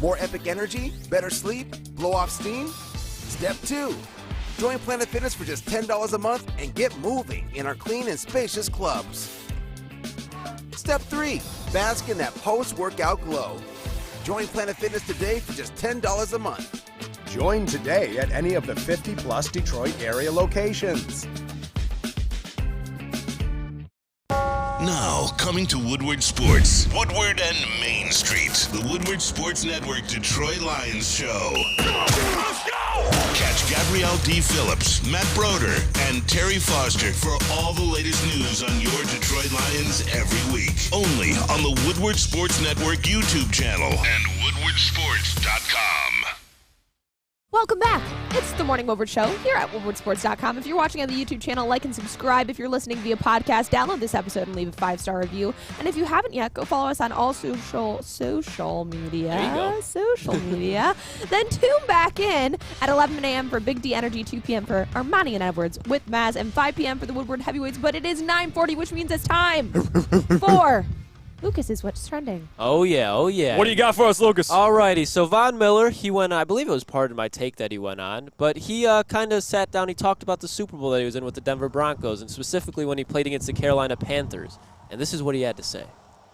More epic energy? Better sleep? Blow off steam? Step 2. Join Planet Fitness for just $10 a month and get moving in our clean and spacious clubs. Step 3. Bask in that post-workout glow. Join Planet Fitness today for just $10 a month. Join today at any of the 50-plus Detroit area locations. Now, coming to Woodward Sports, Woodward and Main Street, the Woodward Sports Network Detroit Lions Show. Let's go! Catch Gabrielle D. Phillips, Matt Broder, and Terry Foster for all the latest news on your Detroit Lions every week. Only on the Woodward Sports Network YouTube channel and woodwardsports.com. Welcome back. It's the Morning Woodward Show here at woodwardsports.com. If you're watching on the YouTube channel, like and subscribe. If you're listening via podcast, download this episode and leave a 5-star review. And if you haven't yet, go follow us on all social media. There you go. Social media. Then tune back in at 11 a.m. for Big D Energy, 2 p.m. for Ermanni and Edwards with Maz, and 5 p.m. for the Woodward Heavyweights. But it is 9:40, which means it's time for Lucas is what's trending. Oh, yeah. What do you got for us, Lucas? All righty. So Von Miller, he went, I believe it was part of my take that he went on, but he kind of sat down. He talked about the Super Bowl that he was in with the Denver Broncos, and specifically when he played against the Carolina Panthers. And this is what he had to say.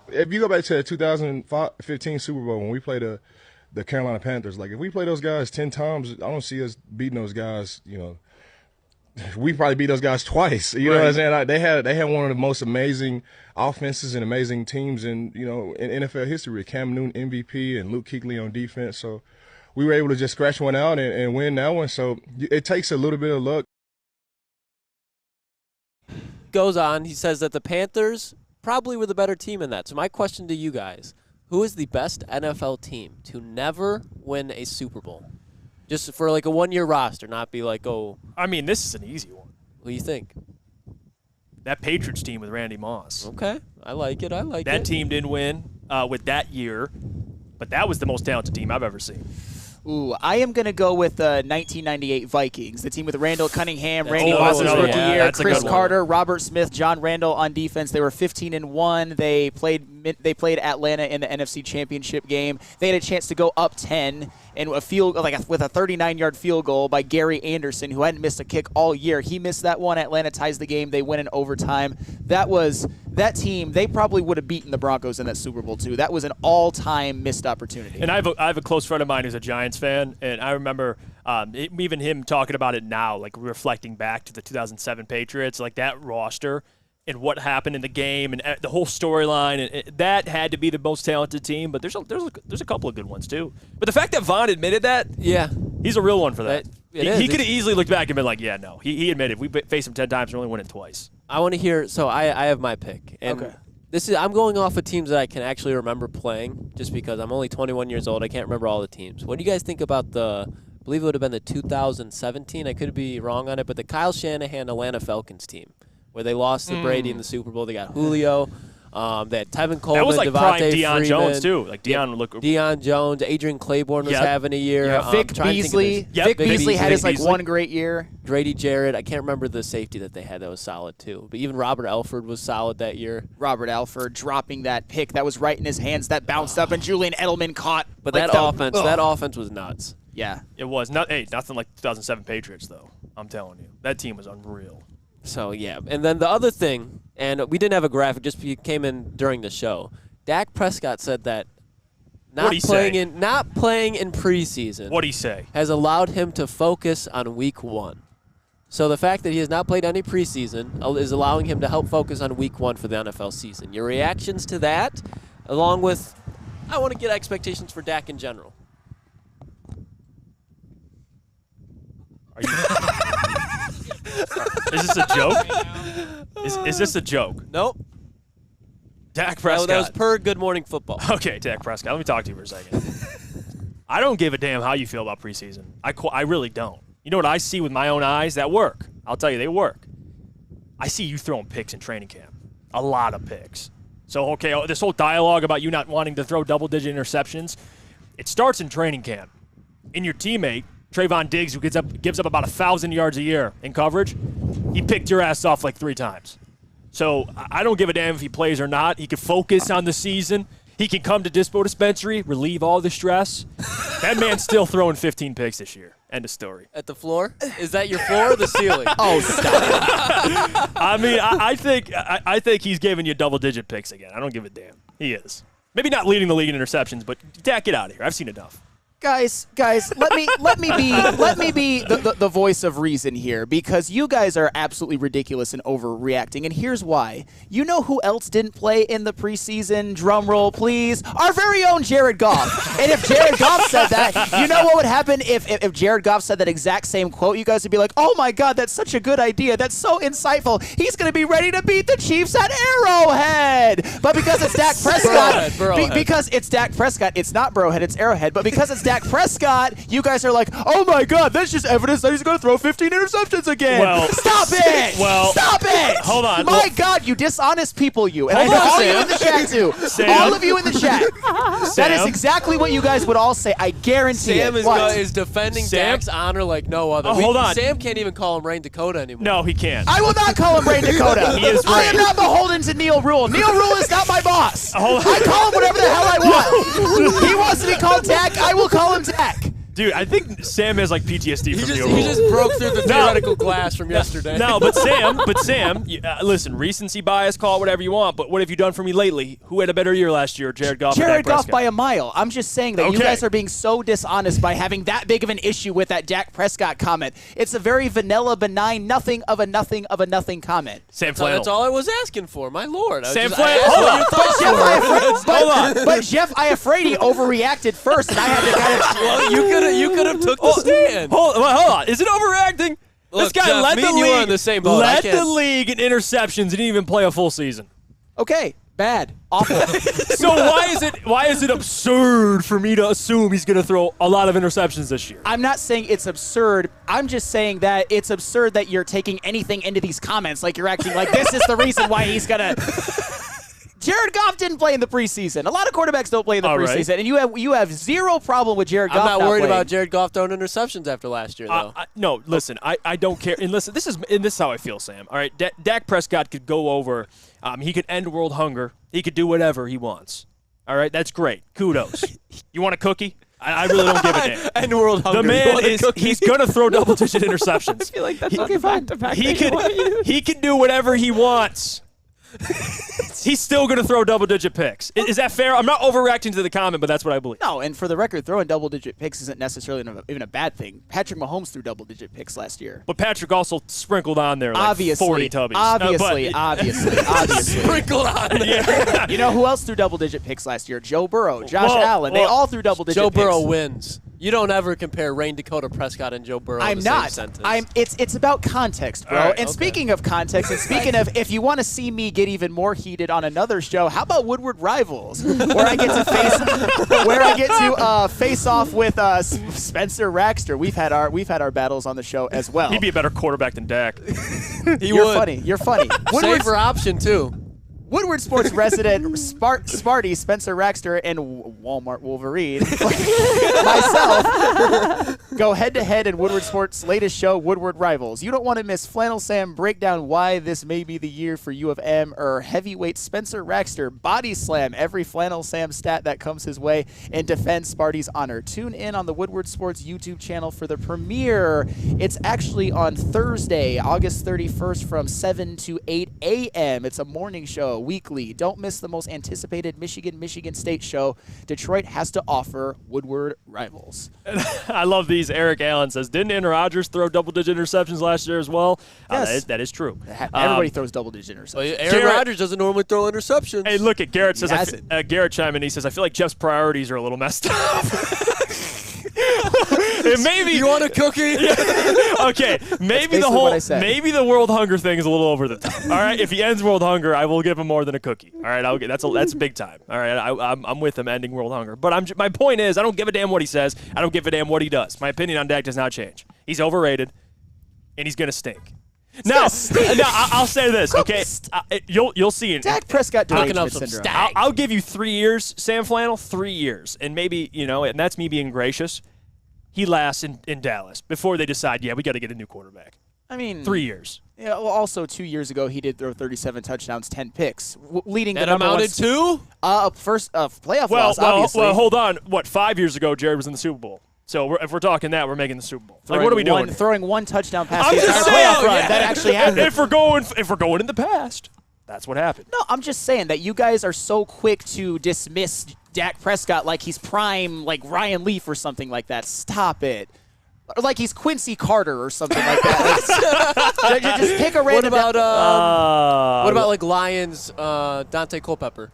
If you go back to the 2015 Super Bowl when we played the Carolina Panthers, like if we play those guys 10 times, I don't see us beating those guys, we probably beat those guys twice. You know what I'm saying? They had one of the most amazing offenses and amazing teams in NFL history. Cam Newton MVP and Luke Kuechly on defense. So we were able to just scratch one out and win that one. So it takes a little bit of luck. Goes on, he says that the Panthers probably were the better team in that. So my question to you guys, who is the best NFL team to never win a Super Bowl? Just for like a one-year roster, not be like, oh. I mean, this is an easy one. What do you think? That Patriots team with Randy Moss. Okay, I like it. That team didn't win with that year, but that was the most talented team I've ever seen. Ooh, I am going to go with the 1998 Vikings, the team with Randall Cunningham, Randy Moss's rookie year, Chris Carter, Robert Smith, John Randall on defense. They were 15-1. They played Atlanta in the NFC Championship game. They had a chance to go up 10 and with a 39-yard field goal by Gary Anderson, who hadn't missed a kick all year. He missed that one. Atlanta ties the game. They win in overtime. That team, they probably would have beaten the Broncos in that Super Bowl too. That was an all-time missed opportunity. And I have a close friend of mine who's a Giants fan, and I remember even him talking about it now, like reflecting back to the 2007 Patriots, like that roster and what happened in the game and the whole storyline, and that had to be the most talented team. But there's a couple of good ones too. But the fact that Von admitted that, yeah, He's a real one for that. He could have It's- easily looked back and been like, yeah, no. He admitted, we faced him 10 times and only won it twice. I want to hear. So I have my pick. And Okay. I'm going off of teams that I can actually remember playing, just because I'm only 21 years old. I can't remember all the teams. What do you guys think about I believe it would have been the 2017. I could be wrong on it, but the Kyle Shanahan Atlanta Falcons team, where they lost to Brady in the Super Bowl. They got Julio. They had Tevin Coleman, That was like prime Devontae Deion Freeman. Jones, too. Like, Deion Jones, Adrian Claiborne was Yep. having a year. Yep. Vic Beasley. Vic Beasley had his like one great year. Grady Jarrett. I can't remember the safety that they had that was solid too. But even Robert Alford was solid that year. Robert Alford dropping that pick that was right in his hands that bounced up and Julian Edelman caught. But like that offense was nuts. Yeah. It was. Nothing like 2007 Patriots, though. I'm telling you. That team was unreal. So, yeah. And then the other thing, and we didn't have a graphic, just came in during the show. Dak Prescott said that not playing in preseason. What'd he say? Has allowed him to focus on week 1. So the fact that he has not played any preseason is allowing him to help focus on week 1 for the NFL season. Your reactions to that, along with, I want to get expectations for Dak in general. Are you? Is this a joke? Is this a joke? Nope. Dak Prescott. That was per Good Morning Football. Okay, Dak Prescott. Let me talk to you for a second. I don't give a damn how you feel about preseason. I really don't. You know what I see with my own eyes that work? I'll tell you, they work. I see you throwing picks in training camp. A lot of picks. So, okay, this whole dialogue about you not wanting to throw double-digit interceptions, it starts in training camp. In your teammate, Trayvon Diggs, who gives up about 1,000 yards a year in coverage, he picked your ass off like 3 times. So I don't give a damn if he plays or not. He can focus on the season. He can come to Dispo Dispensary, relieve all the stress. That man's still throwing 15 picks this year. End of story. At the floor? Is that your floor or the ceiling? Oh, stop. I mean, I think he's giving you double-digit picks again. I don't give a damn. He is. Maybe not leading the league in interceptions, but Dak, get out of here. I've seen enough. Guys, let me be the voice of reason here, because you guys are absolutely ridiculous and overreacting, and here's why. You know who else didn't play in the preseason? Drum roll, please. Our very own Jared Goff. And if Jared Goff said that, you know what would happen if Jared Goff said that exact same quote? You guys would be like, oh my God, that's such a good idea. That's so insightful. He's going to be ready to beat the Chiefs at Arrowhead. But because it's Dak Prescott, Burrowhead. because it's Dak Prescott, it's not Burrowhead, it's Arrowhead. But because it's Dak Prescott, you guys are like, oh my God, that's just evidence that he's going to throw 15 interceptions again. Well, stop it! Well, stop it! Hold on. My God, you dishonest people, you. And I Hold know on, all Sam. you in the chat, too. Sam. All of you in the chat. That is Sam. exactly what you guys would all say. I guarantee Sam it. is, What? is defending Sam? Dak's honor like no other. Hold on. Sam can't even call him Rain Dakota anymore. No, he can't. I will not call him Ray Dakota. He is I Ray. am not beholden to Neil Rule. Neil Rule is not my boss. Hold on. I call him whatever the hell I want. He wants to be called Dak. I will call him Dak. Dude, I think Sam has like PTSD from Neil He Rule. just broke through the theoretical glass from yesterday. No, but Sam, listen, recency bias, call it whatever you want, but what have you done for me lately? Who had a better year last year, Jared Goff or Jared Dak Goff Prescott? by a mile. I'm just saying that you Okay. guys are being so dishonest by having that big of an issue with that Dak Prescott comment. It's a very vanilla, benign, nothing of a nothing comment. Sam So Flannel. that's all I was asking for. My Lord. I was Sam just- I Flannel. asked Hold what on. your thoughts were. Hold on. But Jeff Iafrate overreacted first, and I had to kind of. Well, you could have took the stand. Hold on. Is it overreacting? Look, this guy Jeff, led me the and you league. are on the same boat. I Led can't- the league in interceptions and didn't even play a full season. Okay, bad, awful. So why is it absurd for me to assume he's going to throw a lot of interceptions this year? I'm not saying it's absurd. I'm just saying that it's absurd that you're taking anything into these comments like you're acting like this is the reason why he's going to. Jared Goff didn't play in the preseason. A lot of quarterbacks don't play in the All right. preseason, and you have zero problem with Jared Goff. I'm not worried playing. about Jared Goff throwing interceptions after last year, though. No, listen, I don't care. And listen, this is how I feel, Sam. All right, Dak Prescott could go over. He could end world hunger. He could do whatever he wants. All right, that's great. Kudos. You want a cookie? I really don't give a damn. End world hunger. The man he's going to throw double-digit interceptions. I feel like that's okay, fine. He can do whatever he wants. He's still going to throw double-digit picks. Is that fair? I'm not overreacting to the comment, but that's what I believe. No, and for the record, throwing double-digit picks isn't necessarily even a bad thing. Patrick Mahomes threw double-digit picks last year. But Patrick also sprinkled on there like Obviously, 40 tubbies. Obviously. Sprinkled on there. You know who else threw double-digit picks last year? Joe Burrow, Josh Allen. They all threw double-digit Joe picks. Burrow wins. You don't ever compare Rain Dakota Prescott and Joe Burrow in the same sentence. It's about context, bro. Right, and speaking of context, and speaking of, if you want to see me get even more heated on another show, how about Woodward Rivals, where I get to face off with Spencer Raxter. We've had our battles on the show as well. He'd be a better quarterback than Dak. You're funny. Safer option too. Woodward Sports resident Sparty, Spencer Raxter, and Walmart Wolverine, myself, go head-to-head in Woodward Sports' latest show, Woodward Rivals. You don't want to miss Flannel Sam break down why this may be the year for U of M, or heavyweight Spencer Raxter body slam every Flannel Sam stat that comes his way and defend Sparty's honor. Tune in on the Woodward Sports YouTube channel for the premiere. It's actually on Thursday, August 31st from 7 to 8 a.m. It's a morning show. Weekly. Don't miss the most anticipated Michigan State show Detroit has to offer, Woodward Rivals. I love these. Eric Allen says, didn't Aaron Rodgers throw double-digit interceptions last year as well? Yes. That is true. Everybody throws double-digit interceptions. Well, Aaron Rodgers doesn't normally throw interceptions. Hey, look at Garrett. Garrett chimed in. He says, I feel like Jeff's priorities are a little messed up. Maybe you want a cookie? Okay, maybe the world hunger thing is a little over the top. All right, if he ends world hunger, I will give him more than a cookie. All right, that's big time. All right, I'm with him ending world hunger. But my point is, I don't give a damn what he says. I don't give a damn what he does. My opinion on Dak does not change. He's overrated, and he's gonna stink. Now, I'll say this, okay? You'll see it. Dak Prescott derangement syndrome. I'll give you 3 years, Sam Flannel, 3 years. And maybe, and that's me being gracious. He lasts in Dallas before they decide, we got to get a new quarterback. I mean, 3 years. Yeah. Well, also 2 years ago, he did throw 37 touchdowns, 10 picks, leading that the number amounted to first playoff loss. Obviously. Well, hold on. 5 years ago, Jared was in the Super Bowl. So if we're talking that, we're making the Super Bowl. What are we doing? Throwing one touchdown pass the entire playoff run. That actually happened. If we're going in the past, that's what happened. No, I'm just saying that you guys are so quick to dismiss Dak Prescott like he's prime, like Ryan Leaf or something like that. Stop it. Or like he's Quincy Carter or something like that. Just pick a random. What about like Lions, Dante Culpepper?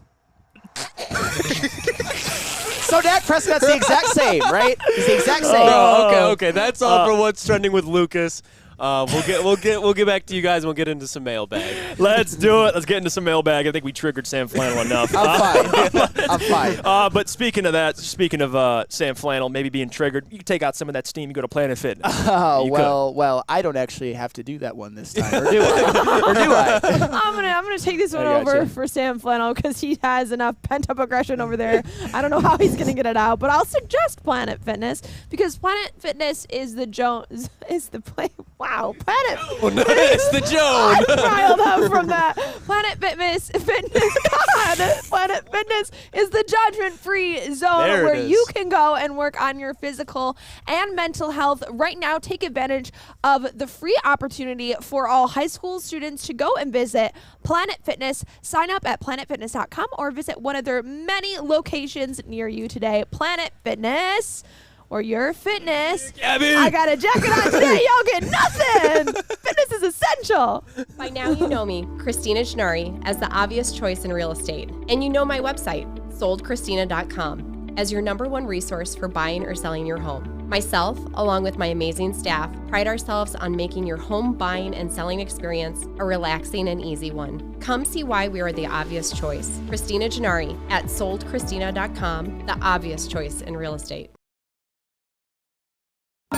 So Dak Prescott's the exact same, right? He's the exact same. Okay. That's all for what's trending with Lucas. We'll get back to you guys and we'll get into some mailbag. Let's do it. Let's get into some mailbag. I think we triggered Sam Flannel enough. I'm fine. But speaking of Sam Flannel maybe being triggered, you can take out some of that steam. You go to Planet Fitness. Well, I don't actually have to do that one this time, or do I? I'm gonna take this one over for Sam Flannel because he has enough pent up aggression over there. I don't know how he's gonna get it out, but I'll suggest Planet Fitness because Planet Fitness is the play. Wow, Planet. It's the Joan. I riled up from that. Planet Fitness. God, Planet Fitness is the judgment-free zone where you can go and work on your physical and mental health. Right now, take advantage of the free opportunity for all high school students to go and visit Planet Fitness. Sign up at planetfitness.com or visit one of their many locations near you today. Planet Fitness. Or your fitness. I got a jacket on today. Y'all get nothing. Fitness is essential. By now you know me, Christina Schnari, as the obvious choice in real estate. And you know my website, soldchristina.com, as your #1 resource for buying or selling your home. Myself, along with my amazing staff, pride ourselves on making your home buying and selling experience a relaxing and easy one. Come see why we are the obvious choice. Christina Gennari at soldchristina.com, the obvious choice in real estate.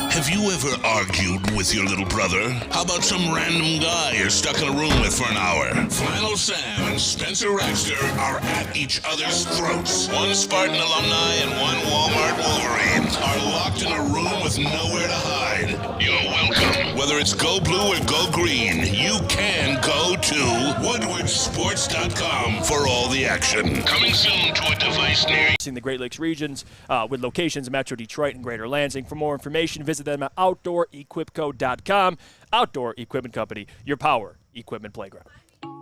Have you ever argued with your little brother? How about some random guy you're stuck in a room with for an hour? Flannel Sam and Spencer Raxter are at each other's throats. One Spartan alumni and one Walmart Wolverine are locked in a room with nowhere to hide. You're welcome. Whether it's go blue or go green, you can go to woodwardsports.com for all the action. Coming soon to a device near you. In the Great Lakes regions with locations in Metro Detroit and Greater Lansing. For more information, visit them at OutdoorEquipCo.com. Outdoor Equipment Company, your power equipment playground.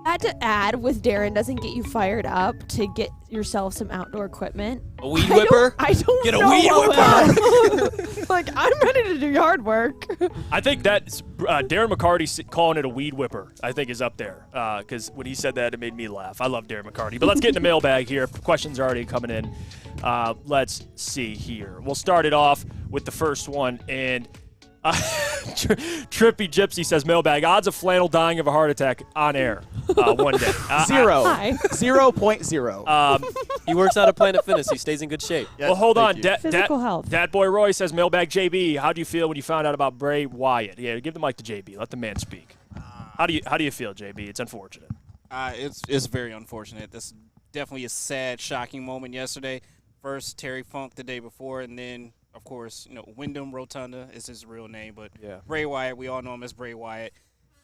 I had to add, with Darren doesn't get you fired up to get yourself some outdoor equipment. A weed whipper? I don't get know. Get a weed whipper. Like, I'm ready to do yard work. I think that's Darren McCarty calling it a weed whipper, I think, is up there. Because when he said that, it made me laugh. I love Darren McCarty. But let's get in the mailbag here. Questions are already coming in. Let's see here. We'll start it off with the first one. And Trippy Gypsy says, mailbag, odds of Flannel dying of a heart attack on air one day. 0.0. He works out at Planet Fitness. He stays in good shape. Well, hold on. Physical health. Dat Boy Roy says, mailbag JB, how do you feel when you found out about Bray Wyatt? Yeah, give the mic to JB. Let the man speak. How do you feel, JB? It's unfortunate. It's very unfortunate. That's definitely a sad, shocking moment yesterday. First, Terry Funk the day before, and then, of course, Wyndham Rotunda is his real name, but Bray Wyatt, we all know him as Bray Wyatt.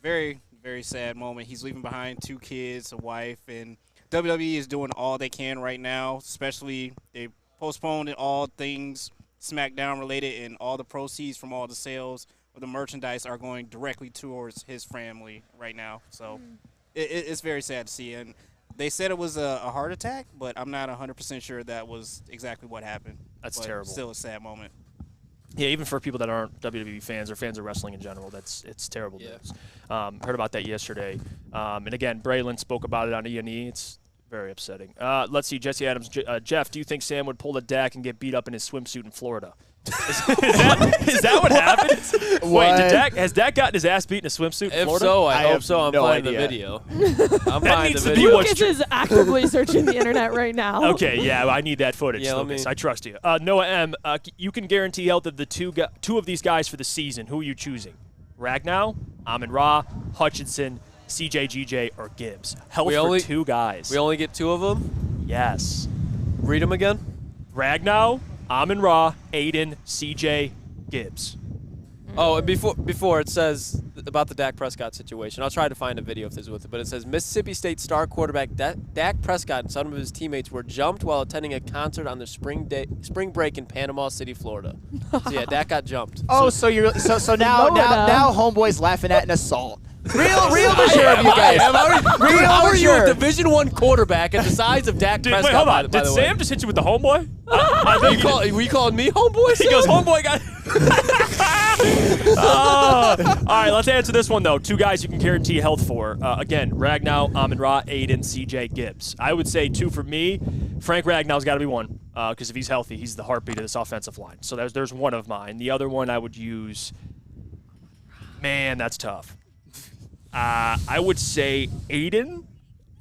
Very, very sad moment. He's leaving behind 2 kids, a wife, and WWE is doing all they can right now, especially they postponed all things SmackDown related, and all the proceeds from all the sales of the merchandise are going directly towards his family right now. So it's very sad to see. And they said it was a heart attack, but I'm not 100% sure that was exactly what happened. That's but terrible. Still a sad moment. Yeah, even for people that aren't WWE fans or fans of wrestling in general, it's terrible news. Heard about that yesterday. And again, Braylon spoke about it on E&E. It's very upsetting. Let's see, Jesse Adams. Jeff, do you think Sam would pull a Dak and get beat up in his swimsuit in Florida? Is that what happened? Wait, has Dak gotten his ass beat in a swimsuit in Florida? If so, I hope so. I'm no finding the idea. video. I'm finding the video. Lucas is actively searching the internet right now. Okay, yeah, I need that footage, Yeah, Lucas. I trust you. Noah M., you can guarantee health of the two of these guys for the season. Who are you choosing? Ragnow, Amon-Ra, Hutchinson, CJ, or Gibbs? Health for 2 guys. We only get 2 of them? Yes. Read them again. Ragnow, Amon-Ra, Aiden, CJ, Gibbs. Oh, and before it says about the Dak Prescott situation. I'll try to find a video if there's with it, but it says Mississippi State star quarterback Dak Prescott and some of his teammates were jumped while attending a concert on their spring break in Panama City, Florida. So yeah, Dak got jumped. Oh, so now homeboy's laughing at an assault. Real mature of you guys. How are you a Division I quarterback at the size of Dak Prescott? Wait, hold on. By Did the Sam way? just hit you with the homeboy? We called me homeboy? He goes, homeboy got all right, let's answer this one, though. 2 guys you can guarantee health for. Again, Ragnow, Amon-Ra, Aiden, CJ, Gibbs. I would say 2 for me. Frank Ragnow's got to be 1 because if he's healthy, he's the heartbeat of this offensive line. So there's one of mine. The other one I would use, man, that's tough. I would say Aiden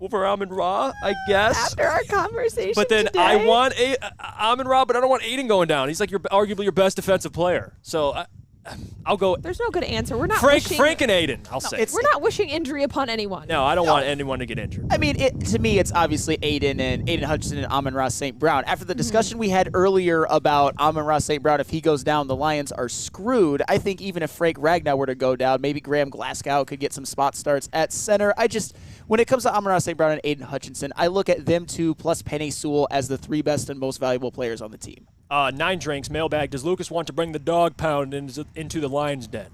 over Amon-Ra, I guess. After our conversation But then today. I want Amon-Ra, but I don't want Aiden going down. He's like arguably your best defensive player. So I'll go. There's no good answer. We're not Frank and Aiden, I'll say. We're not wishing injury upon anyone. No, I don't want anyone to get injured. I mean, to me, it's obviously Aiden Hutchinson and Amon-Ra St. Brown. After the discussion we had earlier about Amon-Ra St. Brown, if he goes down, the Lions are screwed. I think even if Frank Ragnow were to go down, maybe Graham Glasgow could get some spot starts at center. When it comes to Amon-Ra St. Brown and Aiden Hutchinson, I look at them 2 plus Penei Sewell as the 3 best and most valuable players on the team. 9 drinks, mailbag. Does Lucas want to bring the dog pound into the Lion's Den?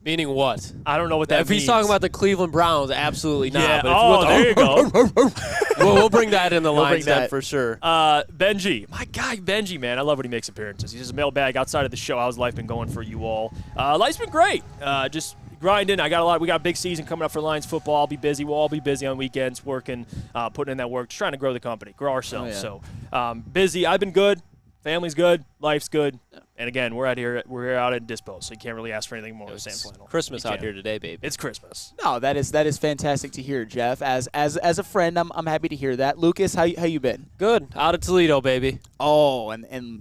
Meaning what? I don't know what that means. If he's means. talking about the Cleveland Browns, absolutely not. Yeah. But There you go. we'll bring that in the Lions Den for sure. Benji. My guy, Benji, man. I love when he makes appearances. He says, mailbag outside of the show. How's life been going for you all? Life's been great. Just grinding. We got a big season coming up for Lions football. I'll be busy. We'll all be busy on weekends, working, putting in that work, just trying to grow the company, grow ourselves. Oh, So yeah. busy. I've been good. Family's good. Life's good. And again, we're here out at Dispo, so you can't really ask for anything more. Sam Flannel. Christmas out here today, baby. It's Christmas. No, that is fantastic to hear, Jeff. As a friend, I'm happy to hear that. Lucas, how you been? Good. Out of Toledo, baby. Oh, and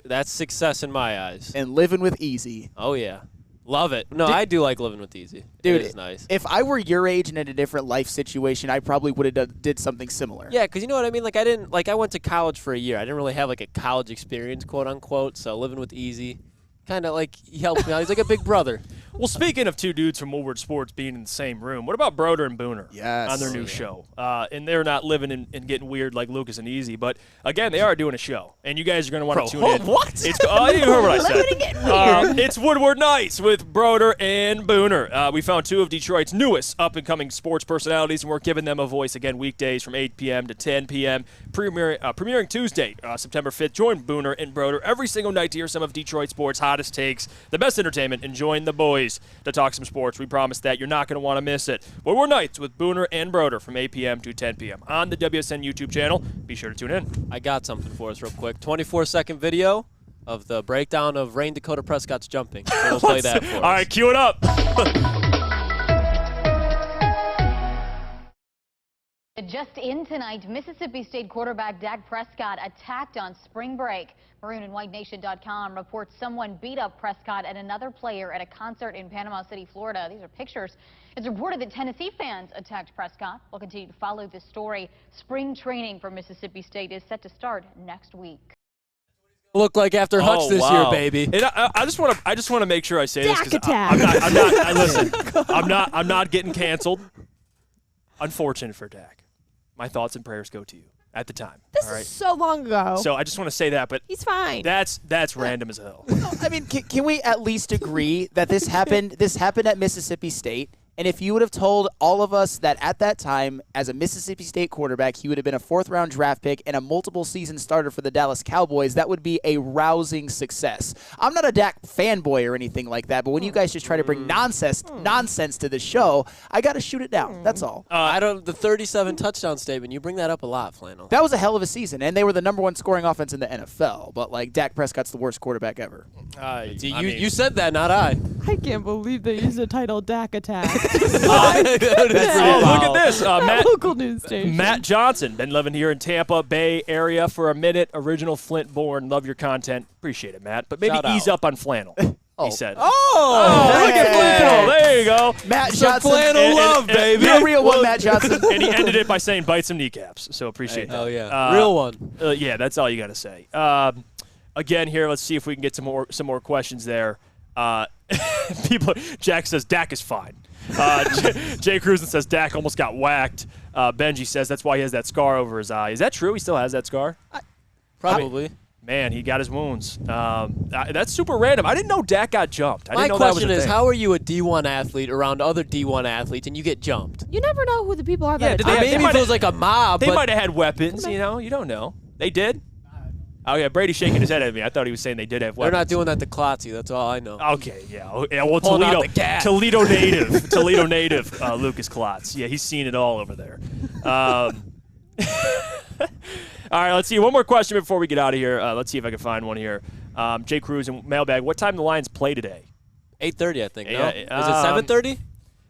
that's success in my eyes. And living with easy. Oh yeah. Love it. No, I do like living with easy. Dude, it is nice. If I were your age and in a different life situation, I probably would have did something similar. Yeah, because you know what I mean? I went to college for a year. I didn't really have a college experience, quote unquote, so living with easy kind of he helped me out. He's like a big brother. Well, speaking of 2 dudes from Woodward Sports being in the same room, what about Broder and Booner on their new show? And they're not living and getting weird like Lucas and Easy, but again, they are doing a show, and you guys are going to want to tune in. What? You heard what I said. It's Woodward Nights with Broder and Booner. We found 2 of Detroit's newest up-and-coming sports personalities, and we're giving them a voice again weekdays from 8 p.m. to 10 p.m., premiering Tuesday, September 5th. Join Booner and Broder every single night to hear some of Detroit sports' hottest takes, the best entertainment, and join the boys to talk some sports. We promise that you're not going to want to miss it. Woodward Nights with Booner and Broder from 8 p.m. to 10 p.m. on the WSN YouTube channel. Be sure to tune in. I got something for us real quick. 24-second video. of the breakdown of Rain Dakota Prescott's jumping. So we'll play that for us. All right, cue it up. Just in tonight, Mississippi State quarterback Dak Prescott attacked on spring break. MaroonandWhiteNation.com reports someone beat up Prescott and another player at a concert in Panama City, Florida. These are pictures. It's reported that Tennessee fans attacked Prescott. We'll continue to follow this story. Spring training for Mississippi State is set to start next week. Look like after Hutch this year, baby. And I just want to make sure I say this Dak because attack. I'm not getting canceled. Unfortunate for Dak. My thoughts and prayers go to you at the time. This all right? is so long ago. So I just want to say that, but he's fine. That's random as hell. I mean, can we at least agree that this happened? This happened at Mississippi State. And if you would have told all of us that at that time, as a Mississippi State quarterback, he would have been a 4th-round draft pick and a multiple-season starter for the Dallas Cowboys, that would be a rousing success. I'm not a Dak fanboy or anything like that, but when you guys just try to bring nonsense to the show, I got to shoot it down. That's all. The 37 touchdown statement, you bring that up a lot, Flannel. That was a hell of a season, and they were the #1 scoring offense in the NFL. But, Dak Prescott's the worst quarterback ever. You said that, not I. I can't believe they used the title Dak Attack. Look at this. Local news station. Matt Johnson, been living here in Tampa Bay area for a minute. Original Flint-born. Love your content. Appreciate it, Matt. But maybe Shout ease out. up on flannel, he said. Oh, Look at flannel. There you go. Matt Some Johnson. flannel love, baby. You're a real one, Matt Johnson. And he ended it by saying, bite some kneecaps. So appreciate that. Oh, yeah. Real one. Yeah, that's all you got to say. Again, here, let's see if we can get some more questions there. Jack says Dak is fine. Jay Cruzen says Dak almost got whacked. Benji says that's why he has that scar over his eye. Is that true? He still has that scar? Probably. Man, he got his wounds. That's super random. I didn't know Dak got jumped. I My didn't know that was question a is, thing. how are you a D1 athlete around other D1 athletes and you get jumped? You never know who the people are that Yeah, attack. Maybe it feels like a mob. They but might have had weapons, you know. You don't know. They did? Oh, yeah, Brady's shaking his head at me. I thought he was saying they did have weapons. They're not doing that to Klotzy. That's all I know. Okay, yeah. Well, Pulling out the gat. Toledo native. Toledo native, Lucas Klotz. Yeah, he's seen it all over there. All right, let's see. One more question before we get out of here. Let's see if I can find one here. Jay Cruz and Mailbag, what time do the Lions play today? 8:30, I think. No? Yeah, Is it 7:30?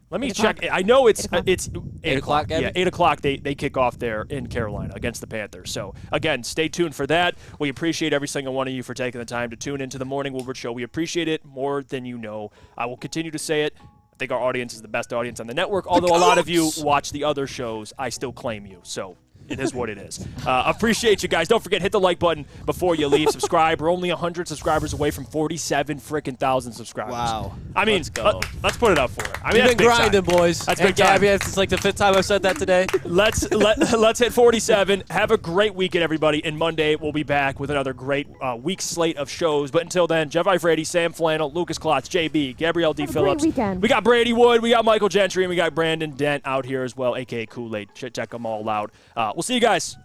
Let me check. I know it's 8 o'clock. Yeah, 8 o'clock. They kick off there in Carolina against the Panthers. So again, stay tuned for that. We appreciate every single one of you for taking the time to tune into the Morning Woodward Show. We appreciate it more than you know. I will continue to say it. I think our audience is the best audience on the network. Although a lot of you watch the other shows, I still claim you. So it is what it is. Appreciate you guys. Don't forget, hit the like button before you leave. Subscribe. We're only 100 subscribers away from 47 freaking thousand subscribers. Wow. I mean, let's put it up for it. I mean, You've been grinding, boys. That's and big time. Gabby, it's like the 5th time I've said that today. Let's hit 47. Have a great weekend, everybody. And Monday we'll be back with another great week slate of shows. But until then, Jeff Iafrate, Sam Flannel, Lucas Klotz, JB, Gabrielle D. Phillips. Great weekend. We got Brady Wood, we got Michael Gentry, and we got Brandon Dent out here as well, a.k.a. Kool-Aid. Check them all out. We'll see you guys.